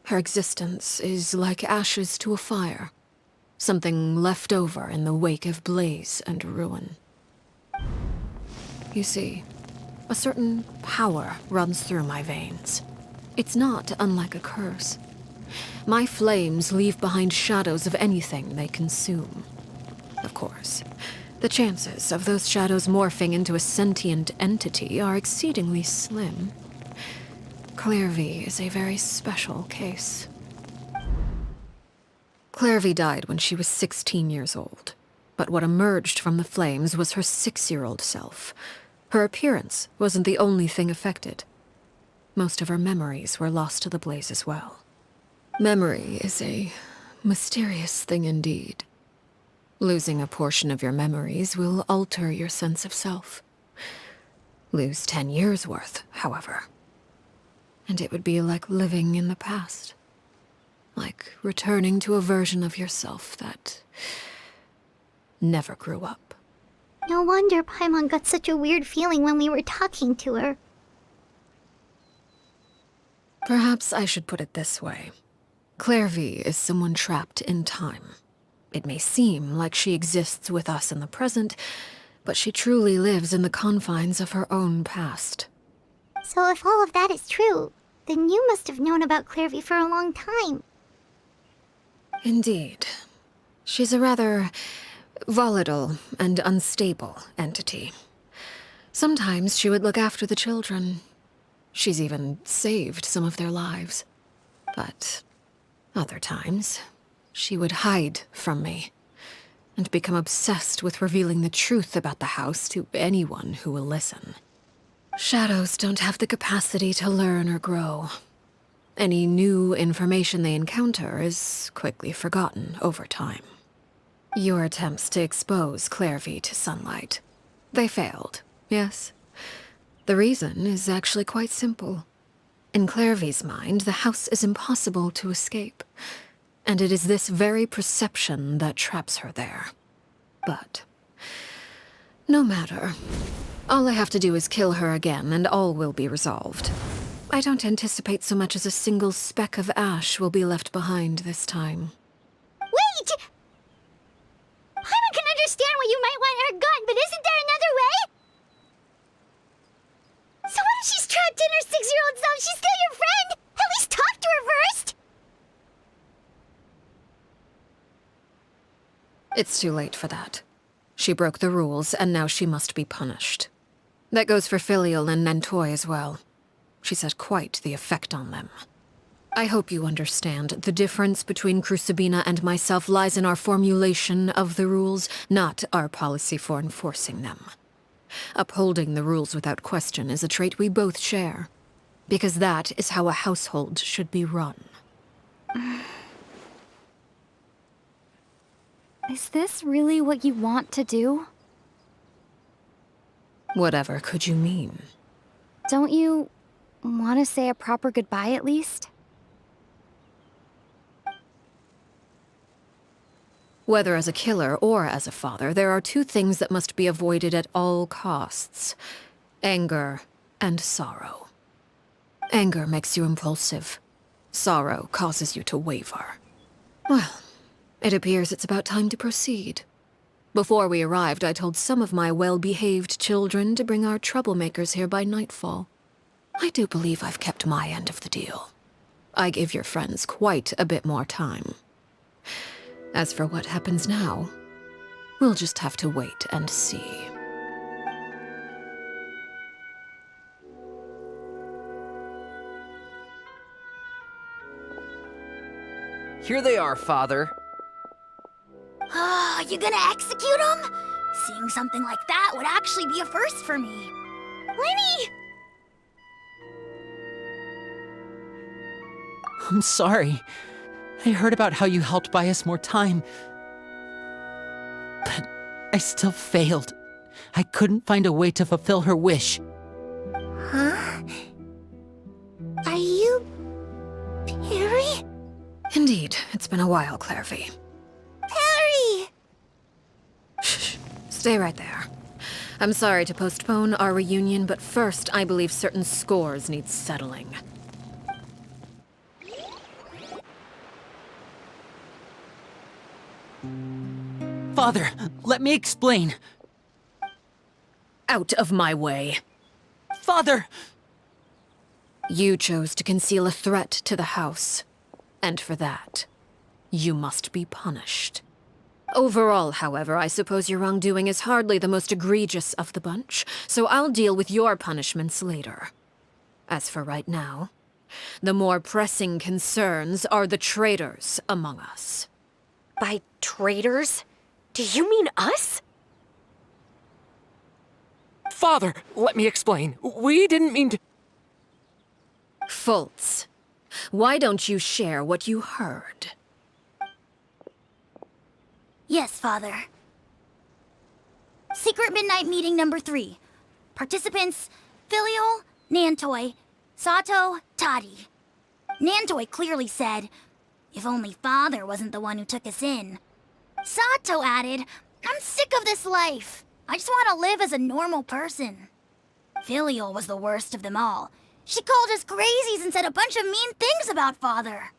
Her existence is like ashes to a fire. Something left over in the wake of blaze and ruin. You see, a certain power runs through my veins. It's not unlike a curse. My flames leave behind shadows of anything they consume. Of course, the chances of those shadows morphing into a sentient entity are exceedingly slim. Clairvy is a very special case. Clairvy died when she was 16 years old, but what emerged from the flames was her 6-year-old self. Her appearance wasn't the only thing affected. Most of her memories were lost to the blaze as well. Memory is a mysterious thing indeed. Losing a portion of your memories will alter your sense of self. Lose 10 years' worth, however, and it would be like living in the past. Like returning to a version of yourself that never grew up. No wonder Paimon got such a weird feeling when we were talking to her. Perhaps I should put it this way. Clairvy is someone trapped in time. It may seem like she exists with us in the present, but she truly lives in the confines of her own past. So if all of that is true, then you must have known about Clairvy for a long time. Indeed. She's a rather volatile and unstable entity. Sometimes she would look after the children. She's even saved some of their lives. But other times, she would hide from me and become obsessed with revealing the truth about the house to anyone who will listen. Shadows don't have the capacity to learn or grow. Any new information they encounter is quickly forgotten over time. Your attempts to expose Clairvy to sunlight. They failed, yes? The reason is actually quite simple. In Clairvy's mind, the house is impossible to escape, and it is this very perception that traps her there. But no matter. All I have to do is kill her again, and all will be resolved. I don't anticipate so much as a single speck of ash will be left behind this time. Wait! Paimon can understand why you might want her gone, but isn't there another way? So what if she's trapped in her 6-year-old self? She's still your friend! At least talk to her first! It's too late for that. She broke the rules, and now she must be punished. That goes for Filial and Nentoy as well. She's had quite the effect on them. I hope you understand. The difference between Crucibina and myself lies in our formulation of the rules, not our policy for enforcing them. Upholding the rules without question is a trait we both share, because that is how a household should be run. Is this really what you want to do? Whatever could you mean? Don't you want to say a proper goodbye at least? Whether as a killer or as a father, there are two things that must be avoided at all costs: anger and sorrow. Anger makes you impulsive. Sorrow causes you to waver. Well, it appears it's about time to proceed. Before we arrived, I told some of my well-behaved children to bring our troublemakers here by nightfall. I do believe I've kept my end of the deal. I gave your friends quite a bit more time. As for what happens now, we'll just have to wait and see. Here they are, Father. You gonna execute him? Seeing something like that would actually be a first for me. Lenny! I'm sorry. I heard about how you helped buy us more time. But I still failed. I couldn't find a way to fulfill her wish. Huh? Are you... Perry? Indeed, it's been a while, Clairvy. Perry! Shh, stay right there. I'm sorry to postpone our reunion, but first I believe certain scores need settling. Father, let me explain. Out of my way. Father! You chose to conceal a threat to the house, and for that, you must be punished. Overall, however, I suppose your wrongdoing is hardly the most egregious of the bunch, so I'll deal with your punishments later. As for right now, the more pressing concerns are the traitors among us. By traitors? Do you mean us? Father, let me explain. We didn't mean to... Fultz, why don't you share what you heard? Yes, Father. Secret Midnight Meeting number 3. Participants, Filial, Nantoi, Sato, Toddy. Nantoi clearly said, if only Father wasn't the one who took us in. Sato added, I'm sick of this life. I just want to live as a normal person. Filial was the worst of them all. She called us crazies and said a bunch of mean things about Father.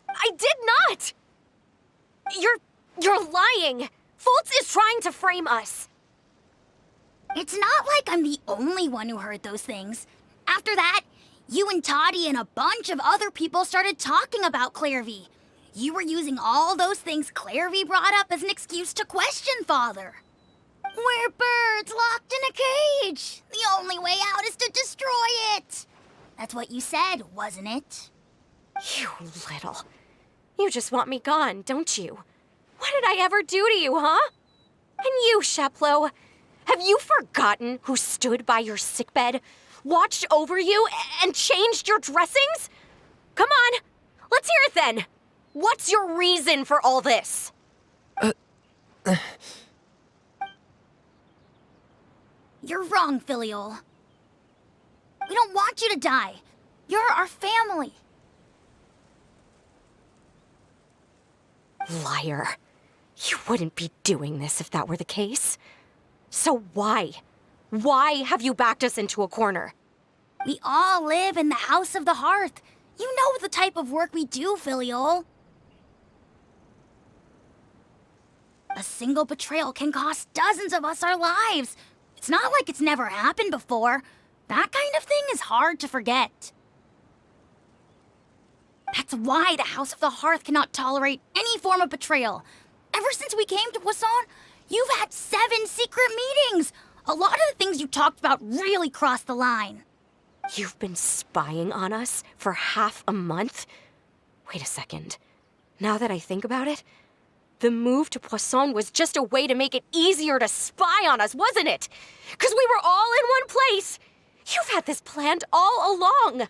I did not! You're lying! Fultz is trying to frame us. It's not like I'm the only one who heard those things. After that, you and Toddy and a bunch of other people started talking about Clairvy. You were using all those things Clairvy brought up as an excuse to question Father. We're birds locked in a cage. The only way out is to destroy it. That's what you said, wasn't it? You little. You just want me gone, don't you? What did I ever do to you, huh? And you, Sheplo, have you forgotten who stood by your sickbed, watched over you, and changed your dressings? Come on, let's hear it then. What's your reason for all this? You're wrong, Filial. We don't want you to die. You're our family. Liar. You wouldn't be doing this if that were the case. So why? Why have you backed us into a corner? We all live in the House of the Hearth. You know the type of work we do, Filial. A single betrayal can cost dozens of us our lives. It's not like it's never happened before. That kind of thing is hard to forget. That's why the House of the Hearth cannot tolerate any form of betrayal. Ever since we came to Poisson, you've had 7 secret meetings. A lot of the things you talked about really crossed the line. You've been spying on us for half a month? Wait a second. Now that I think about it, the move to Poisson was just a way to make it easier to spy on us, wasn't it? Because we were all in one place. You've had this planned all along.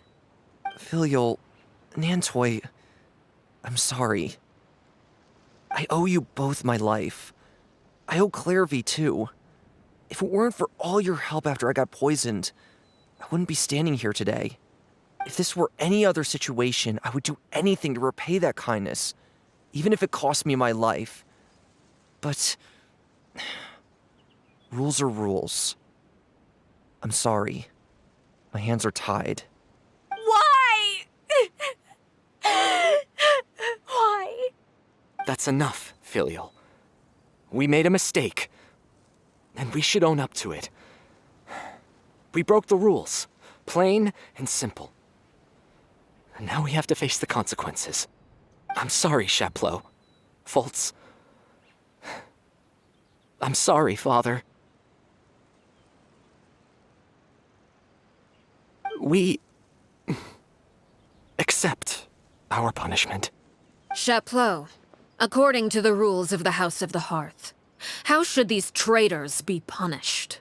Filial, Nantoi, I'm sorry. I owe you both my life. I owe Clairvy too. If it weren't for all your help after I got poisoned, I wouldn't be standing here today. If this were any other situation, I would do anything to repay that kindness, even if it cost me my life. But rules are rules. I'm sorry. My hands are tied. Why? Why? That's enough, Filial. We made a mistake, and we should own up to it. We broke the rules, plain and simple. And now we have to face the consequences. I'm sorry, Sheplo. Fultz. I'm sorry, Father. We accept our punishment. Chapleau, according to the rules of the House of the Hearth, how should these traitors be punished?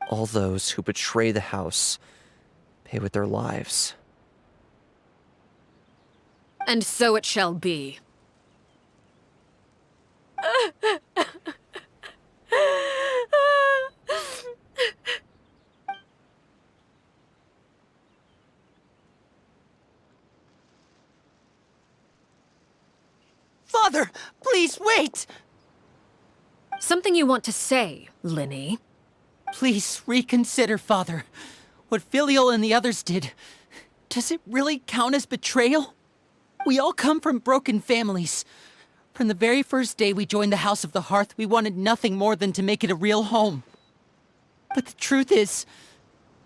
All those who betray the house pay with their lives. And so it shall be. Father, please wait! Something you want to say, Linny? Please reconsider, Father. What Filial and the others did, does it really count as betrayal? We all come from broken families. From the very first day we joined the House of the Hearth, we wanted nothing more than to make it a real home. But the truth is,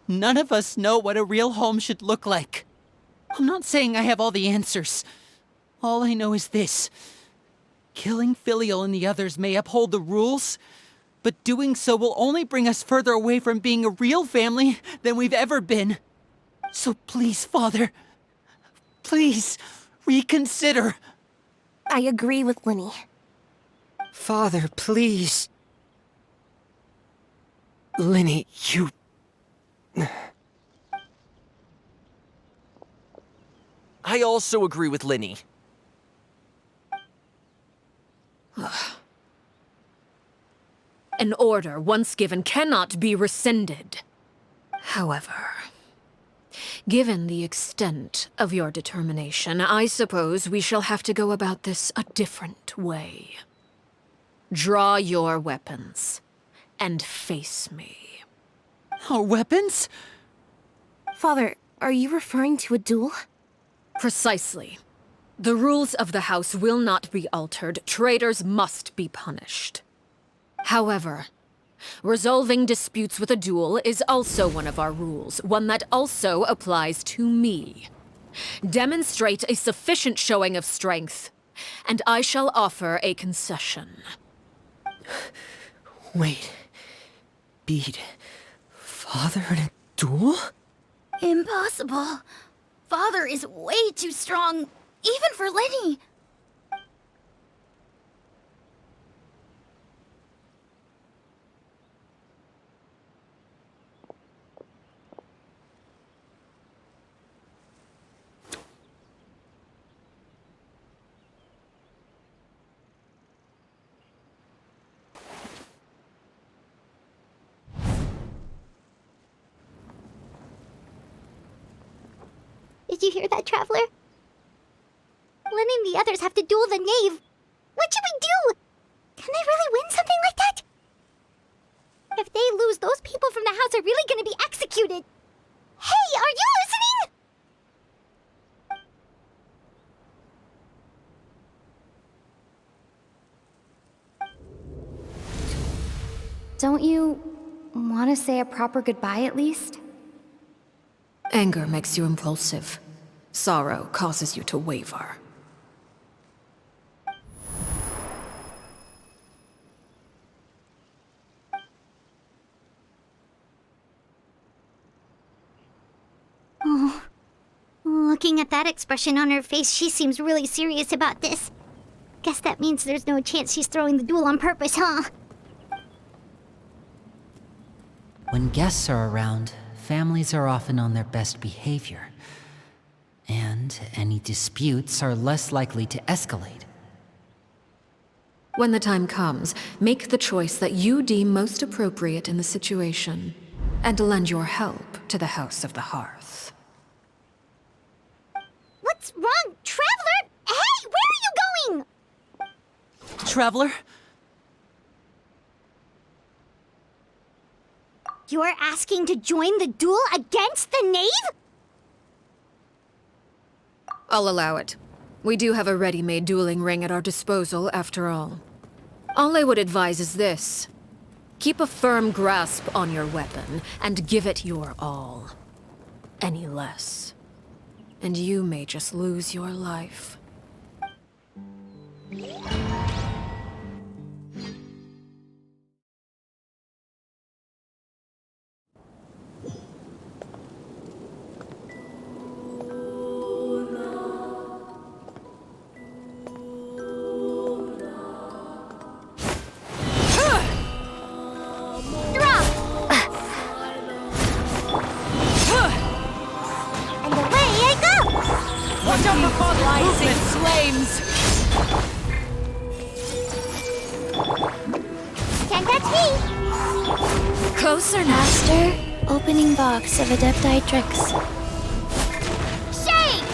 none of us know what a real home should look like. I'm not saying I have all the answers. All I know is this. Killing Filial and the others may uphold the rules, but doing so will only bring us further away from being a real family than we've ever been. So please, Father, please, reconsider. I agree with Linny. Father, please. Linny, you... I also agree with Linny. An order once given cannot be rescinded. However, given the extent of your determination, I suppose we shall have to go about this a different way. Draw your weapons and face me. Our weapons? Father, are you referring to a duel? Precisely. The rules of the house will not be altered. Traitors must be punished. However, resolving disputes with a duel is also one of our rules, one that also applies to me. Demonstrate a sufficient showing of strength, and I shall offer a concession. Wait. Beat Father in a duel? Impossible. Father is way too strong, even for Linny. Did you hear that, Traveler? Lenny and the others have to duel the knave. What should we do? Can they really win something like that? If they lose, those people from the house are really gonna be executed. Hey, are you listening? Don't you want to say a proper goodbye at least? Anger makes you impulsive. Sorrow causes you to waver. Oh, looking at that expression on her face, she seems really serious about this. Guess that means there's no chance she's throwing the duel on purpose, huh? When guests are around, families are often on their best behavior, and any disputes are less likely to escalate. When the time comes, make the choice that you deem most appropriate in the situation, and lend your help to the House of the Hearth. What's wrong, Traveler? Hey, where are you going? Traveler? You're asking to join the duel against the knave? I'll allow it. We do have a ready-made dueling ring at our disposal, after all. All I would advise is this. Keep a firm grasp on your weapon, and give it your all. Any less, and you may just lose your life. Closer, Master. Opening box of Adepti tricks. Shade!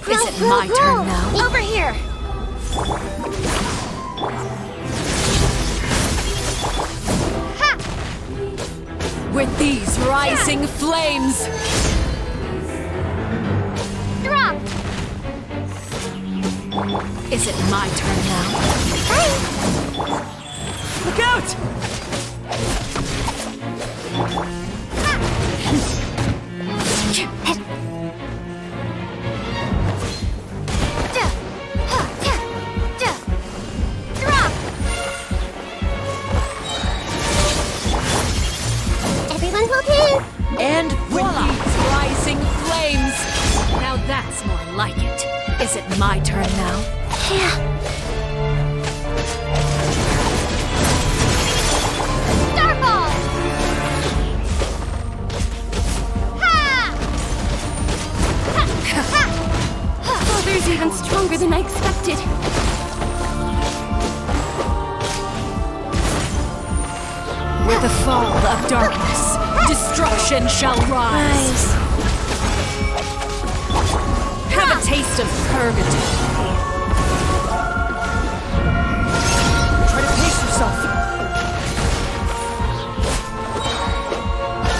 Is it my turn now? Over here! Ha! With these rising flames! Drop! Is it my turn now? Look out! Everyone's okay? And voila! Rising flames! Now that's more like it. Is it my turn now? Yeah. Starball! Father's even stronger than I expected. With the fall of darkness, destruction shall rise. Have a taste of purgatory. Try to pace yourself.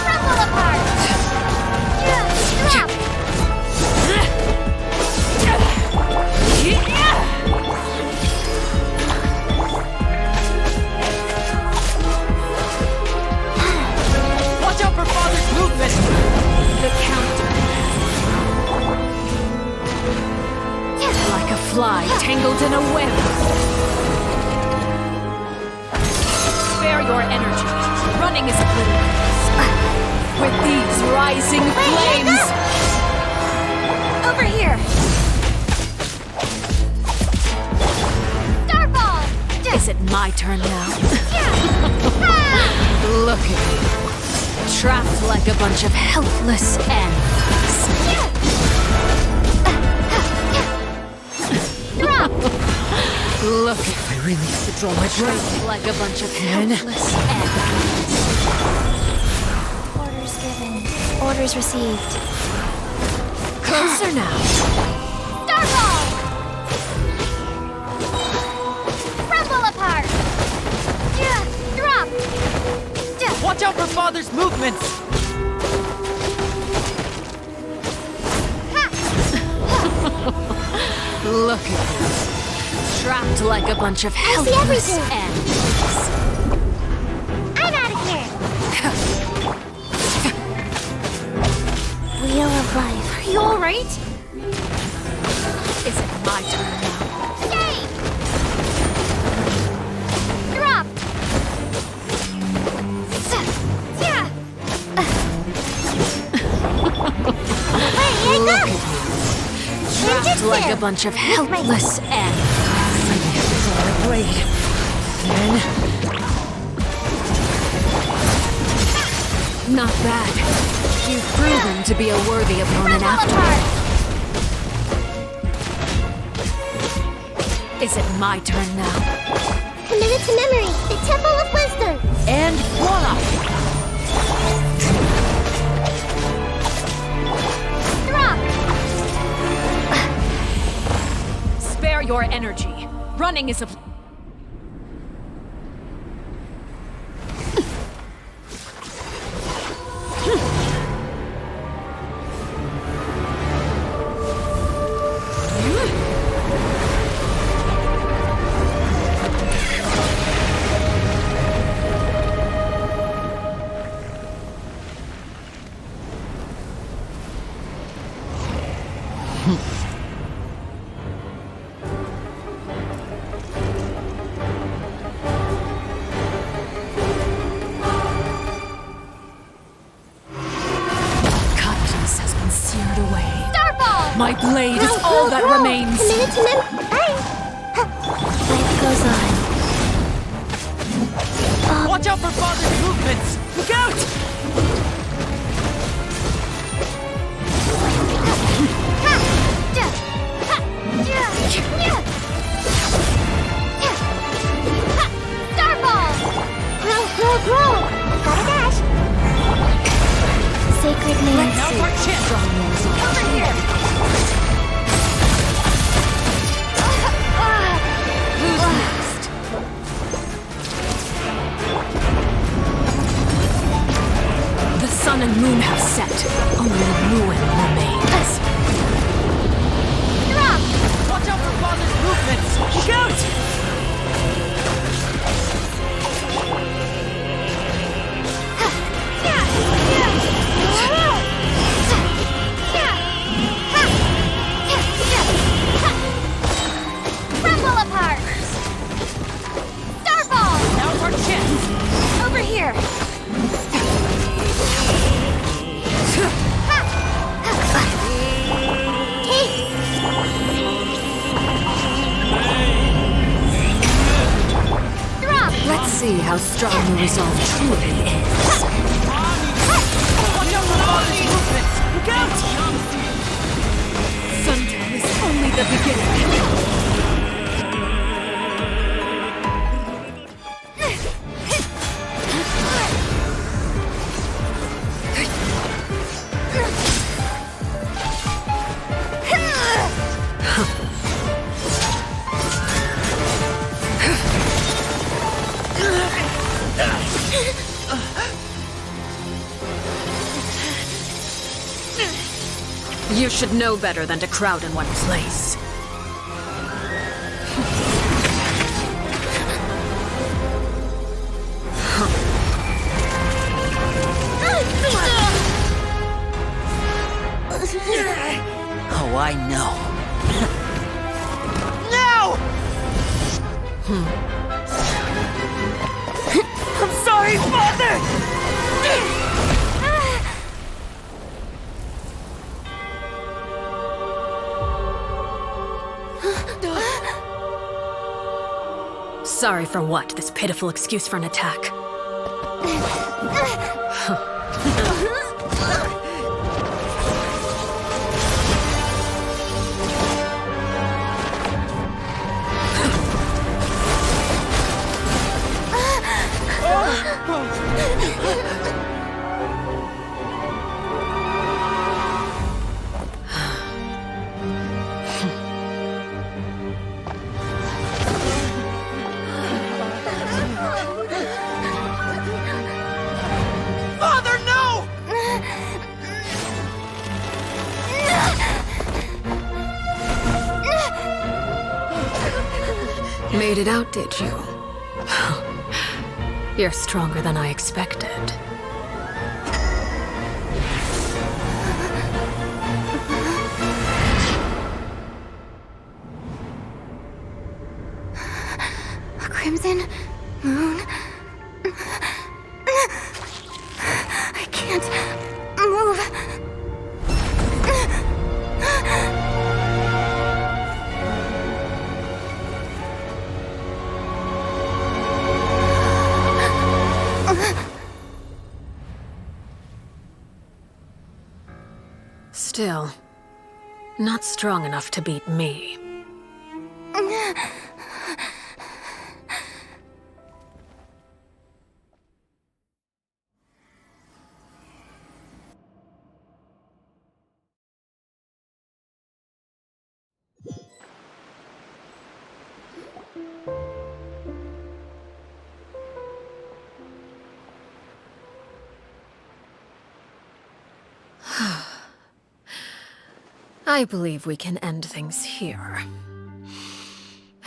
Crumble apart! Drop! Watch out for Father's movement! The counter. Like a fly tangled in a web. Spare your energy. Running is obliterates. With these rising flames. Over here! Starball! Is it my turn now? Look at you. Trapped like a bunch of helpless ants. Look at I really have to draw my breath. trapped like a bunch of helpless ants. Orders given. Orders received. Closer now. Starball! Crumble apart! Drop! Watch out for Father's movements! Look at you. Trapped like a bunch of I see helpless everything. ants. I'm out of here! Wheel of life. Are you alright? Is it my turn now? Stay! Drop! Look at you. Trapped like a bunch of helpless ants. Draw a blade. Then Not bad. You've proven to be a worthy opponent after all. Is it my turn now? Committed to memory, the Temple of Wisdom! And voila! Drop! Spare your energy. Running is a... My blade is all that remains. Committed to memory. Life goes on. Watch out for Father's movements! Look out! Starball! Grow! Gotta dash! Sacred name. Now's our chance! Over here! Who's next? The sun and moon have set. Only ruin remains. Drop! Watch out for father's movements! Look out! Crumble apart! Starfall! Now's our chance! Over here! Let's see how strong the resolve truly is. Watch out for father's movements! Look out! Fontaine is only the beginning. You should know better than to crowd in one place. Oh, I know. No! I'm sorry, Father! Sorry for what? This pitiful excuse for an attack. Made it out, did you? You're stronger than I expected. A crimson moon. I can't move. Still, not strong enough to beat me. I believe we can end things here.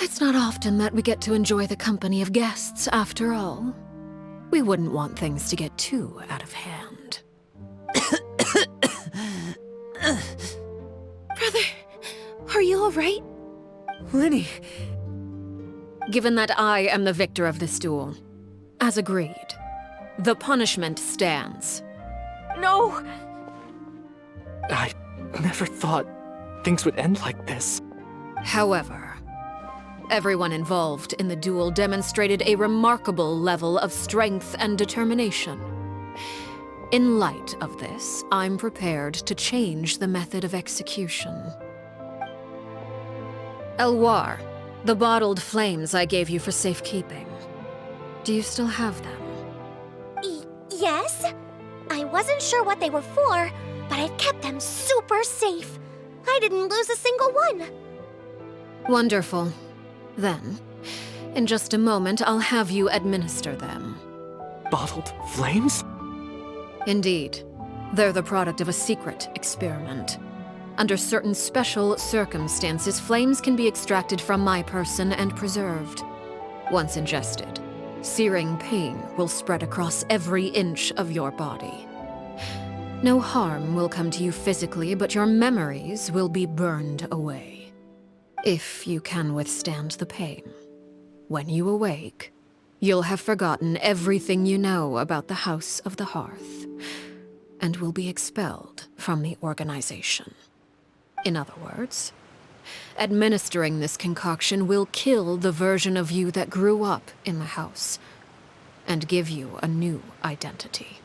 It's not often that we get to enjoy the company of guests, after all. We wouldn't want things to get too out of hand. Brother, are you all right? Lini. Given that I am the victor of this duel, as agreed, the punishment stands. No! I never thought things would end like this. However, everyone involved in the duel demonstrated a remarkable level of strength and determination. In light of this, I'm prepared to change the method of execution. Elwar, the bottled flames I gave you for safekeeping. Do you still have them? Yes? I wasn't sure what they were for, but I've kept them super safe. I didn't lose a single one. Wonderful. Then, in just a moment, I'll have you administer them. Bottled flames? Indeed. They're the product of a secret experiment. Under certain special circumstances, flames can be extracted from my person and preserved. Once ingested, searing pain will spread across every inch of your body. No harm will come to you physically, but your memories will be burned away. If you can withstand the pain. When you awake, you'll have forgotten everything you know about the House of the Hearth, and will be expelled from the organization. In other words, administering this concoction will kill the version of you that grew up in the house, and give you a new identity.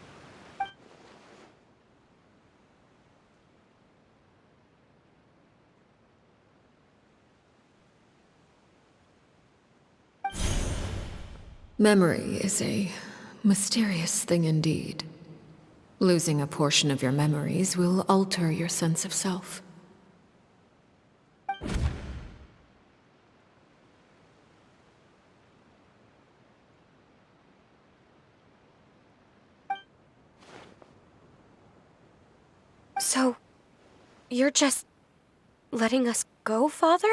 Memory is a mysterious thing indeed. Losing a portion of your memories will alter your sense of self. So, you're just letting us go, Father?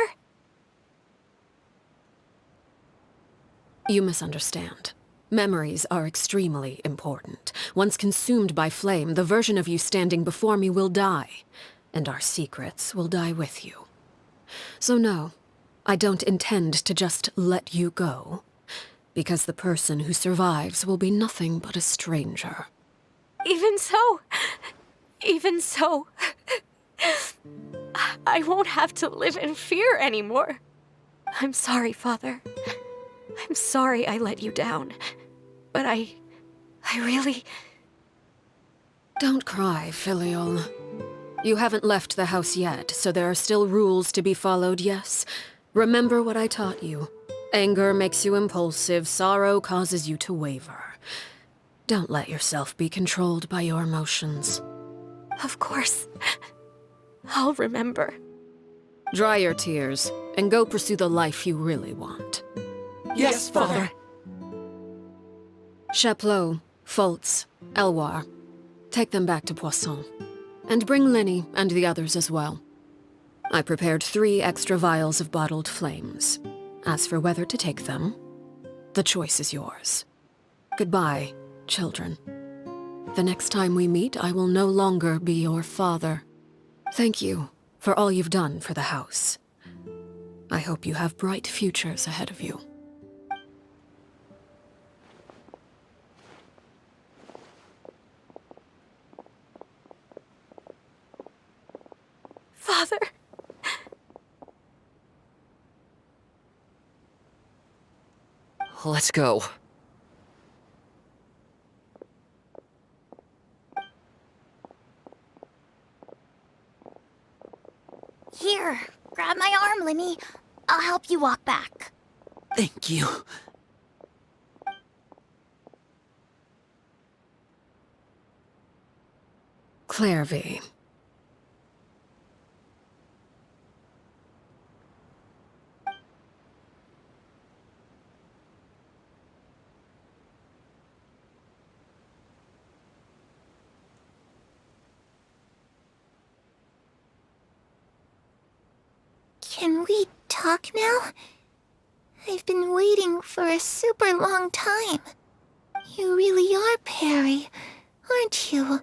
You misunderstand. Memories are extremely important. Once consumed by flame, the version of you standing before me will die, and our secrets will die with you. So no, I don't intend to just let you go, because the person who survives will be nothing but a stranger. Even so, I won't have to live in fear anymore. I'm sorry, Father. I'm sorry I let you down. But I really... Don't cry, Filial. You haven't left the house yet, so there are still rules to be followed, yes? Remember what I taught you. Anger makes you impulsive, sorrow causes you to waver. Don't let yourself be controlled by your emotions. Of course. I'll remember. Dry your tears, and go pursue the life you really want. Yes, Father. Chaplot, Foltz, Elwar. Take them back to Poisson. And bring Linny and the others as well. I prepared 3 extra vials of bottled flames. As for whether to take them, the choice is yours. Goodbye, children. The next time we meet, I will no longer be your father. Thank you for all you've done for the house. I hope you have bright futures ahead of you. Father! Let's go. Here, grab my arm, Linny. I'll help you walk back. Thank you. Clairvy. Can we talk now? I've been waiting for a super long time. You really are Perry, aren't you?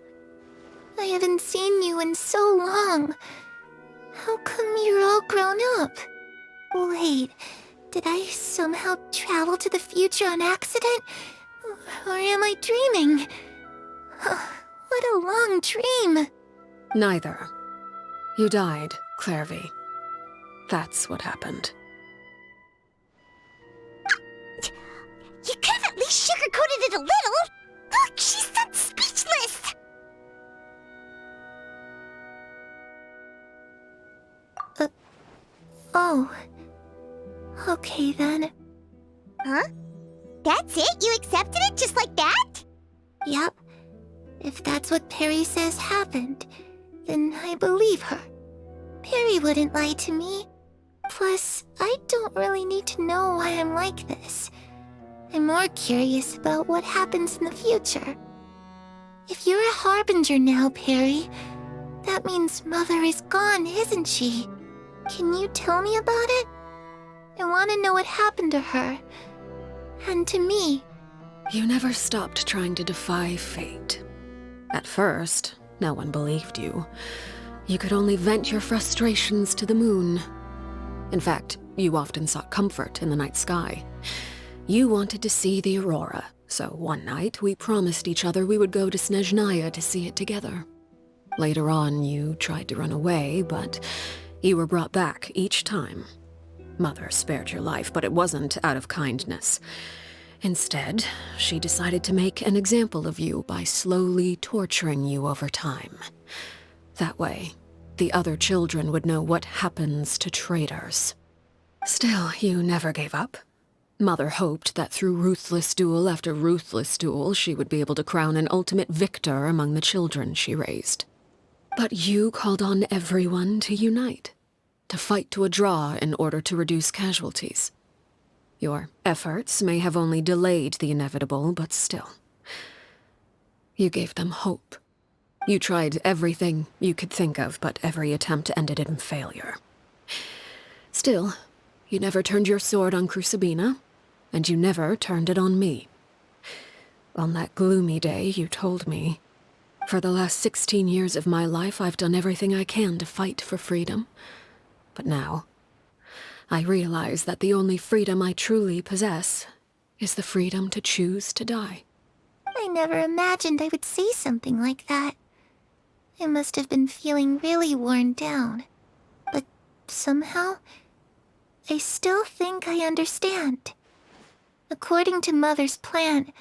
I haven't seen you in so long. How come you're all grown up? Wait, did I somehow travel to the future on accident? Or am I dreaming? What a long dream. Neither. You died, Clairvy. That's what happened. You could have at least sugarcoated it a little! Look, she's done speechless! Oh. Okay then. Huh? That's it? You accepted it just like that? Yep. If that's what Perry says happened, then I believe her. Perry wouldn't lie to me. Plus, I don't really need to know why I'm like this. I'm more curious about what happens in the future. If you're a harbinger now, Perry, that that means Mother is gone, isn't she? Can you tell me about it? I want to know what happened to her. And to me. You never stopped trying to defy fate. At first, no one believed you. You could only vent your frustrations to the moon. In fact, you often sought comfort in the night sky. You wanted to see the aurora, so one night we promised each other we would go to Snezhnaya to see it together. Later on, you tried to run away, but you were brought back each time. Mother spared your life, but it wasn't out of kindness. Instead, she decided to make an example of you by slowly torturing you over time. That way, the other children would know what happens to traitors. Still, you never gave up. Mother hoped that through ruthless duel after ruthless duel, she would be able to crown an ultimate victor among the children she raised. But you called on everyone to unite, to fight to a draw in order to reduce casualties. Your efforts may have only delayed the inevitable, but still. You gave them hope. You tried everything you could think of, but every attempt ended in failure. Still, you never turned your sword on Crucibina, and you never turned it on me. On that gloomy day, you told me, "For the last 16 years of my life, I've done everything I can to fight for freedom. But now, I realize that the only freedom I truly possess is the freedom to choose to die." I never imagined I would say something like that. I must have been feeling really worn down. But somehow, I still think I understand. According to Mother's plan,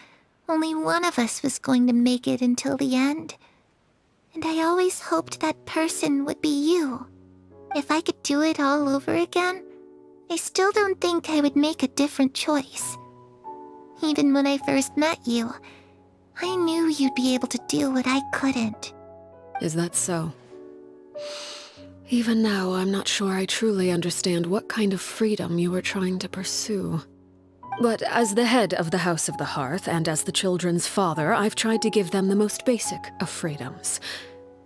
only one of us was going to make it until the end. And I always hoped that person would be you. If I could do it all over again, I still don't think I would make a different choice. Even when I first met you, I knew you'd be able to do what I couldn't. Is that so? Even now, I'm not sure I truly understand what kind of freedom you were trying to pursue. But as the head of the House of the Hearth, and as the children's father, I've tried to give them the most basic of freedoms.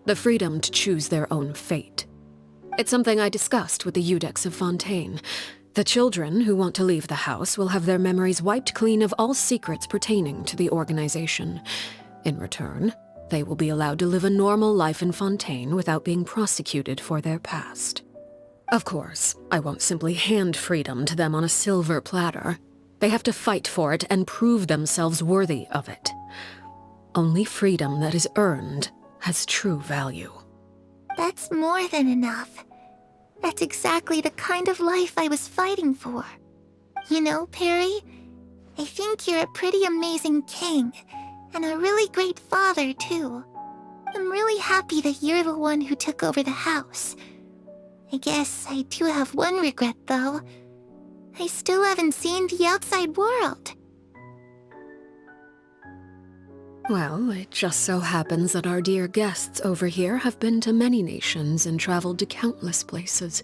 The freedom to choose their own fate. It's something I discussed with the Iudex of Fontaine. The children who want to leave the house will have their memories wiped clean of all secrets pertaining to the organization. In return, they will be allowed to live a normal life in Fontaine without being prosecuted for their past. Of course, I won't simply hand freedom to them on a silver platter. They have to fight for it and prove themselves worthy of it. Only freedom that is earned has true value. That's more than enough. That's exactly the kind of life I was fighting for. You know, Perry, I think you're a pretty amazing king, and a really great father, too. I'm really happy that you're the one who took over the house. I guess I do have one regret, though. I still haven't seen the outside world. Well, it just so happens that our dear guests over here have been to many nations and traveled to countless places.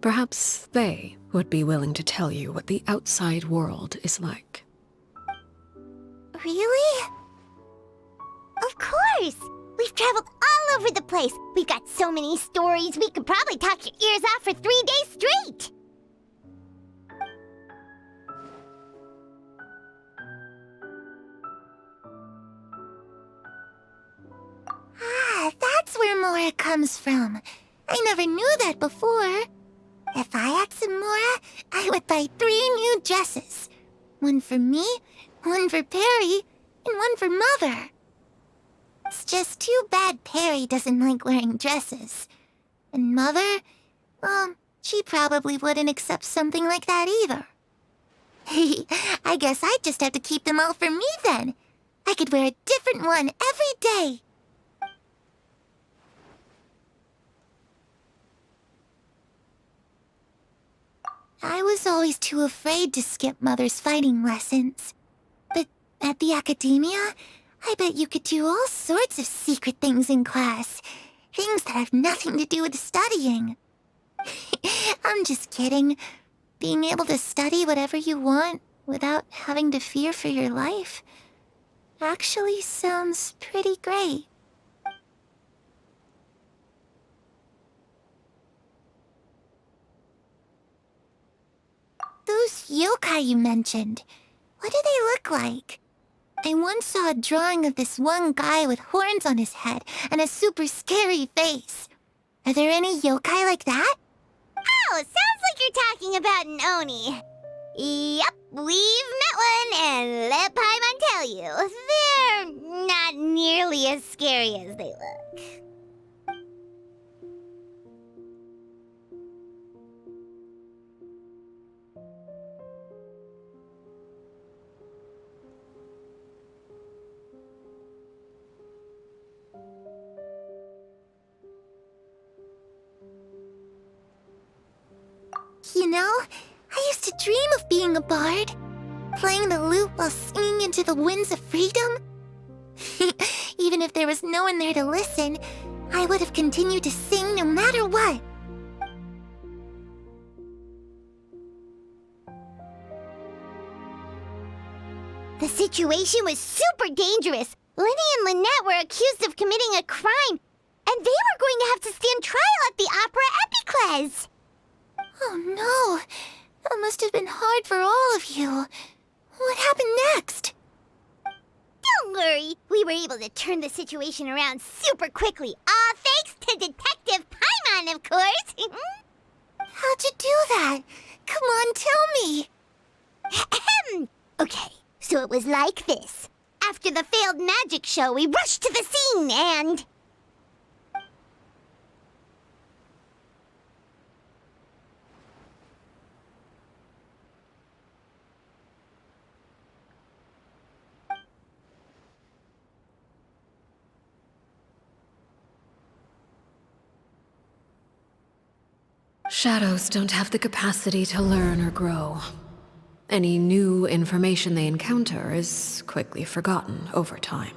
Perhaps they would be willing to tell you what the outside world is like. Really? Of course! We've traveled all over the place. We've got so many stories, we could probably talk your ears off for 3 days straight! Ah, that's where Mora comes from. I never knew that before. If I had some Mora, I would buy 3 new dresses. One for me, one for Perry, and one for Mother. It's just too bad Perry doesn't like wearing dresses. And Mother, well, she probably wouldn't accept something like that either. I guess I'd just have to keep them all for me then. I could wear a different one every day. I was always too afraid to skip Mother's fighting lessons. But at the academia, I bet you could do all sorts of secret things in class. Things that have nothing to do with studying. I'm just kidding. Being able to study whatever you want without having to fear for your life actually sounds pretty great. those yokai you mentioned, what do they look like? I once saw a drawing of this one guy with horns on his head and a super scary face. Are there any yokai like that? Oh, sounds like you're talking about an Oni. Yep, we've met one, and let Paimon tell you, they're not nearly as scary as they look. You know, I used to dream of being a bard, playing the lute while singing into the winds of freedom. Even if there was no one there to listen, I would have continued to sing no matter what. The situation was super dangerous. Lini and Lynette were accused of committing a crime, and they were going to have to stand trial at the Opera Epicles. Oh no, that must have been hard for all of you. What happened next? Don't worry, we were able to turn the situation around super quickly, all thanks to Detective Paimon, of course. How'd you do that? Come on, tell me. Okay, so it was like this. After the failed magic show, we rushed to the scene and... Shadows don't have the capacity to learn or grow. Any new information they encounter is quickly forgotten over time.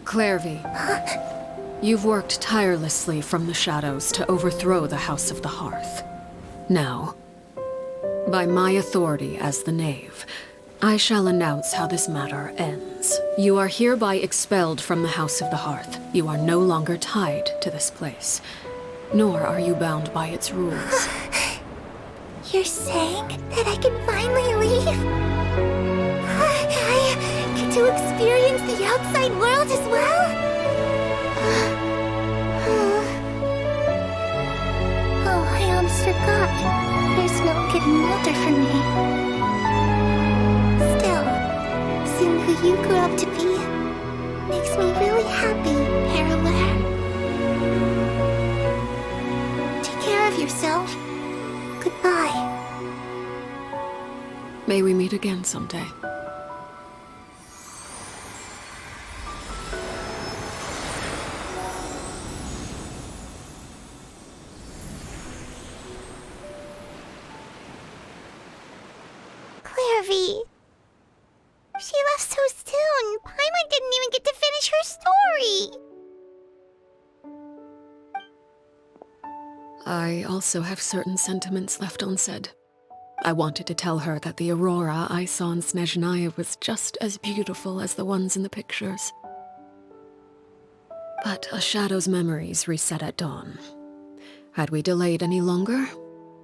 Clairvy, you've worked tirelessly from the shadows to overthrow the House of the Hearth. Now, by my authority as the Knave, I shall announce how this matter ends. You are hereby expelled from the House of the Hearth. You are no longer tied to this place, nor are you bound by its rules. You're saying that I can finally leave? I get to experience the outside world as well? Oh, I almost forgot. There's no getting older for me. Still, seeing who you grew up to be makes me really happy, Parallel. Take care of yourself. Goodbye. May we meet again someday. Clairvy. She left so soon. Paimon didn't even get to finish her story. I also have certain sentiments left unsaid. I wanted to tell her that the aurora I saw in Snezhnaya was just as beautiful as the ones in the pictures. But a shadow's memories reset at dawn. Had we delayed any longer,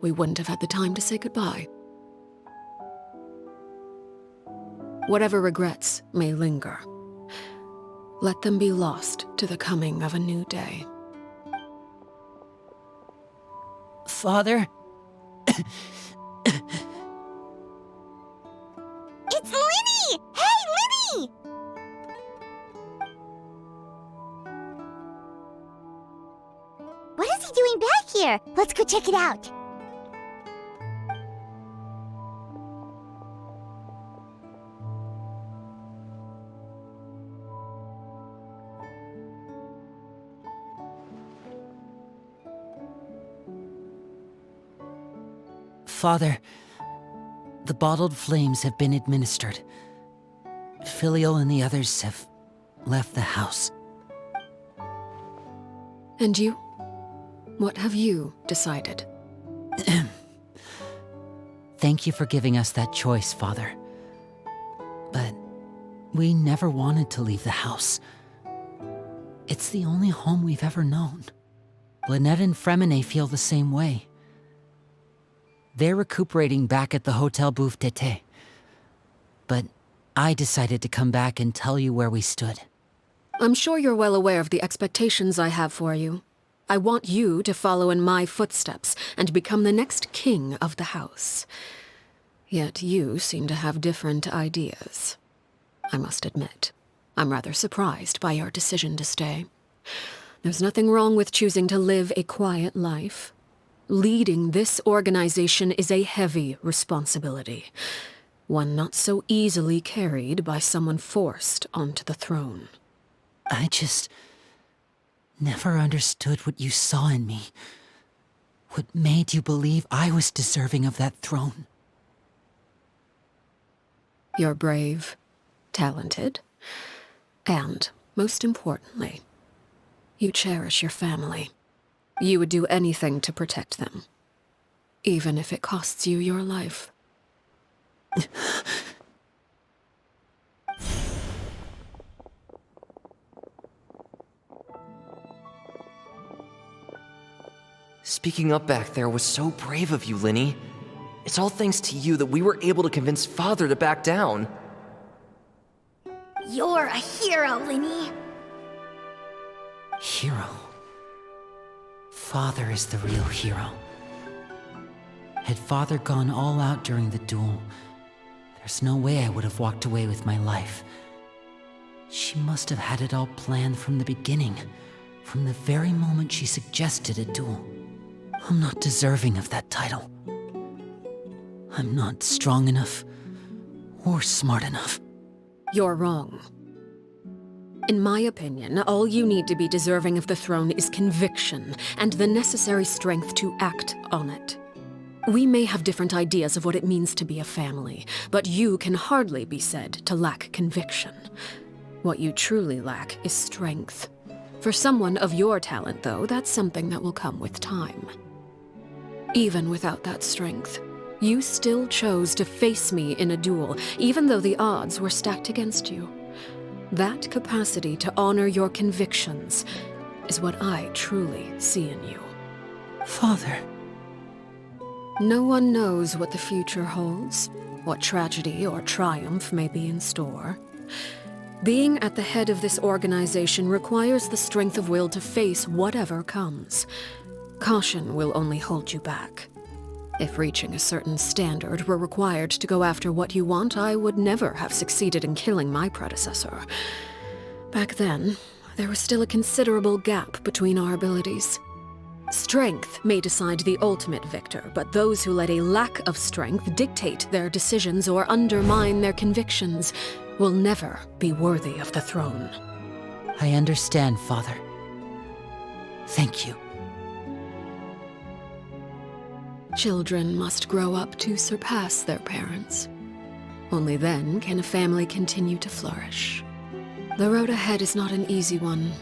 we wouldn't have had the time to say goodbye. Whatever regrets may linger, let them be lost to the coming of a new day. Father? It's Lini! Hey, Lini! What is he doing back here? Let's go check it out. Father, the bottled flames have been administered. Filial and the others have left the house. And you? What have you decided? Thank you for giving us that choice, Father. But we never wanted to leave the house. It's the only home we've ever known. Lynette and Fremine feel the same way. They're recuperating back at the Hotel Bouffe d'été. But I decided to come back and tell you where we stood. I'm sure you're well aware of the expectations I have for you. I want you to follow in my footsteps and become the next king of the house. Yet you seem to have different ideas. I must admit, I'm rather surprised by your decision to stay. There's nothing wrong with choosing to live a quiet life. Leading this organization is a heavy responsibility, one not so easily carried by someone forced onto the throne. I just never understood what you saw in me. What made you believe I was deserving of that throne? You're brave, talented, and, most importantly, you cherish your family. You would do anything to protect them, even if it costs you your life. Speaking up back there was so brave of you, Linny. It's all thanks to you that we were able to convince Father to back down. You're a hero, Linny. Hero? Father is the real hero. Had Father gone all out during the duel, there's no way I would have walked away with my life. She must have had it all planned from the beginning, from the very moment she suggested a duel. I'm not deserving of that title. I'm not strong enough or smart enough. You're wrong. In my opinion, all you need to be deserving of the throne is conviction and the necessary strength to act on it. We may have different ideas of what it means to be a family, but you can hardly be said to lack conviction. What you truly lack is strength. For someone of your talent, though, that's something that will come with time. Even without that strength, you still chose to face me in a duel, even though the odds were stacked against you. That capacity to honor your convictions is what I truly see in you. Father. No one knows what the future holds, what tragedy or triumph may be in store. Being at the head of this organization requires the strength of will to face whatever comes. Caution will only hold you back. If reaching a certain standard were required to go after what you want, I would never have succeeded in killing my predecessor. Back then, there was still a considerable gap between our abilities. Strength may decide the ultimate victor, but those who let a lack of strength dictate their decisions or undermine their convictions will never be worthy of the throne. I understand, Father. Thank you. Children must grow up to surpass their parents. Only then can a family continue to flourish. The road ahead is not an easy one,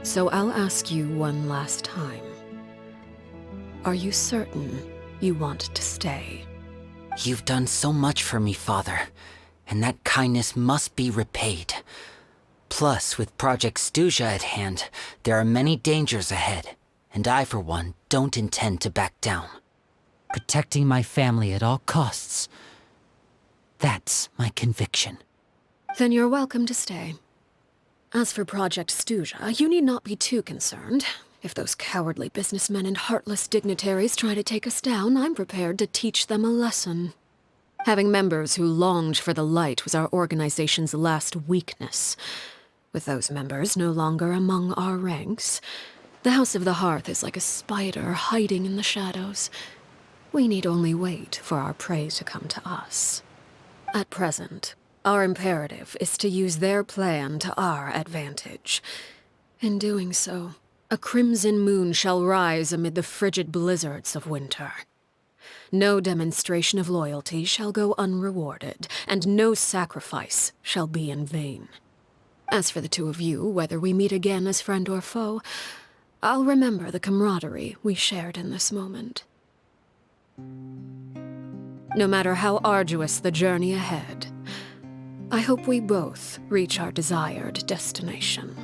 so I'll ask you one last time. Are you certain you want to stay? You've done so much for me, Father, and that kindness must be repaid. Plus, with Project Stuja at hand, there are many dangers ahead, and I, for one, don't intend to back down. Protecting my family at all costs. That's my conviction. Then you're welcome to stay. As for Project Stuja, you need not be too concerned. If those cowardly businessmen and heartless dignitaries try to take us down, I'm prepared to teach them a lesson. Having members who longed for the light was our organization's last weakness. With those members no longer among our ranks, the House of the Hearth is like a spider hiding in the shadows. We need only wait for our prey to come to us. At present, our imperative is to use their plan to our advantage. In doing so, a crimson moon shall rise amid the frigid blizzards of winter. No demonstration of loyalty shall go unrewarded, and no sacrifice shall be in vain. As for the two of you, whether we meet again as friend or foe, I'll remember the camaraderie we shared in this moment. No matter how arduous the journey ahead, I hope we both reach our desired destination.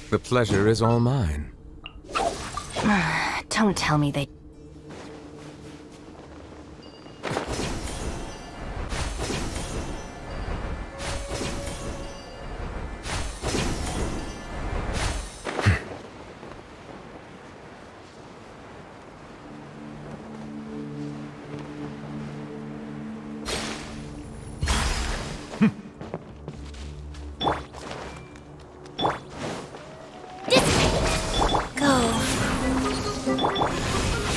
The pleasure is all mine. Don't tell me they...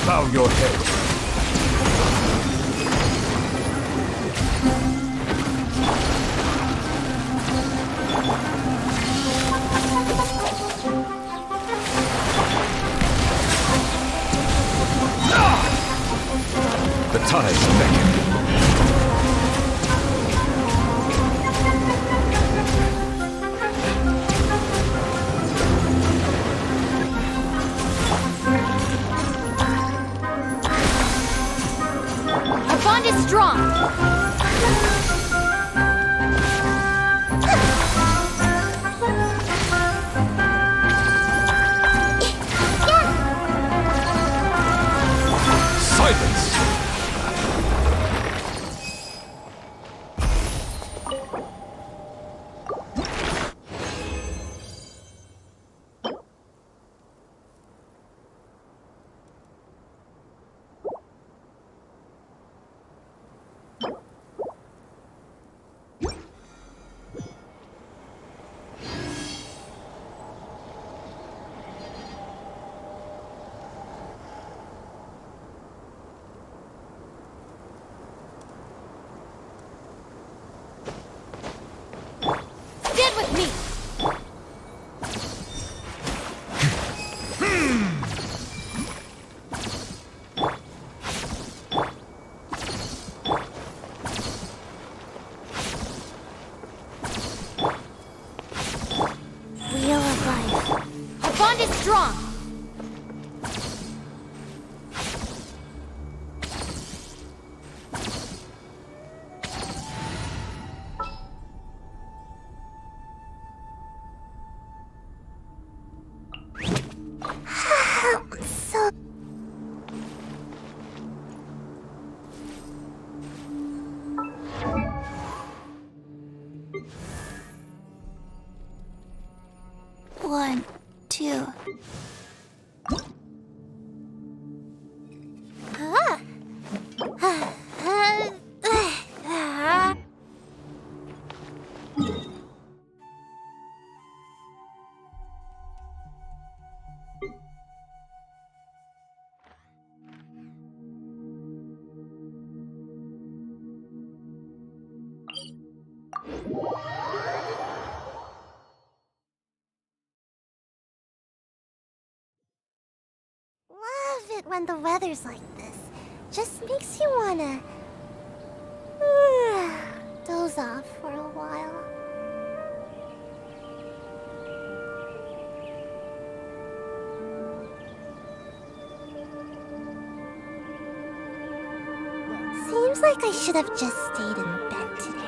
Bow your head. The tides beckon. is strong. So... One, two... Love it when the weather's like this. Just makes you wanna... doze off for a while. Seems like I should have just stayed in bed today.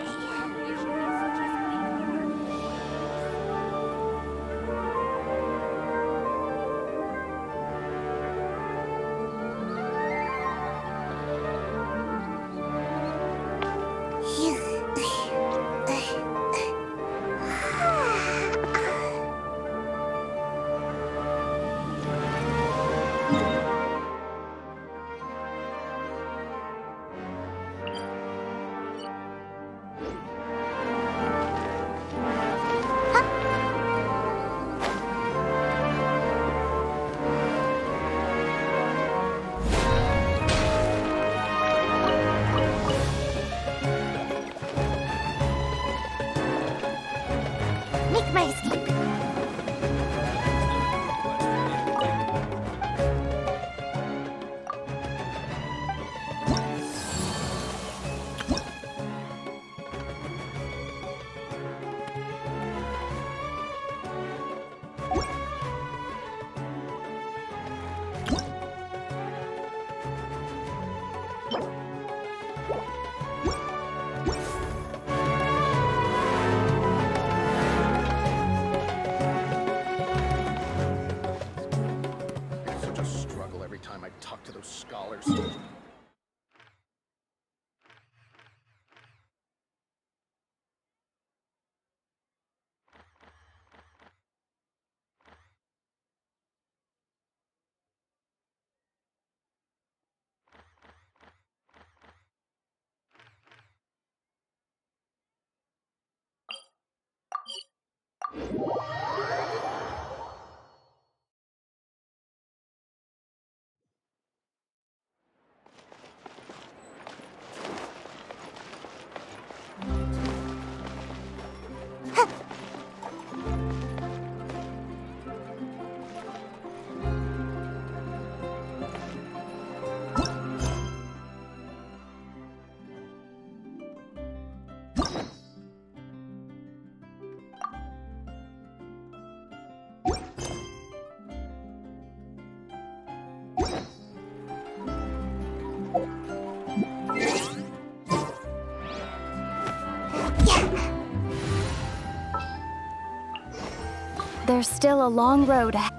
There's still a long road ahead.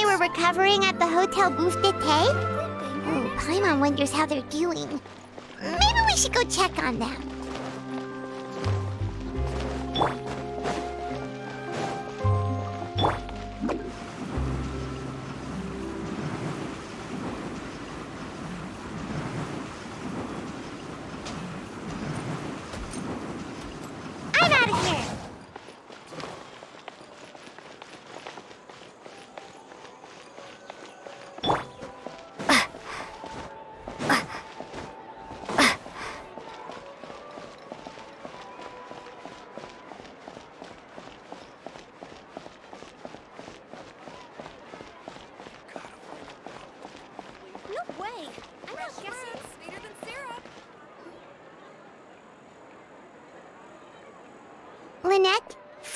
Were recovering at the Hotel Bouffe d'été? Oh, Paimon wonders how they're doing. Maybe we should go check on them.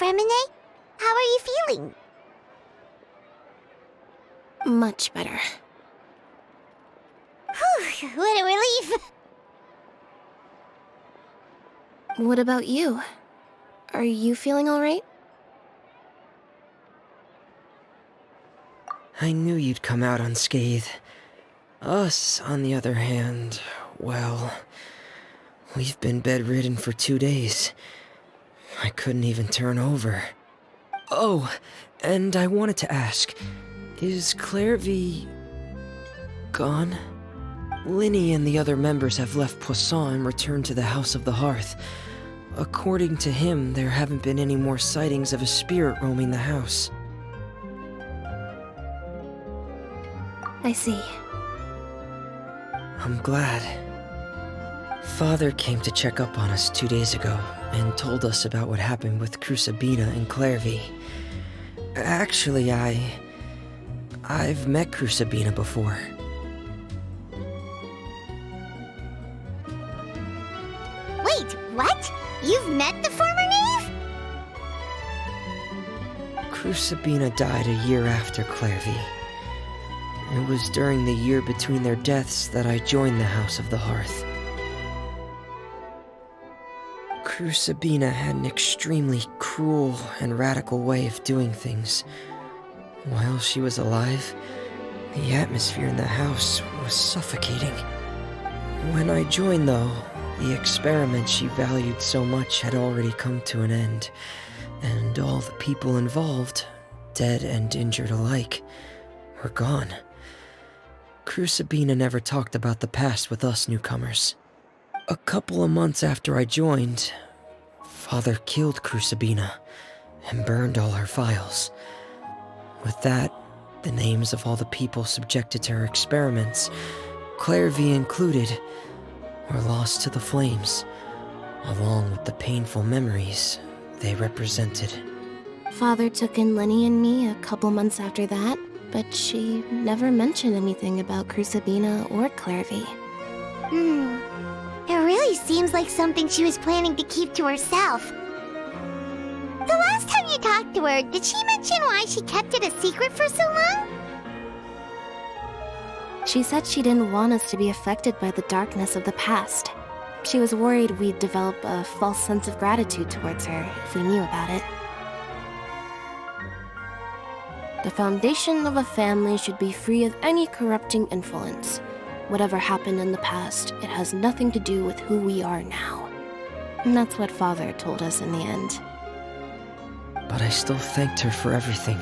Fremine? How are you feeling? Much better. Whew, what a relief! What about you? Are you feeling alright? I knew you'd come out unscathed. Us, on the other hand, well, we've been bedridden for 2 days. I couldn't even turn over. Oh, and I wanted to ask, is Clairvy gone? Linny and the other members have left Poisson and returned to the House of the Hearth. According to him, there haven't been any more sightings of a spirit roaming the house. I see. I'm glad. Father came to check up on us 2 days ago and told us about what happened with Crusabina and Clairvy. Actually, I've met Crusabina before. Wait, what? You've met the former knave? Crusabina died a year after Clairvy. It was during the year between their deaths that I joined the House of the Hearth. Crusabina had an extremely cruel and radical way of doing things. While she was alive, the atmosphere in the house was suffocating. When I joined, though, the experiment she valued so much had already come to an end, and all the people involved, dead and injured alike, were gone. Crusabina never talked about the past with us newcomers. A couple of months after I joined, Father killed Crusabina and burned all her files. With that, the names of all the people subjected to her experiments, Clairvy included, were lost to the flames, along with the painful memories they represented. Father took in Linny and me a couple months after that, but she never mentioned anything about Crusabina or Clairvy. It really seems like something she was planning to keep to herself. The last time you talked to her, did she mention why she kept it a secret for so long? She said she didn't want us to be affected by the darkness of the past. She was worried we'd develop a false sense of gratitude towards her if we knew about it. The foundation of a family should be free of any corrupting influence. Whatever happened in the past, it has nothing to do with who we are now. And that's what Father told us in the end. But I still thanked her for everything.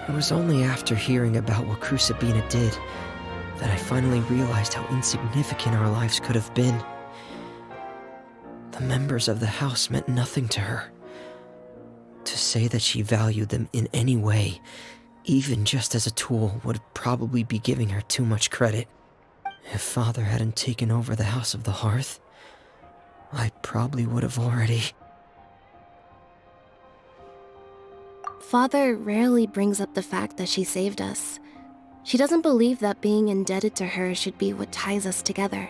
It was only after hearing about what Crusabina did that I finally realized how insignificant our lives could have been. The members of the house meant nothing to her. To say that she valued them in any way, even just as a tool, would probably be giving her too much credit. If Father hadn't taken over the House of the Hearth, I probably would have already... Father rarely brings up the fact that she saved us. She doesn't believe that being indebted to her should be what ties us together.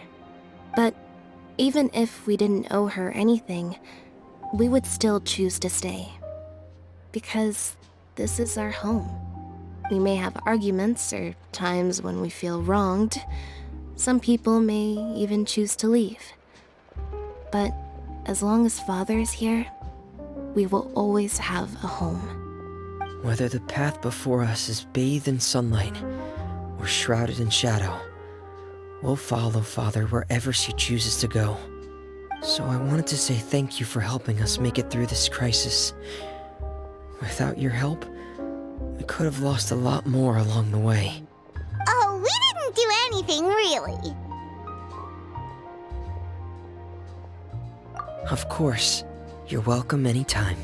But even if we didn't owe her anything, we would still choose to stay. Because this is our home. We may have arguments or times when we feel wronged. Some people may even choose to leave. But as long as Father is here, we will always have a home. Whether the path before us is bathed in sunlight or shrouded in shadow, we'll follow Father wherever she chooses to go. So I wanted to say thank you for helping us make it through this crisis. Without your help, we could have lost a lot more along the way. Oh, we didn't do anything, really. Of course. You're welcome anytime.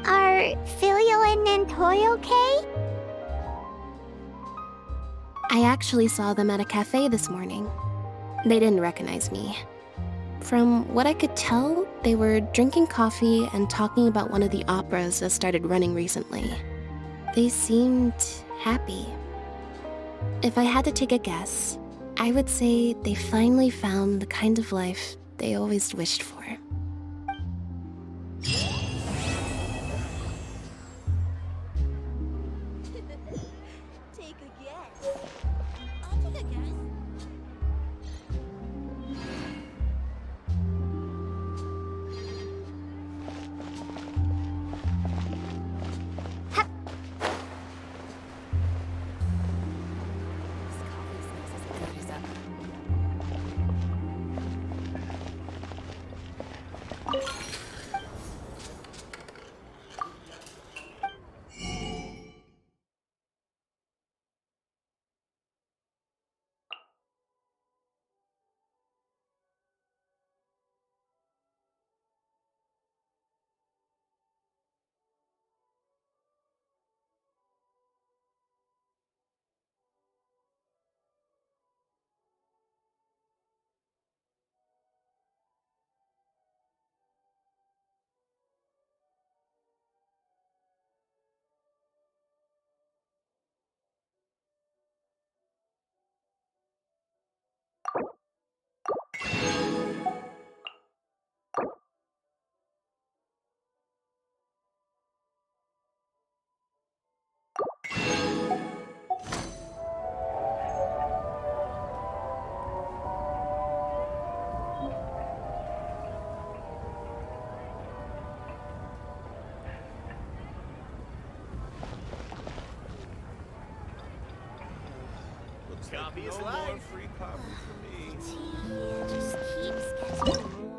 Are Filial and Nantoy okay? I actually saw them at a cafe this morning. They didn't recognize me. From what I could tell, they were drinking coffee and talking about one of the operas that started running recently. They seemed happy. If I had to take a guess, I would say they finally found the kind of life they always wished for. Coffee is life. Free coffee for me. Tea just keeps getting old.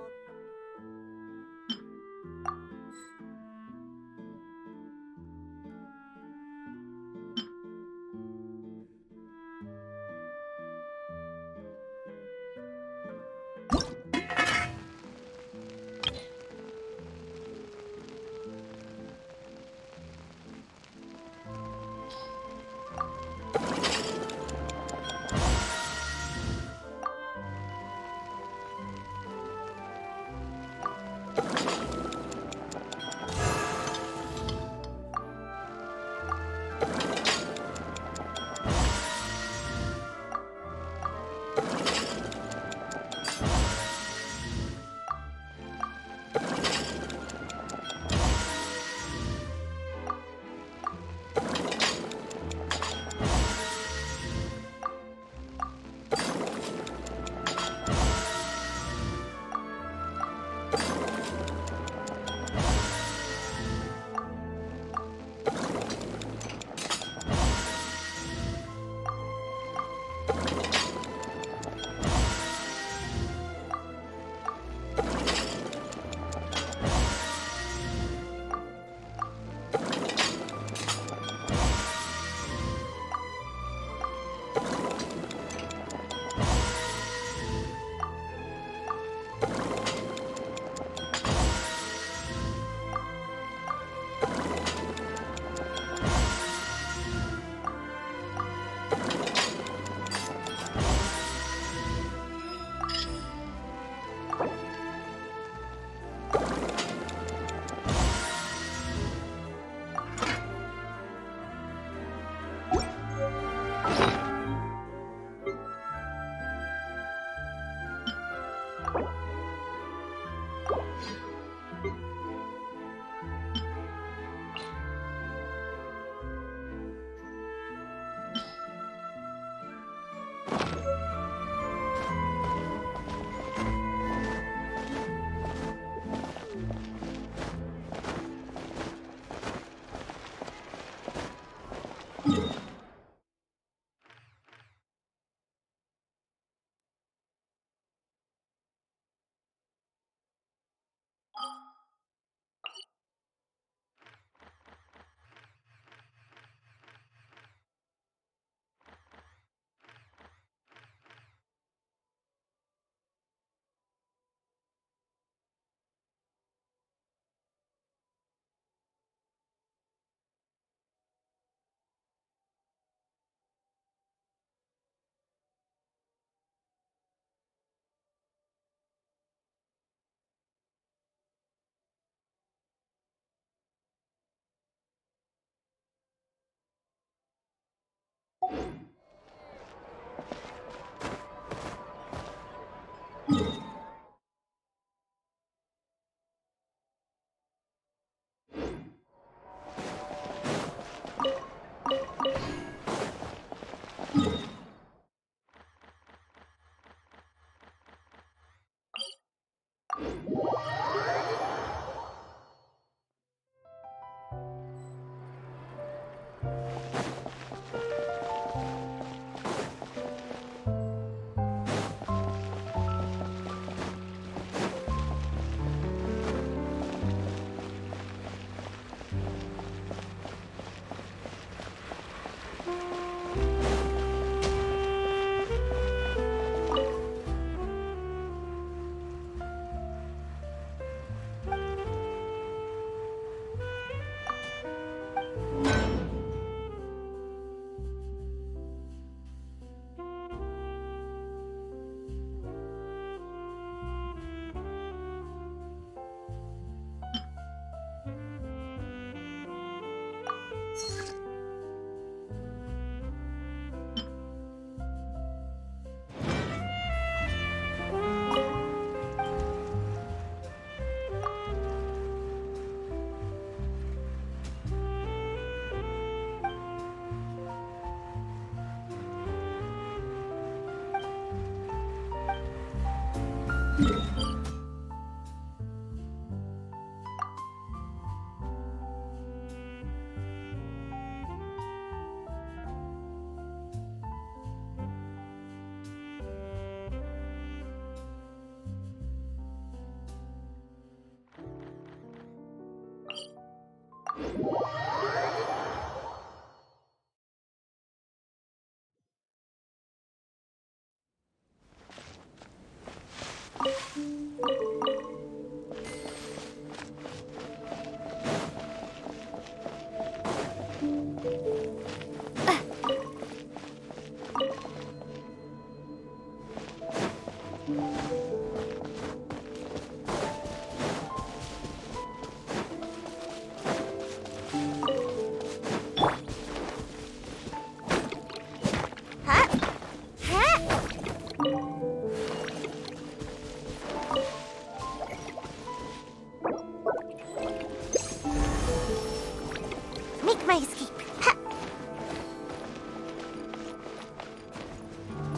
Make my escape. Ha!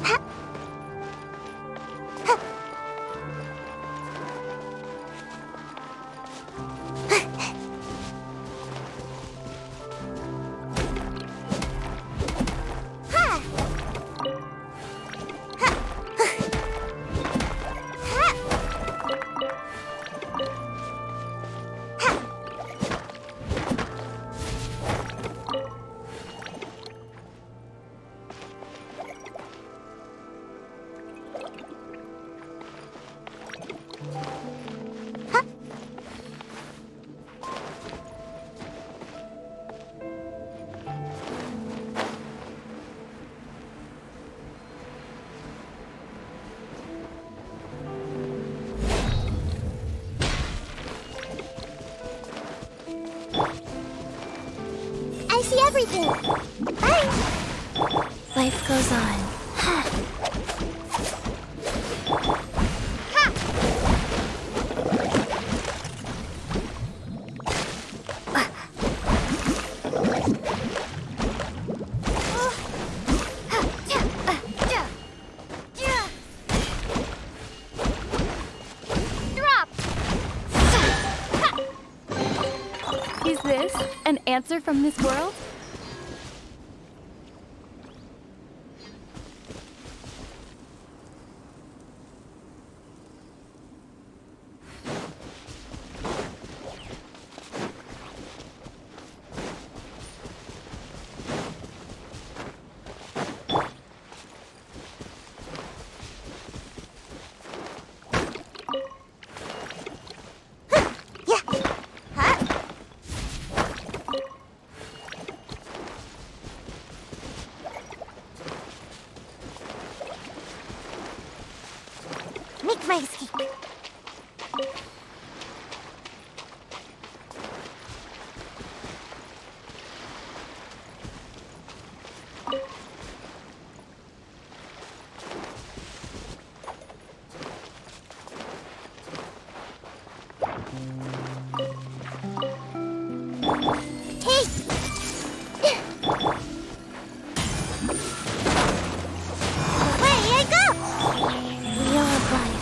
Ha! Ha! Ha! I see everything. Bye. Life goes on. Is this an answer from this world? Make my escape. Hey! Away I go! Wheel of life.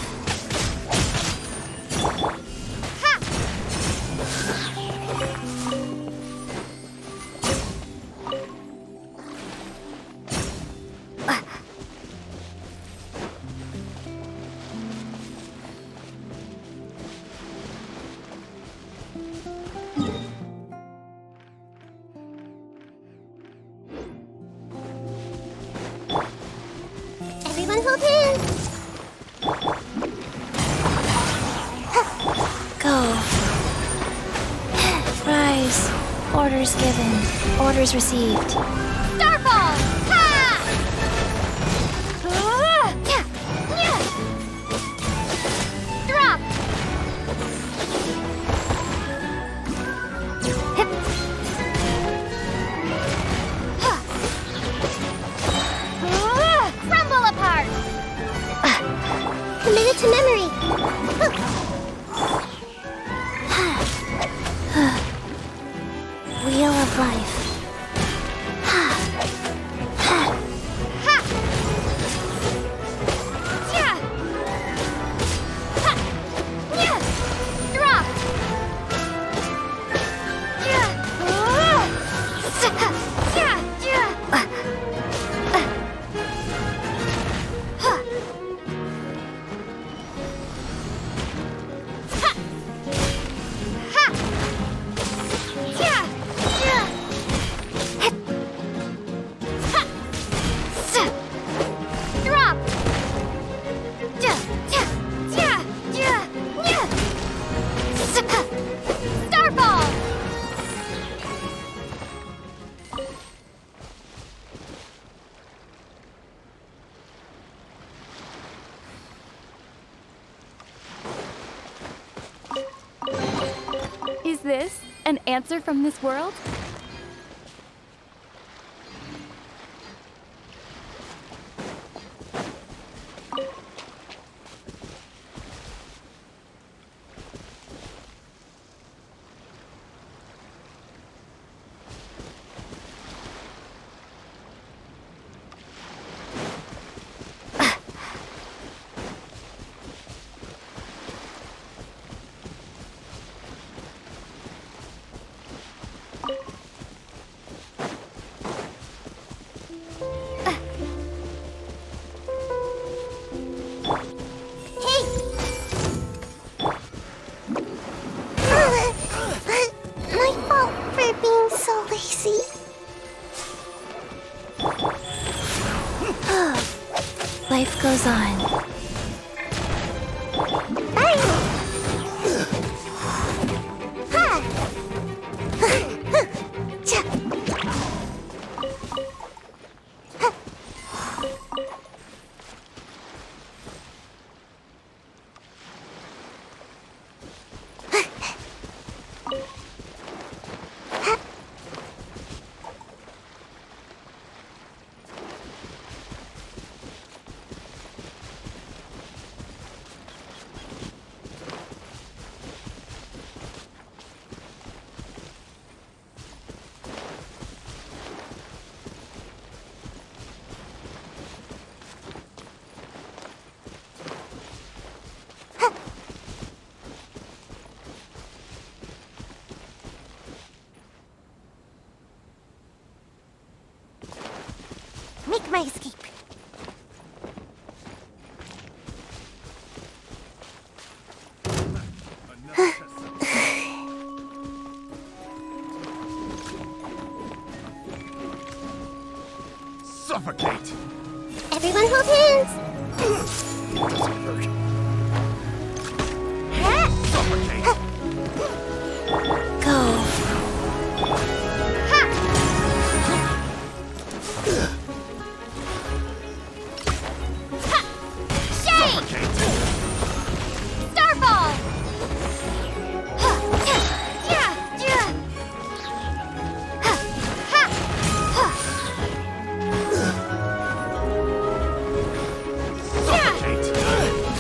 Everyone hold hands. Go. Rise. Orders given. Orders received. Starfall! Ha! Yeah. Yeah. Drop! Hip. Crumble apart! Commit it to memory. Wheel of life. Yeah. Ha. Yeah. Drop. Yeah. Yeah. Yeah. Ha. Ha. Yeah. this an answer from this world? Life goes on. Make my escape. Suffocate! Everyone hold hands. It doesn't hurt. Suffocate! Go. Starfall!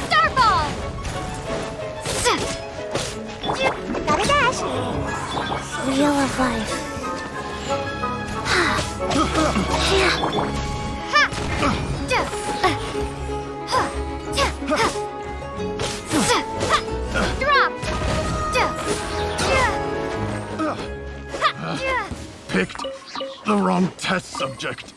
Starfall! Gotta dash! Wheel of life. Picked the wrong test subject.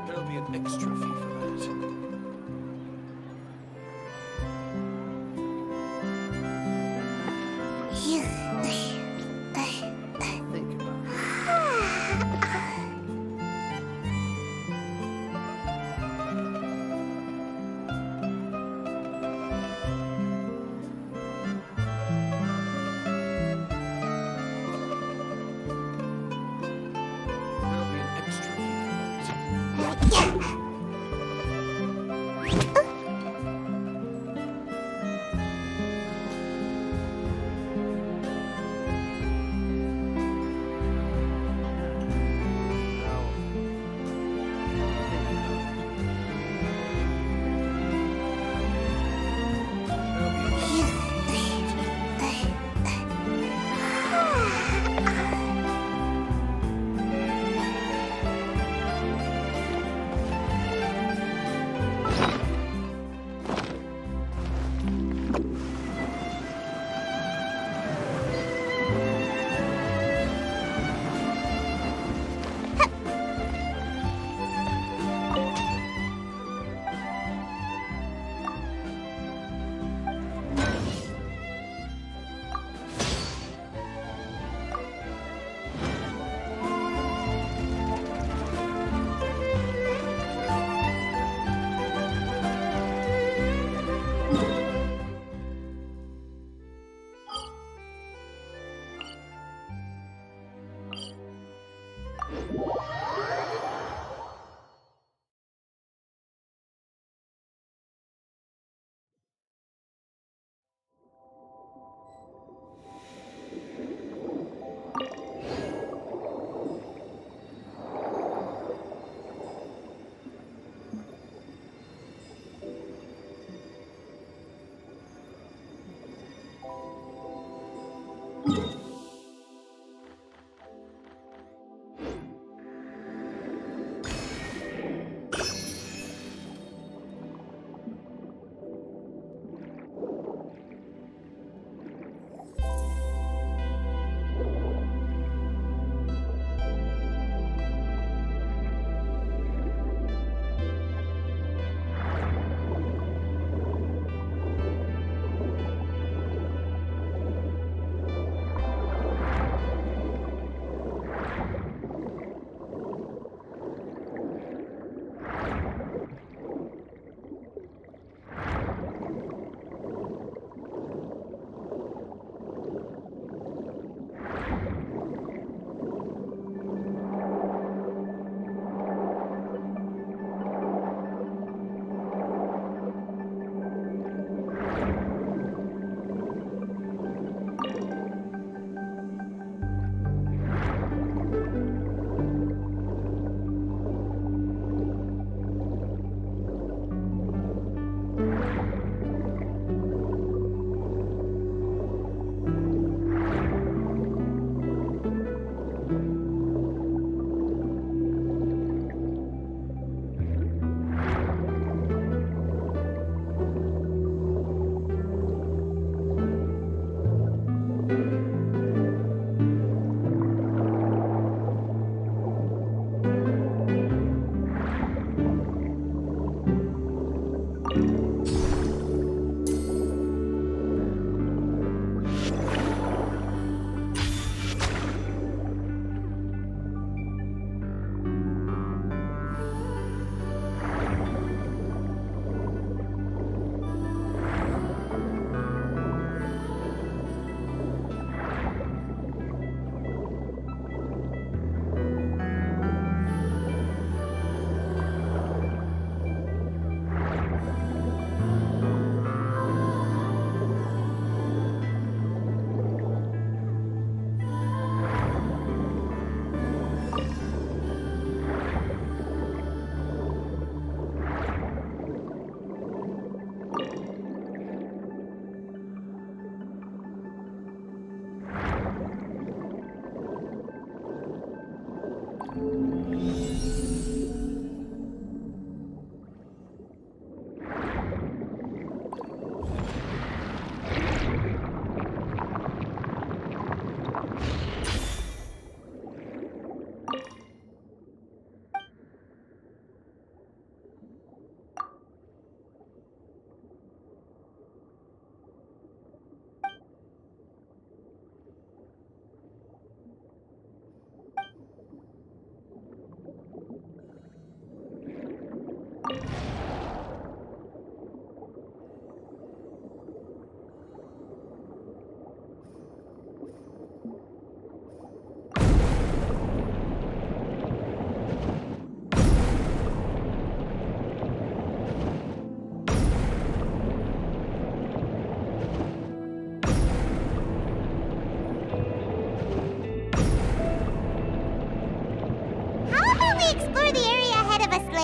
There'll be an extra fee for that.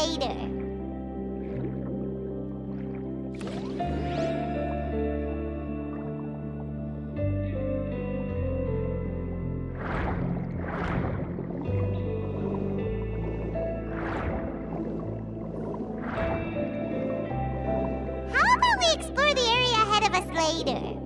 later. How about we explore the area ahead of us later?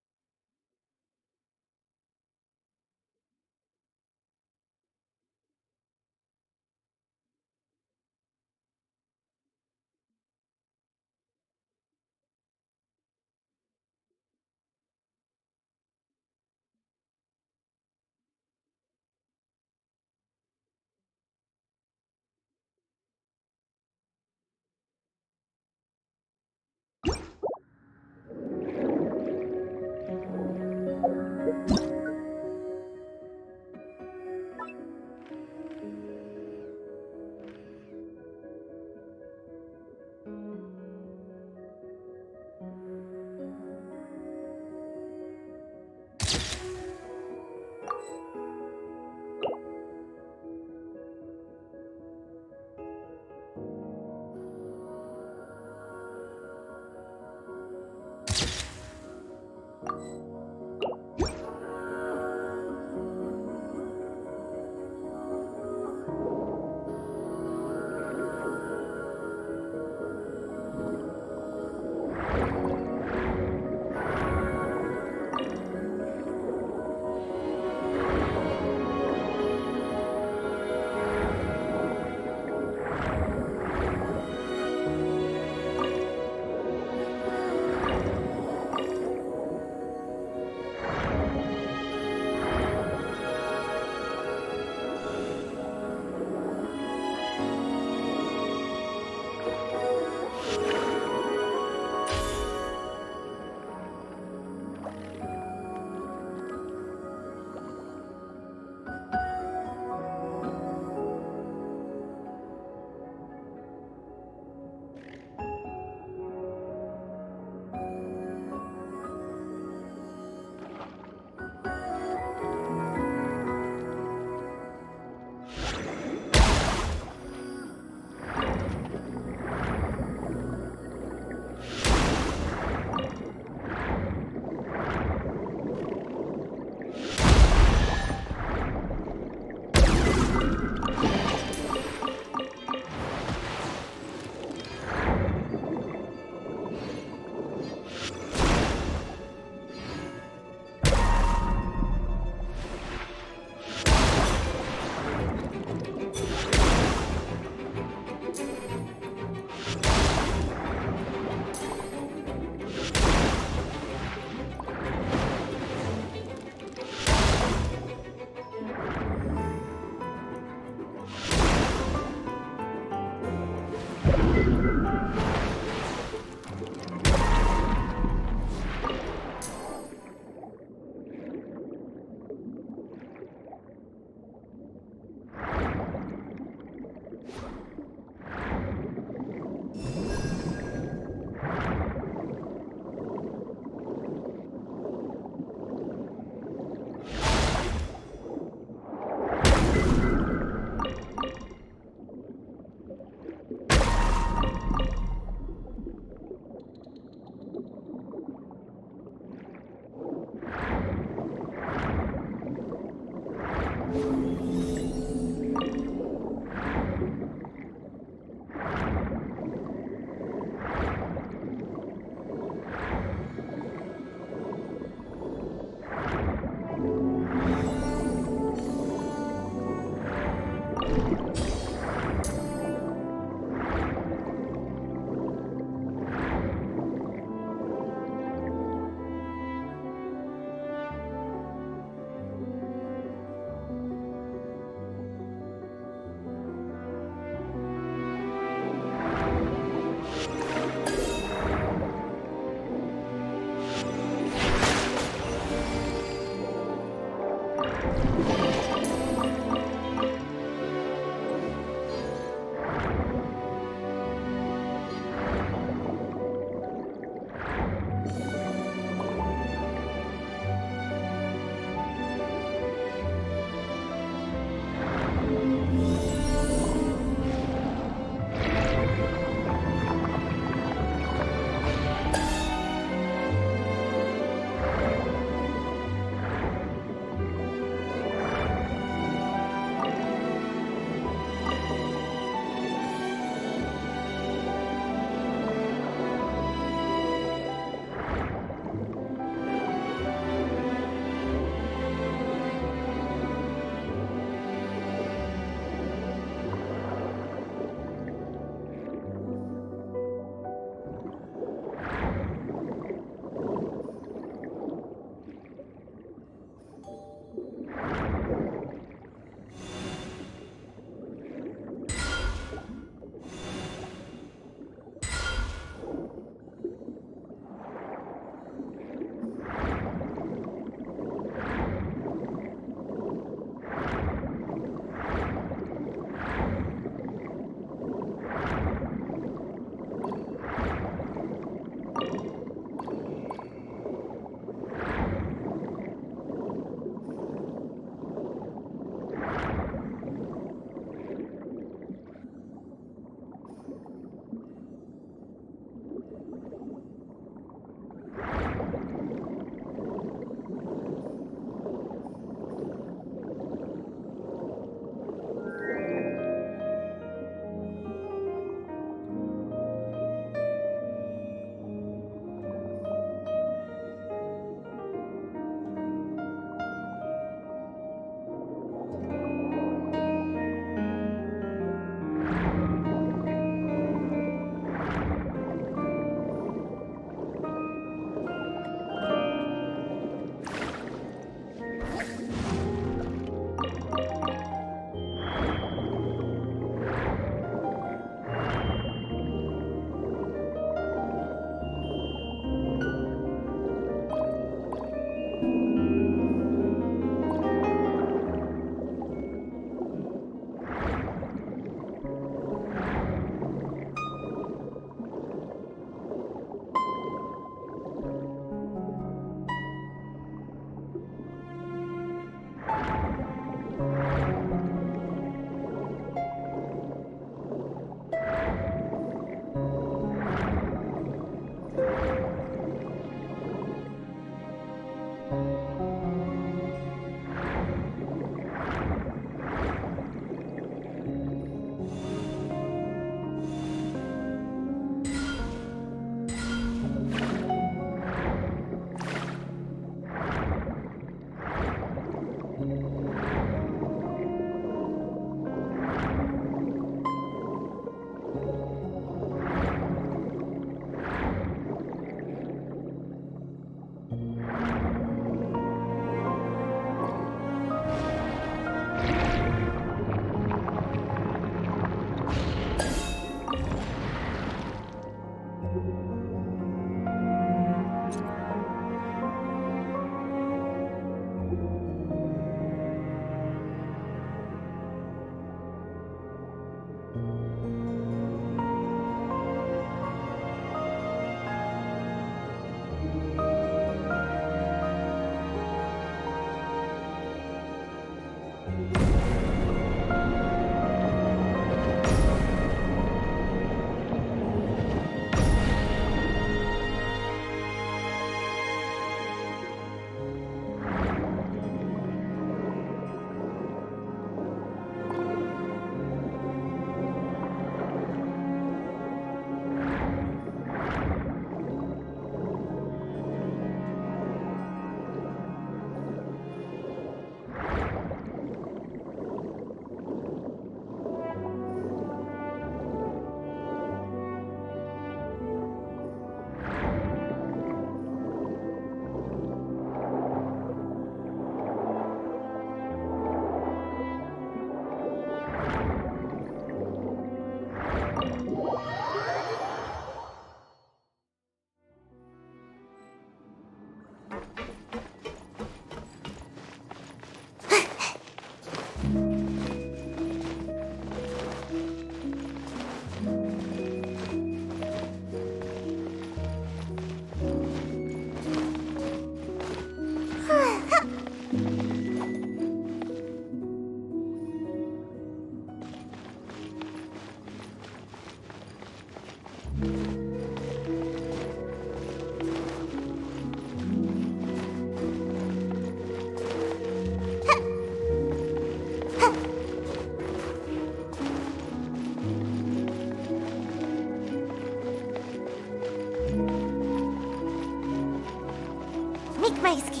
Make my escape.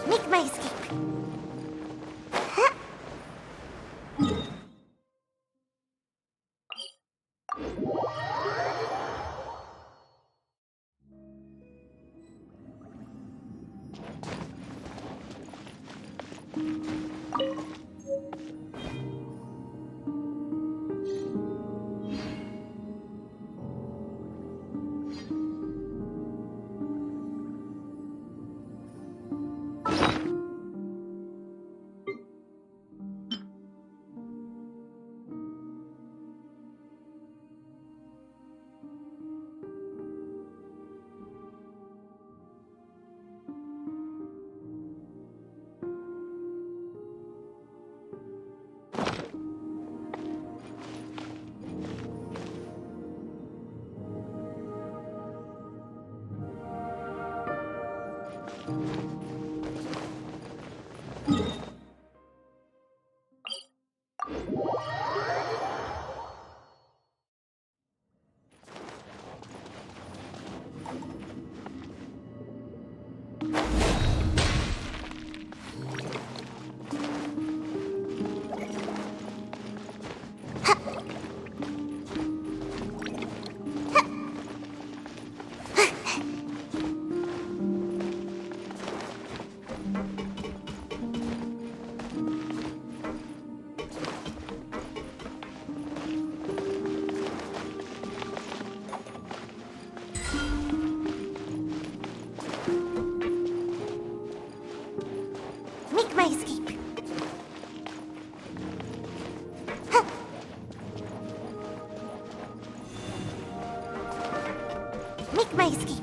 Make my escape. Make my escape. Huh. Make my escape.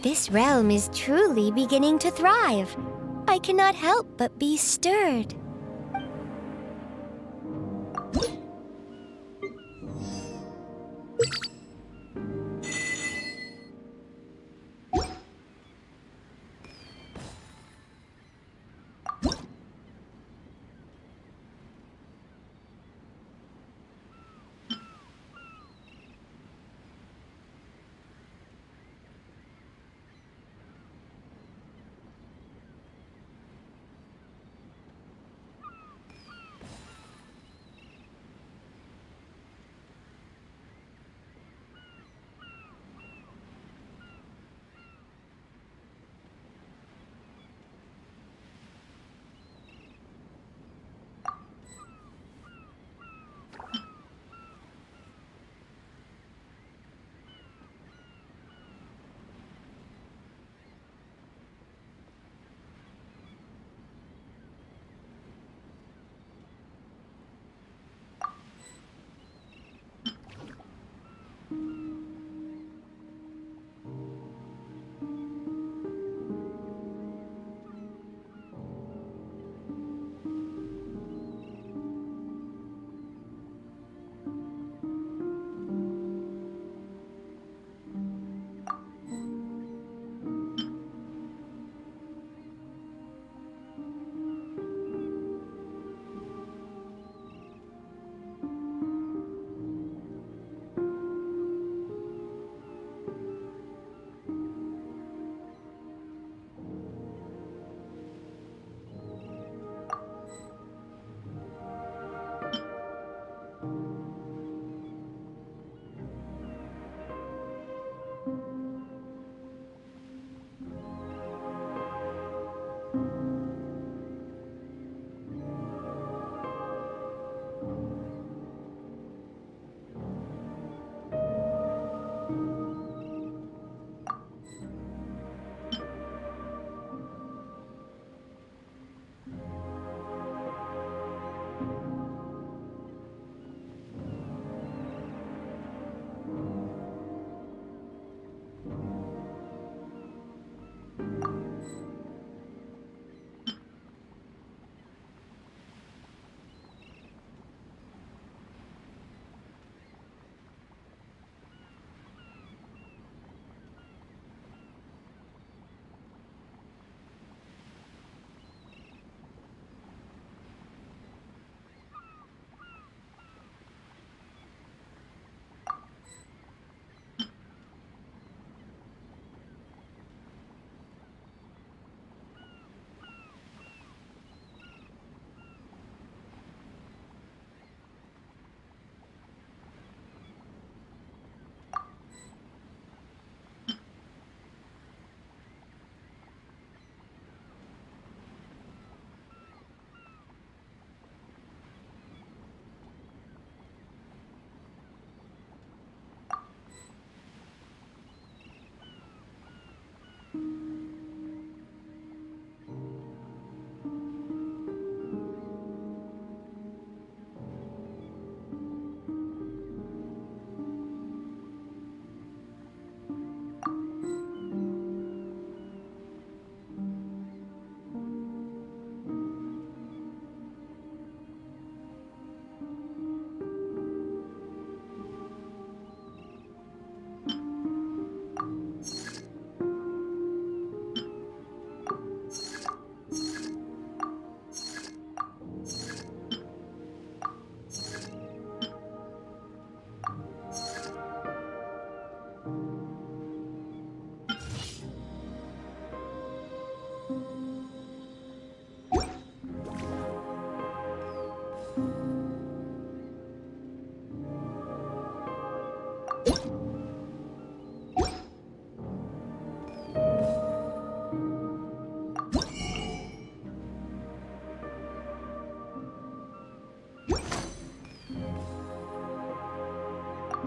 This realm is truly beginning to thrive. I cannot help but be stirred.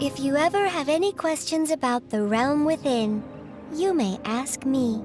If you ever have any questions about the realm within, you may ask me.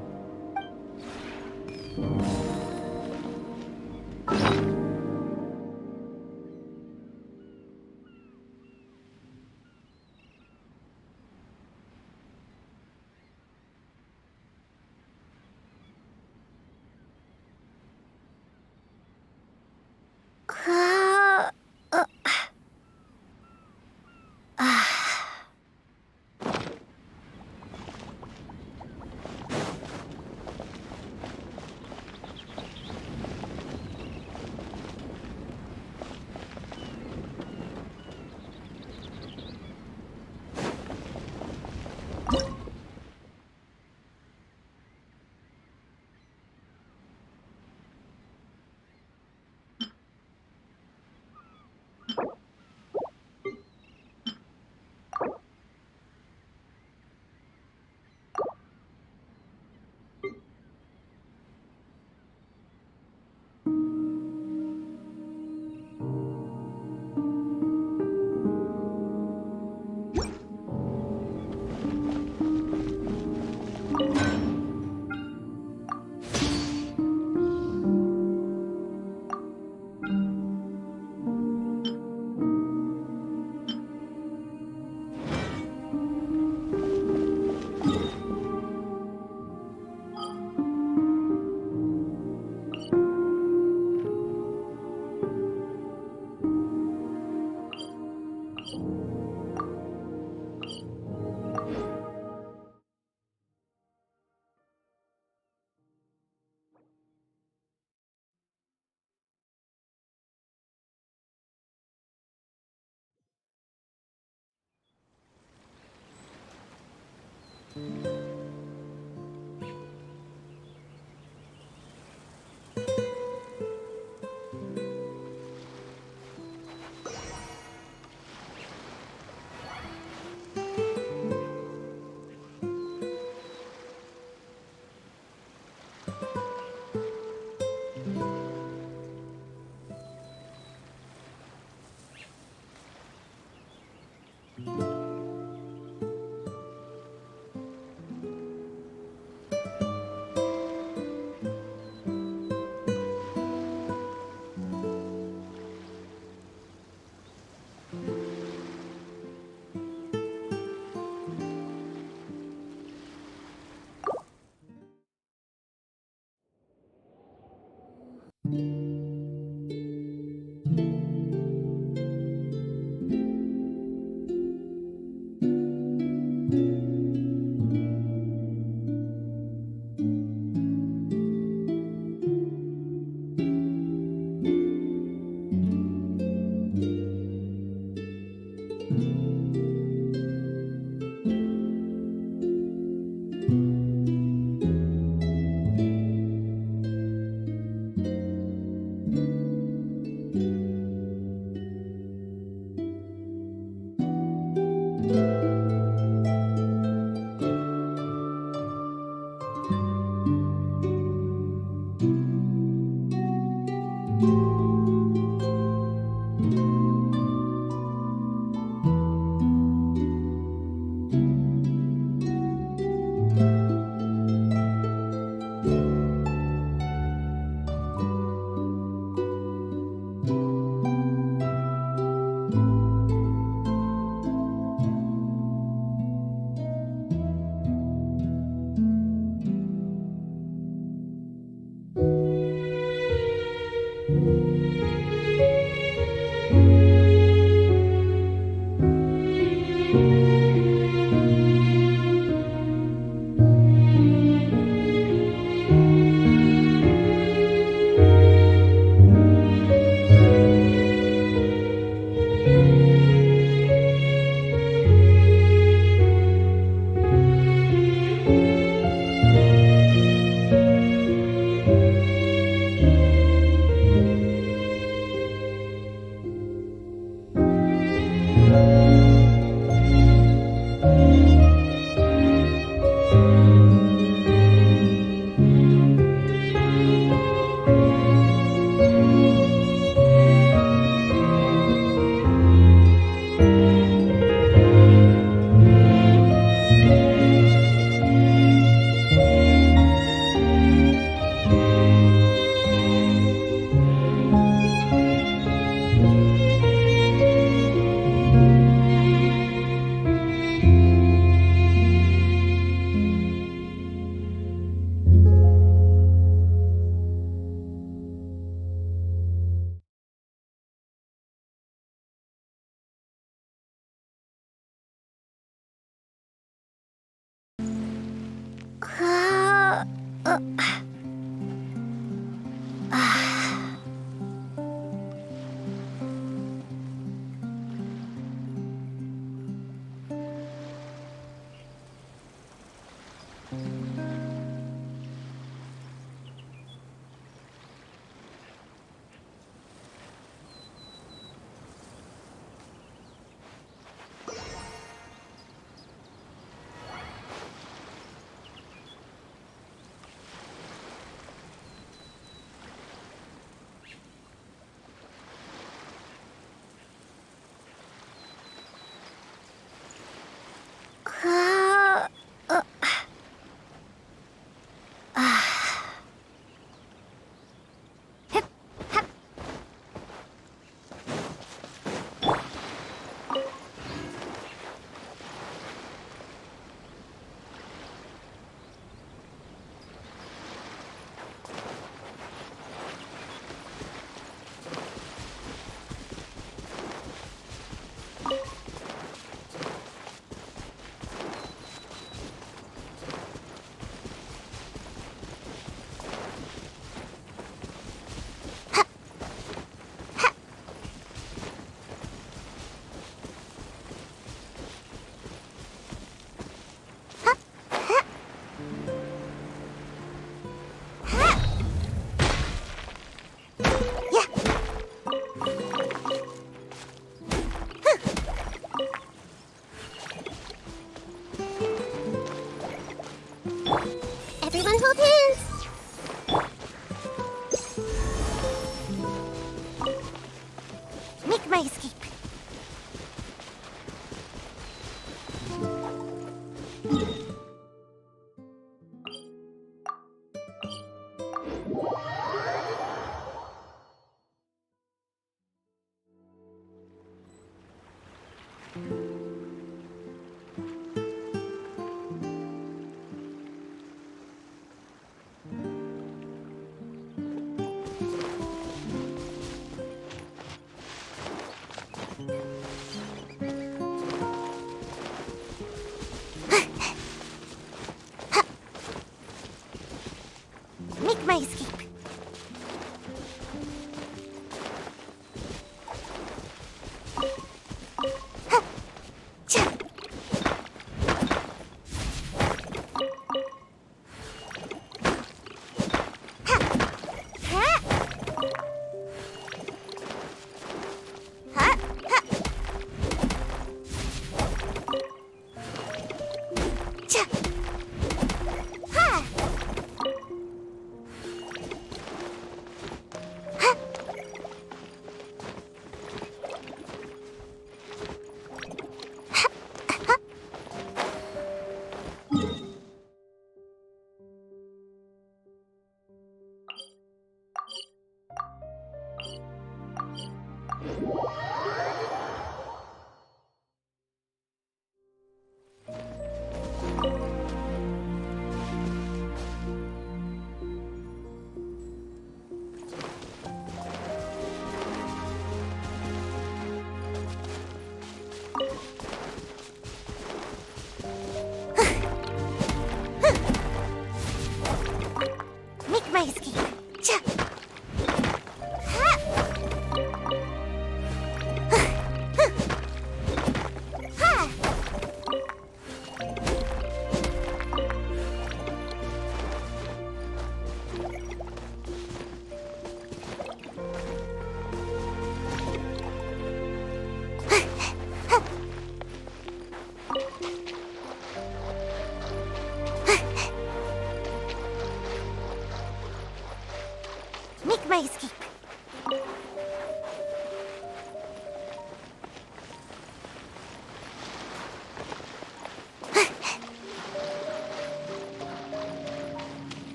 my escape.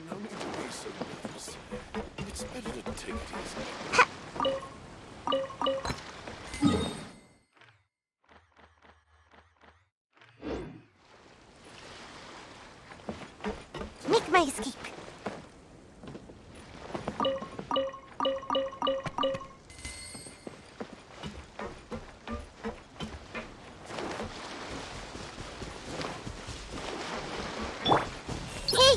No need to be so nervous. It's better to take it easy. Make my escape. Hey!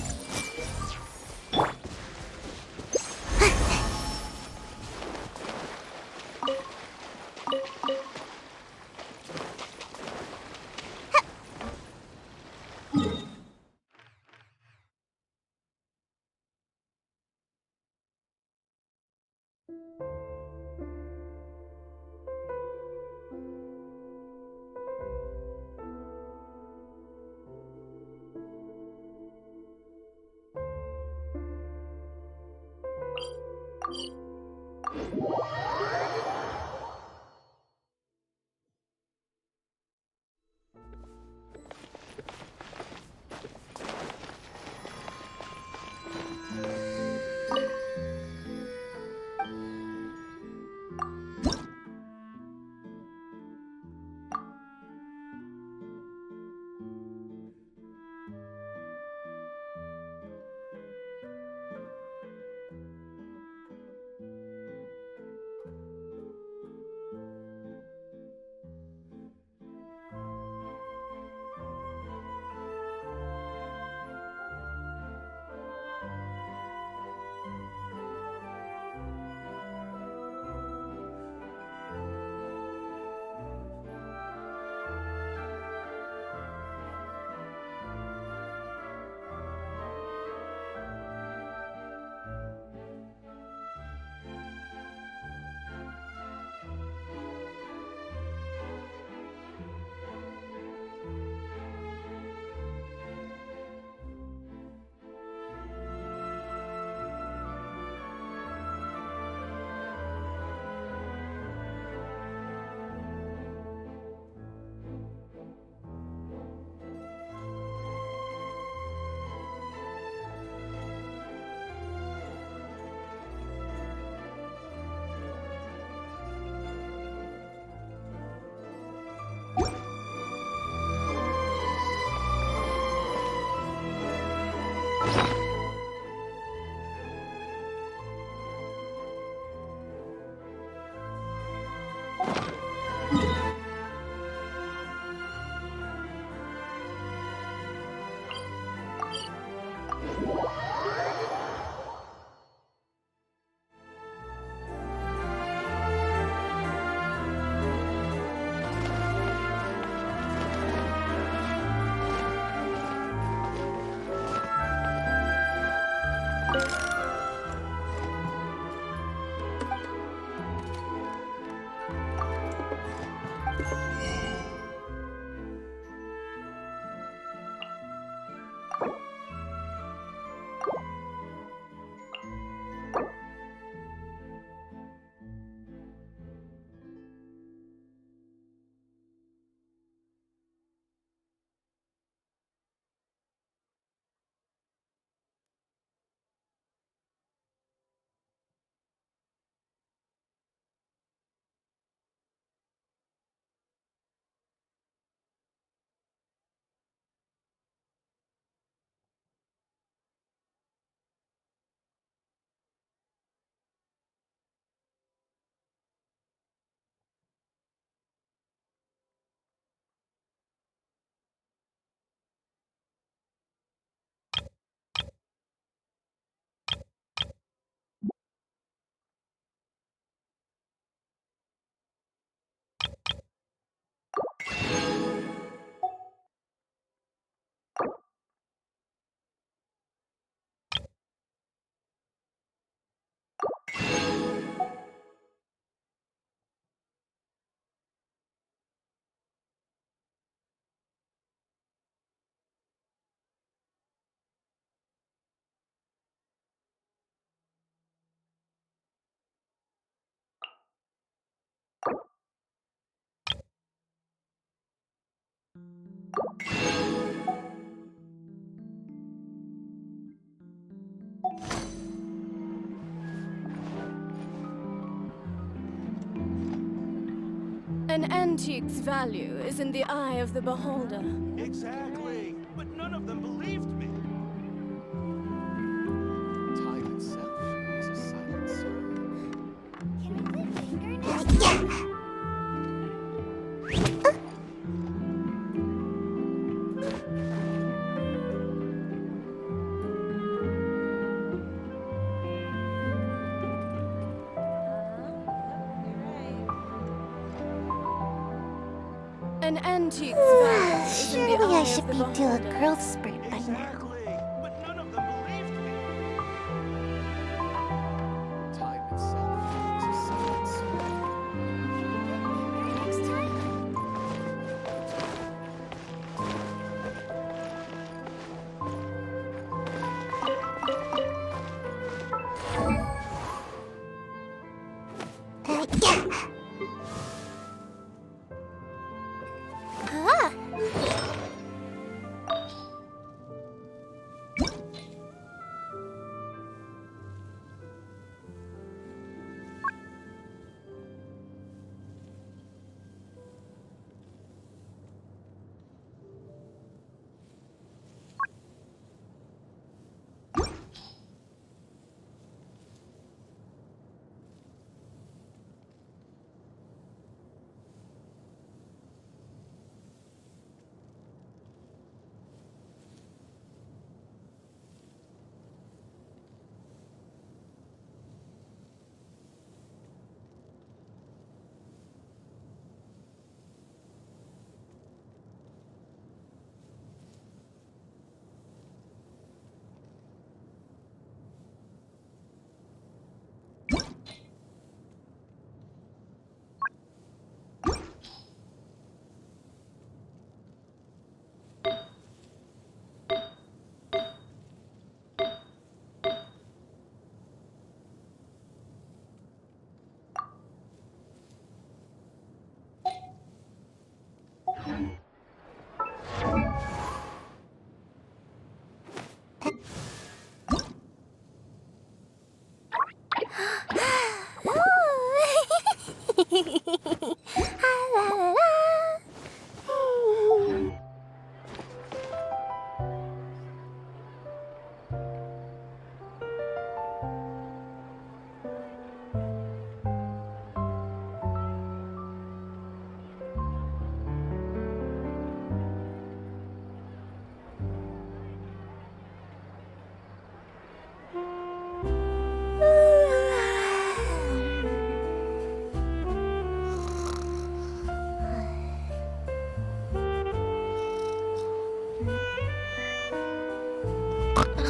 An antique's value is in the eye of the beholder. Exactly, but none of them believed me. Time itself is a silent song. An antique's value is in the Surely eye I should of the be due a beholder. growth spurt by now.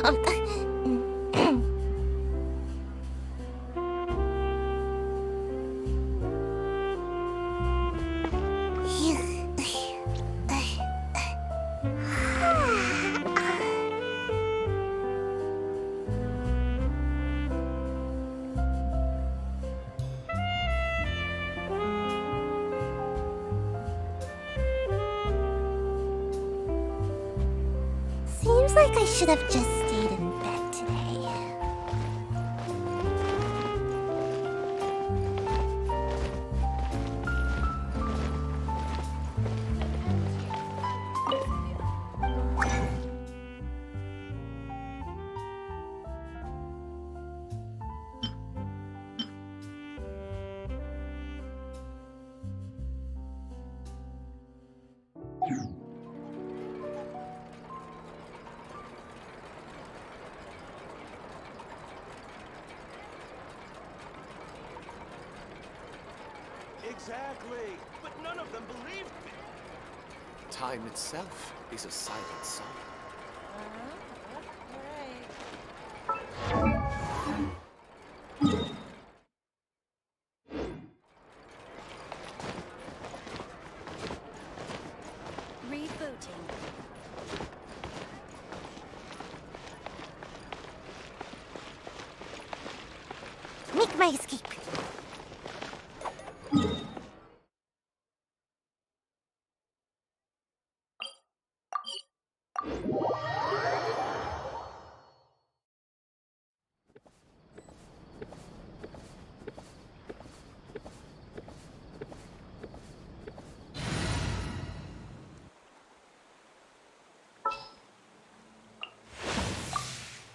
Time itself is a silent song. Seems like I should have just stayed in bed today. Exactly, but none of them believed me. Time itself is a silent song. Rebooting. Make my escape.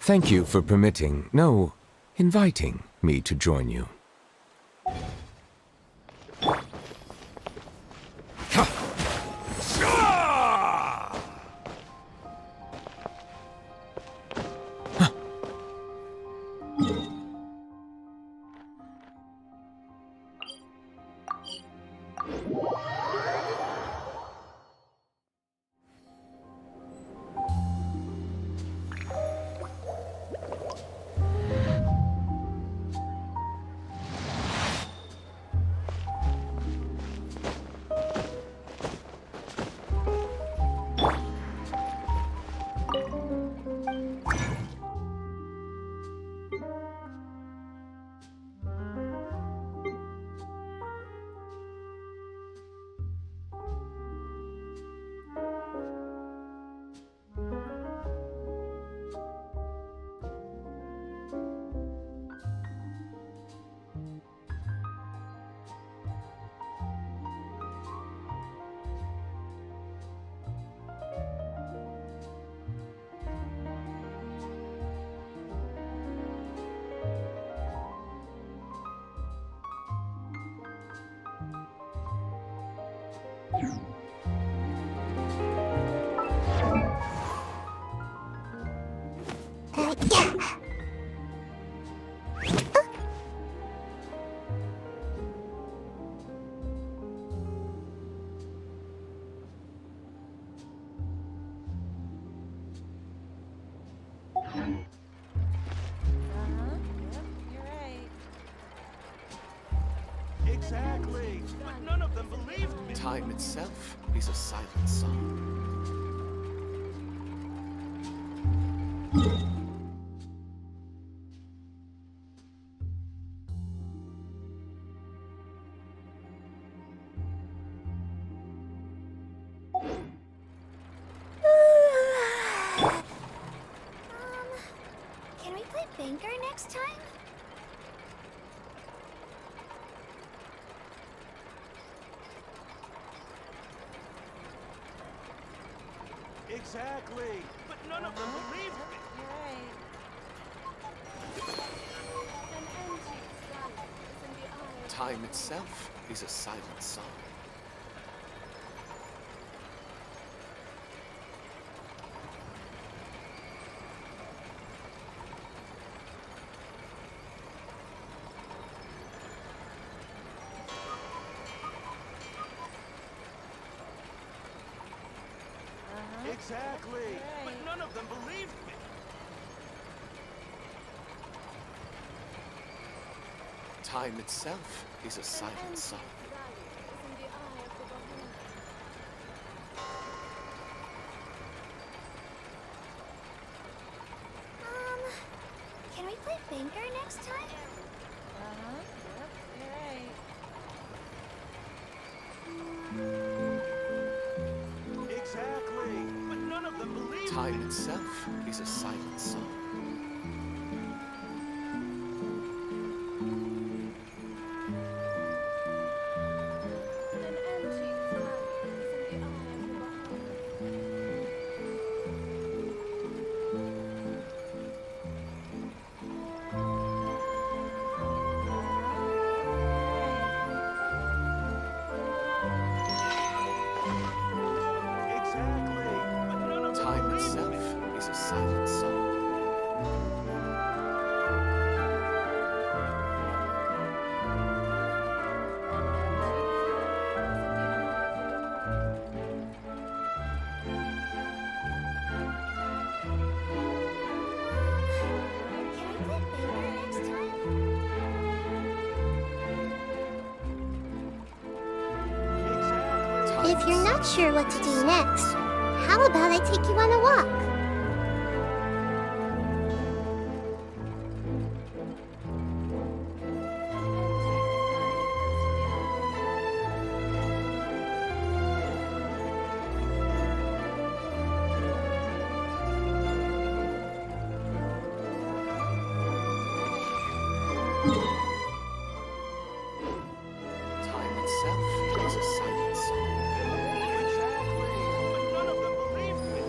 Thank you for permitting, no, inviting me to join you. Exactly, but none of them believed me. Time itself is a silent song. Can we play Banker next time? Exactly, but none of them believed me. Time itself is a silent song. Exactly, but none of them believed me. Time itself is a silent song. Can we play Banker next time? Exactly, but none of them believed me. Time itself is a silent song. Time itself is a silent song. If you're not sure what to do next, how about I take you on a walk? Time itself is a silent song. Exactly, but none of them believed me.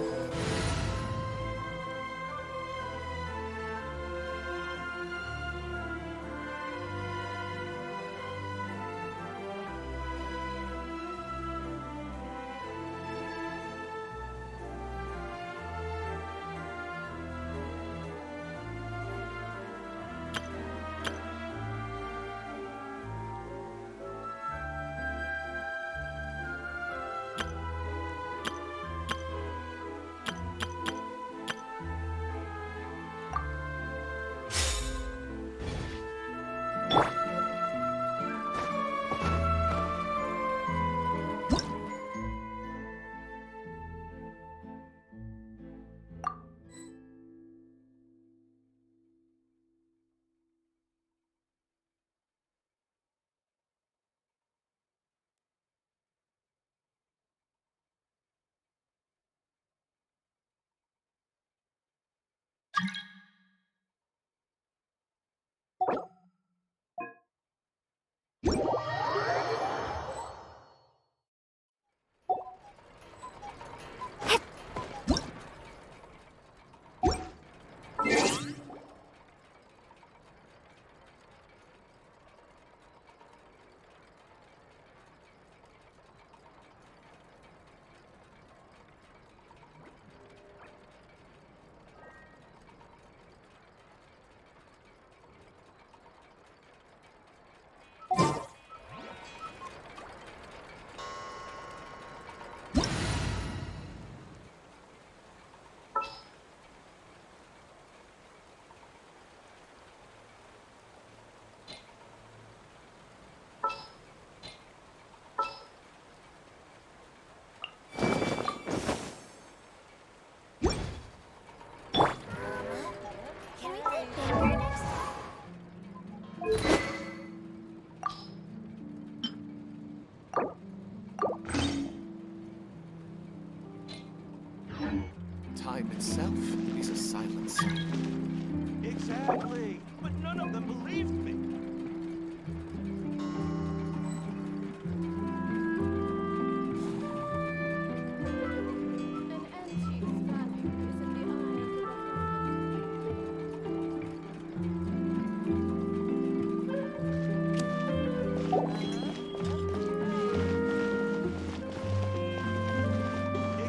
Time itself is a silent song. Exactly, but none of them believed me.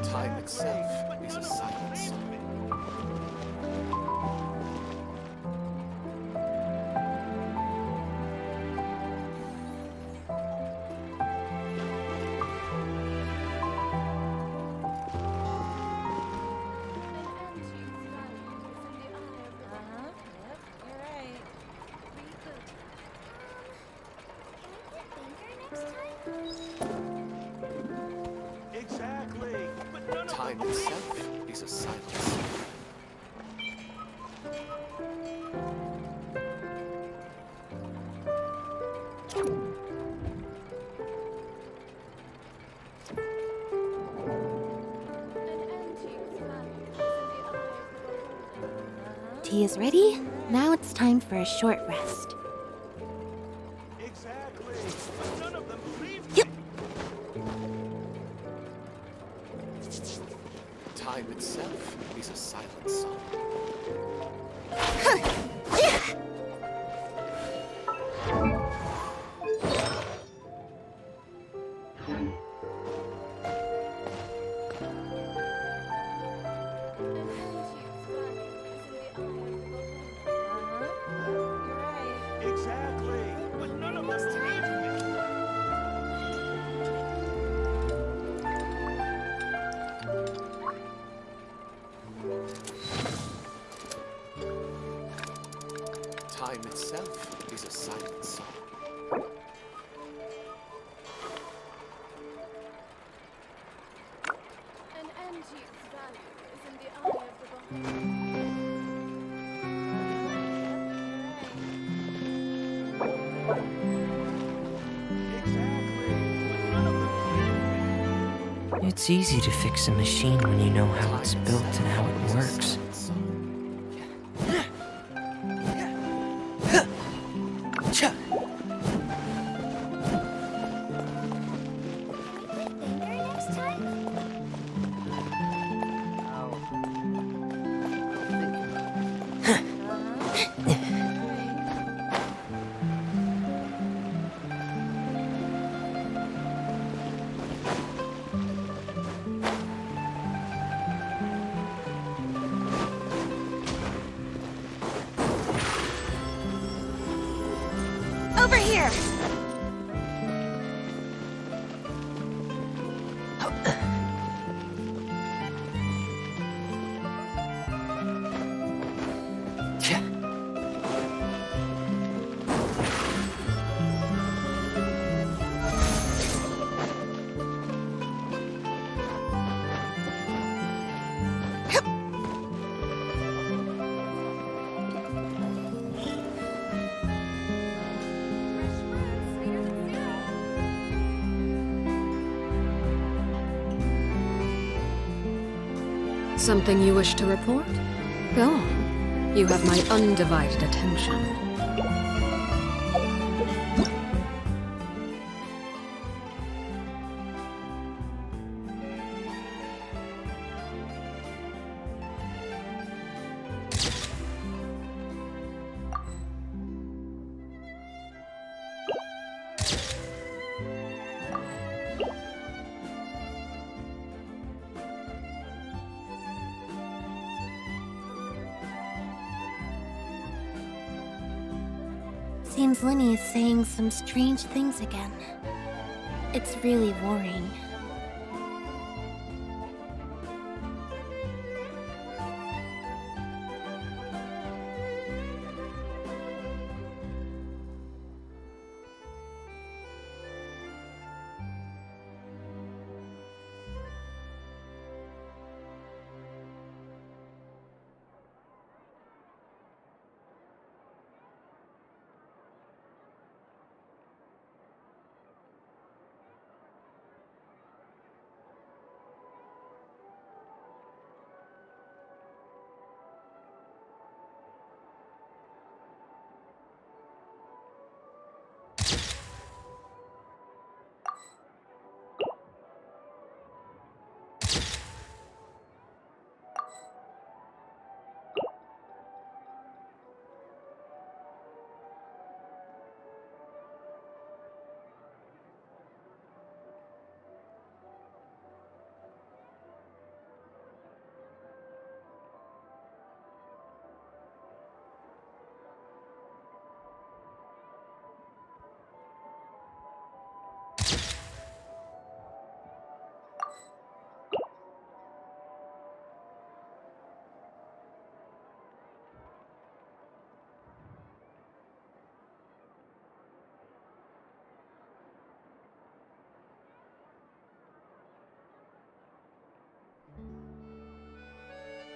Time itself is a silent song. Exactly, but none of Time them itself is a silent song. Tea is ready. Now it's time for a short rest. Exactly, but none of them believed me. Time itself is a silent song. Exactly, but none of them believed me. Time itself is a silent song. An antique's value is in the eye of the beholder. It's easy to fix a machine when you know how it's built and how it works. Over here! Something you wish to report? Go on. You have my undivided attention. Seems Linny is saying some strange things again. It's really worrying.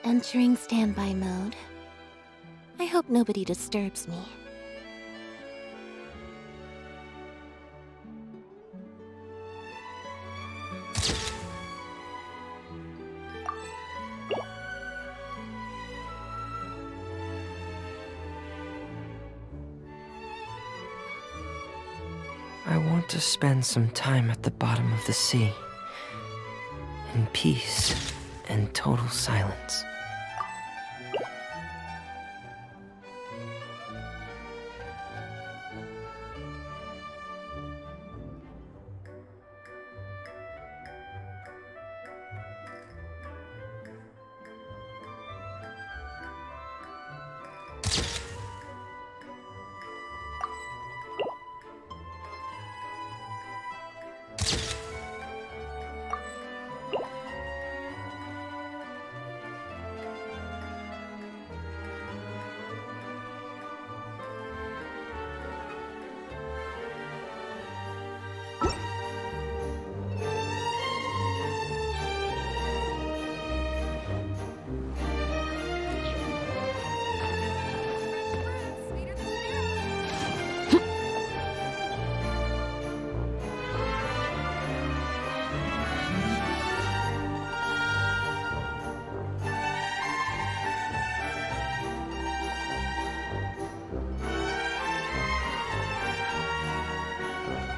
Entering standby mode. I hope nobody disturbs me. I want to spend some time at the bottom of the sea, in peace and total silence.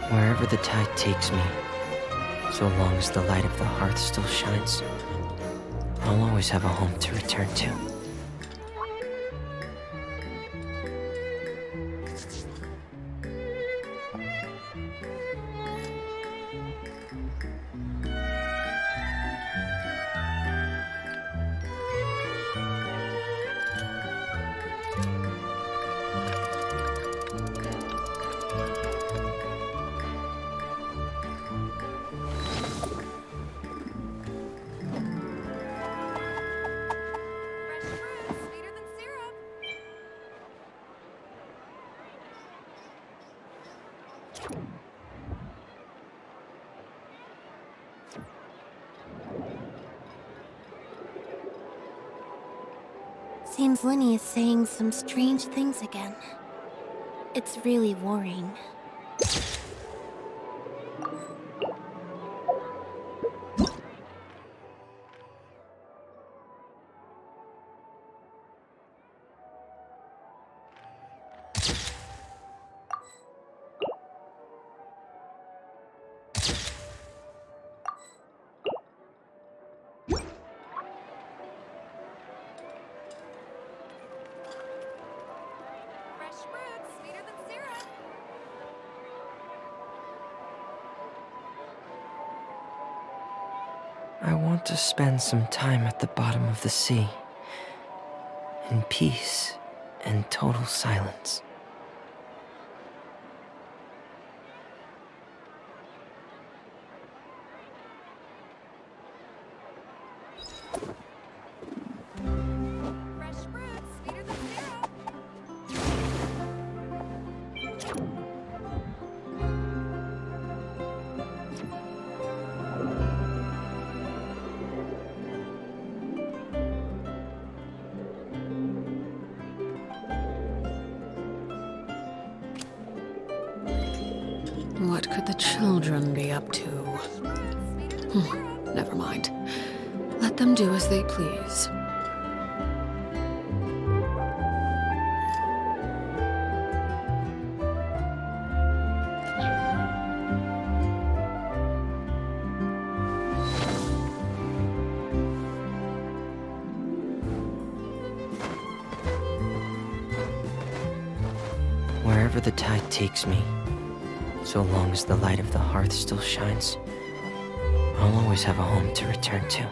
Wherever the tide takes me, so long as the light of the hearth still shines, I'll always have a home to return to. Seems Linny is saying some strange things again. It's really worrying. I want to spend some time at the bottom of the sea, in peace and total silence. What could the children be up to? Never mind. Let them do as they please. Wherever the tide takes me, so long as the light of the hearth still shines, I'll always have a home to return to.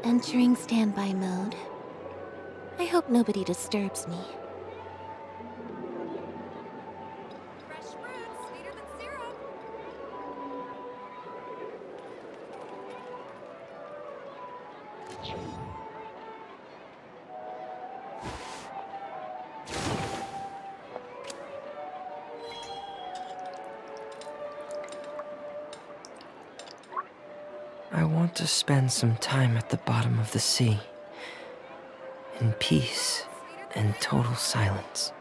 Entering standby mode. I hope nobody disturbs me. I want to spend some time at the bottom of the sea, in peace and total silence.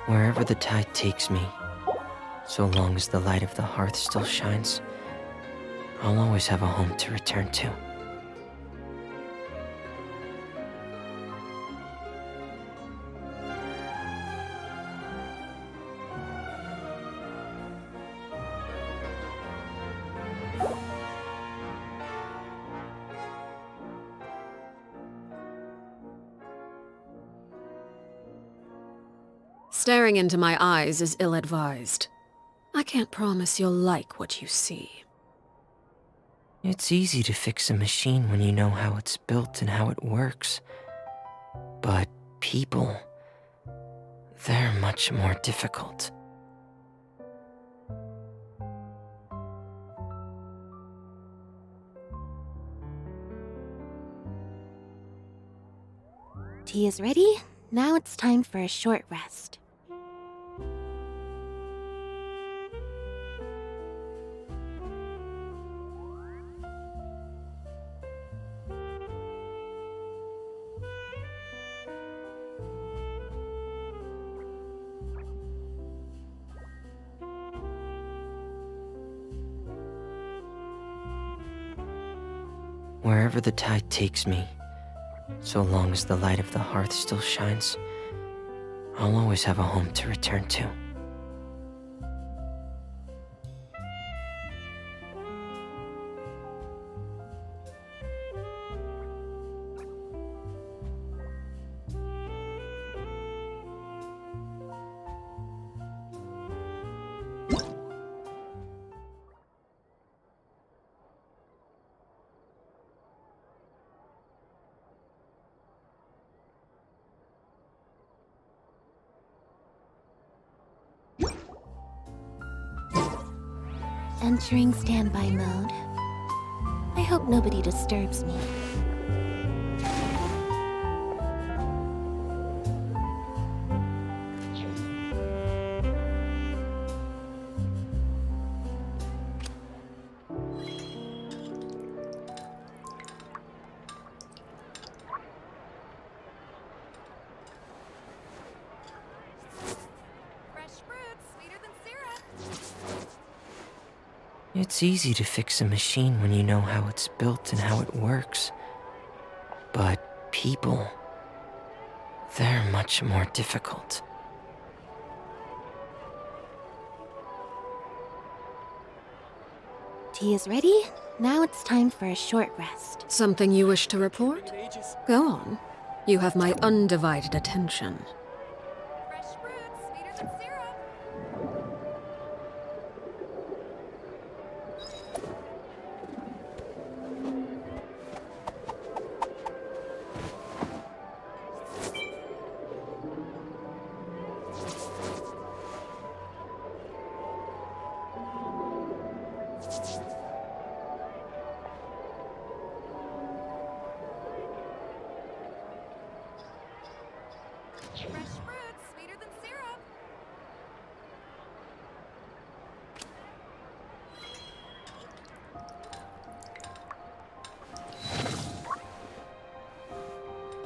Wherever the tide takes me, so long as the light of the hearth still shines, I'll always have a home to return to. Staring into my eyes is ill-advised. I can't promise you'll like what you see. It's easy to fix a machine when you know how it's built and how it works. But people, they're much more difficult. Tea is ready. Now it's time for a short rest. Wherever the tide takes me, so long as the light of the hearth still shines, I'll always have a home to return to. Entering standby mode. I hope nobody disturbs me. It's easy to fix a machine when you know how it's built and how it works. But people, they're much more difficult. Tea is ready. Now it's time for a short rest. Something you wish to report? Go on. You have my undivided attention.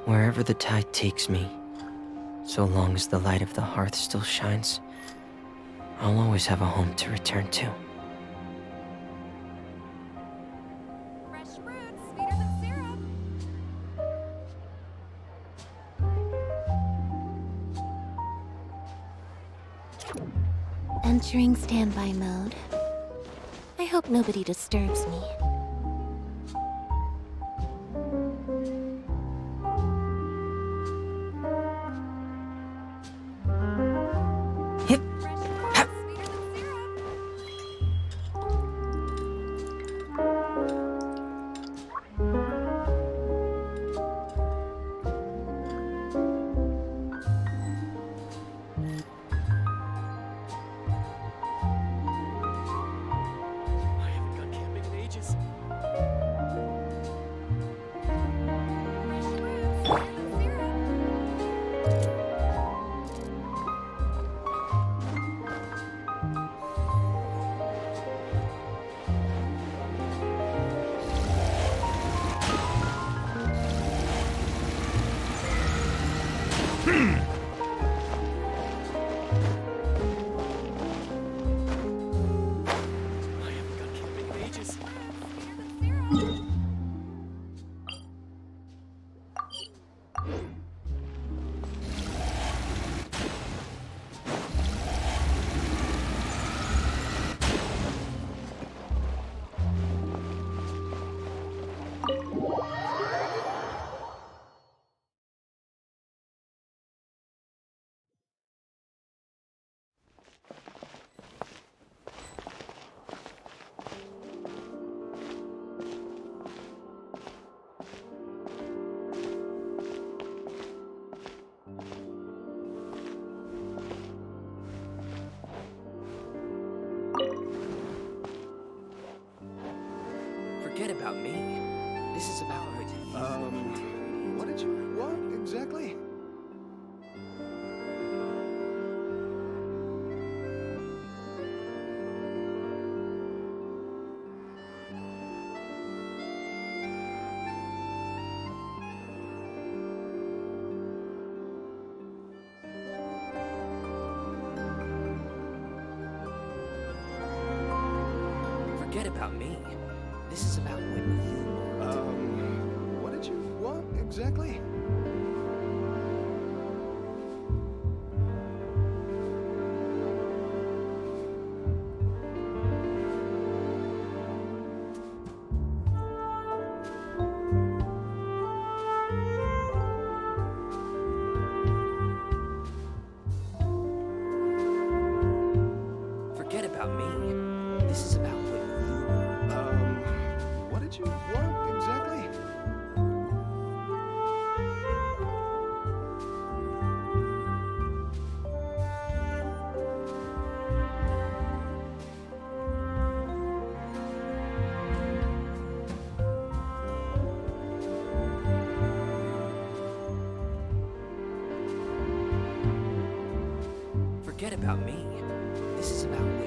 Wherever the tide takes me, so long as the light of the hearth still shines, I'll always have a home to return to. Entering standby mode. I hope nobody disturbs me. Forget about me. This is about What did you want exactly? Forget about me. This is about when you... What did you want exactly? Forget about me. This is about when What did you want exactly? Forget about me. This is about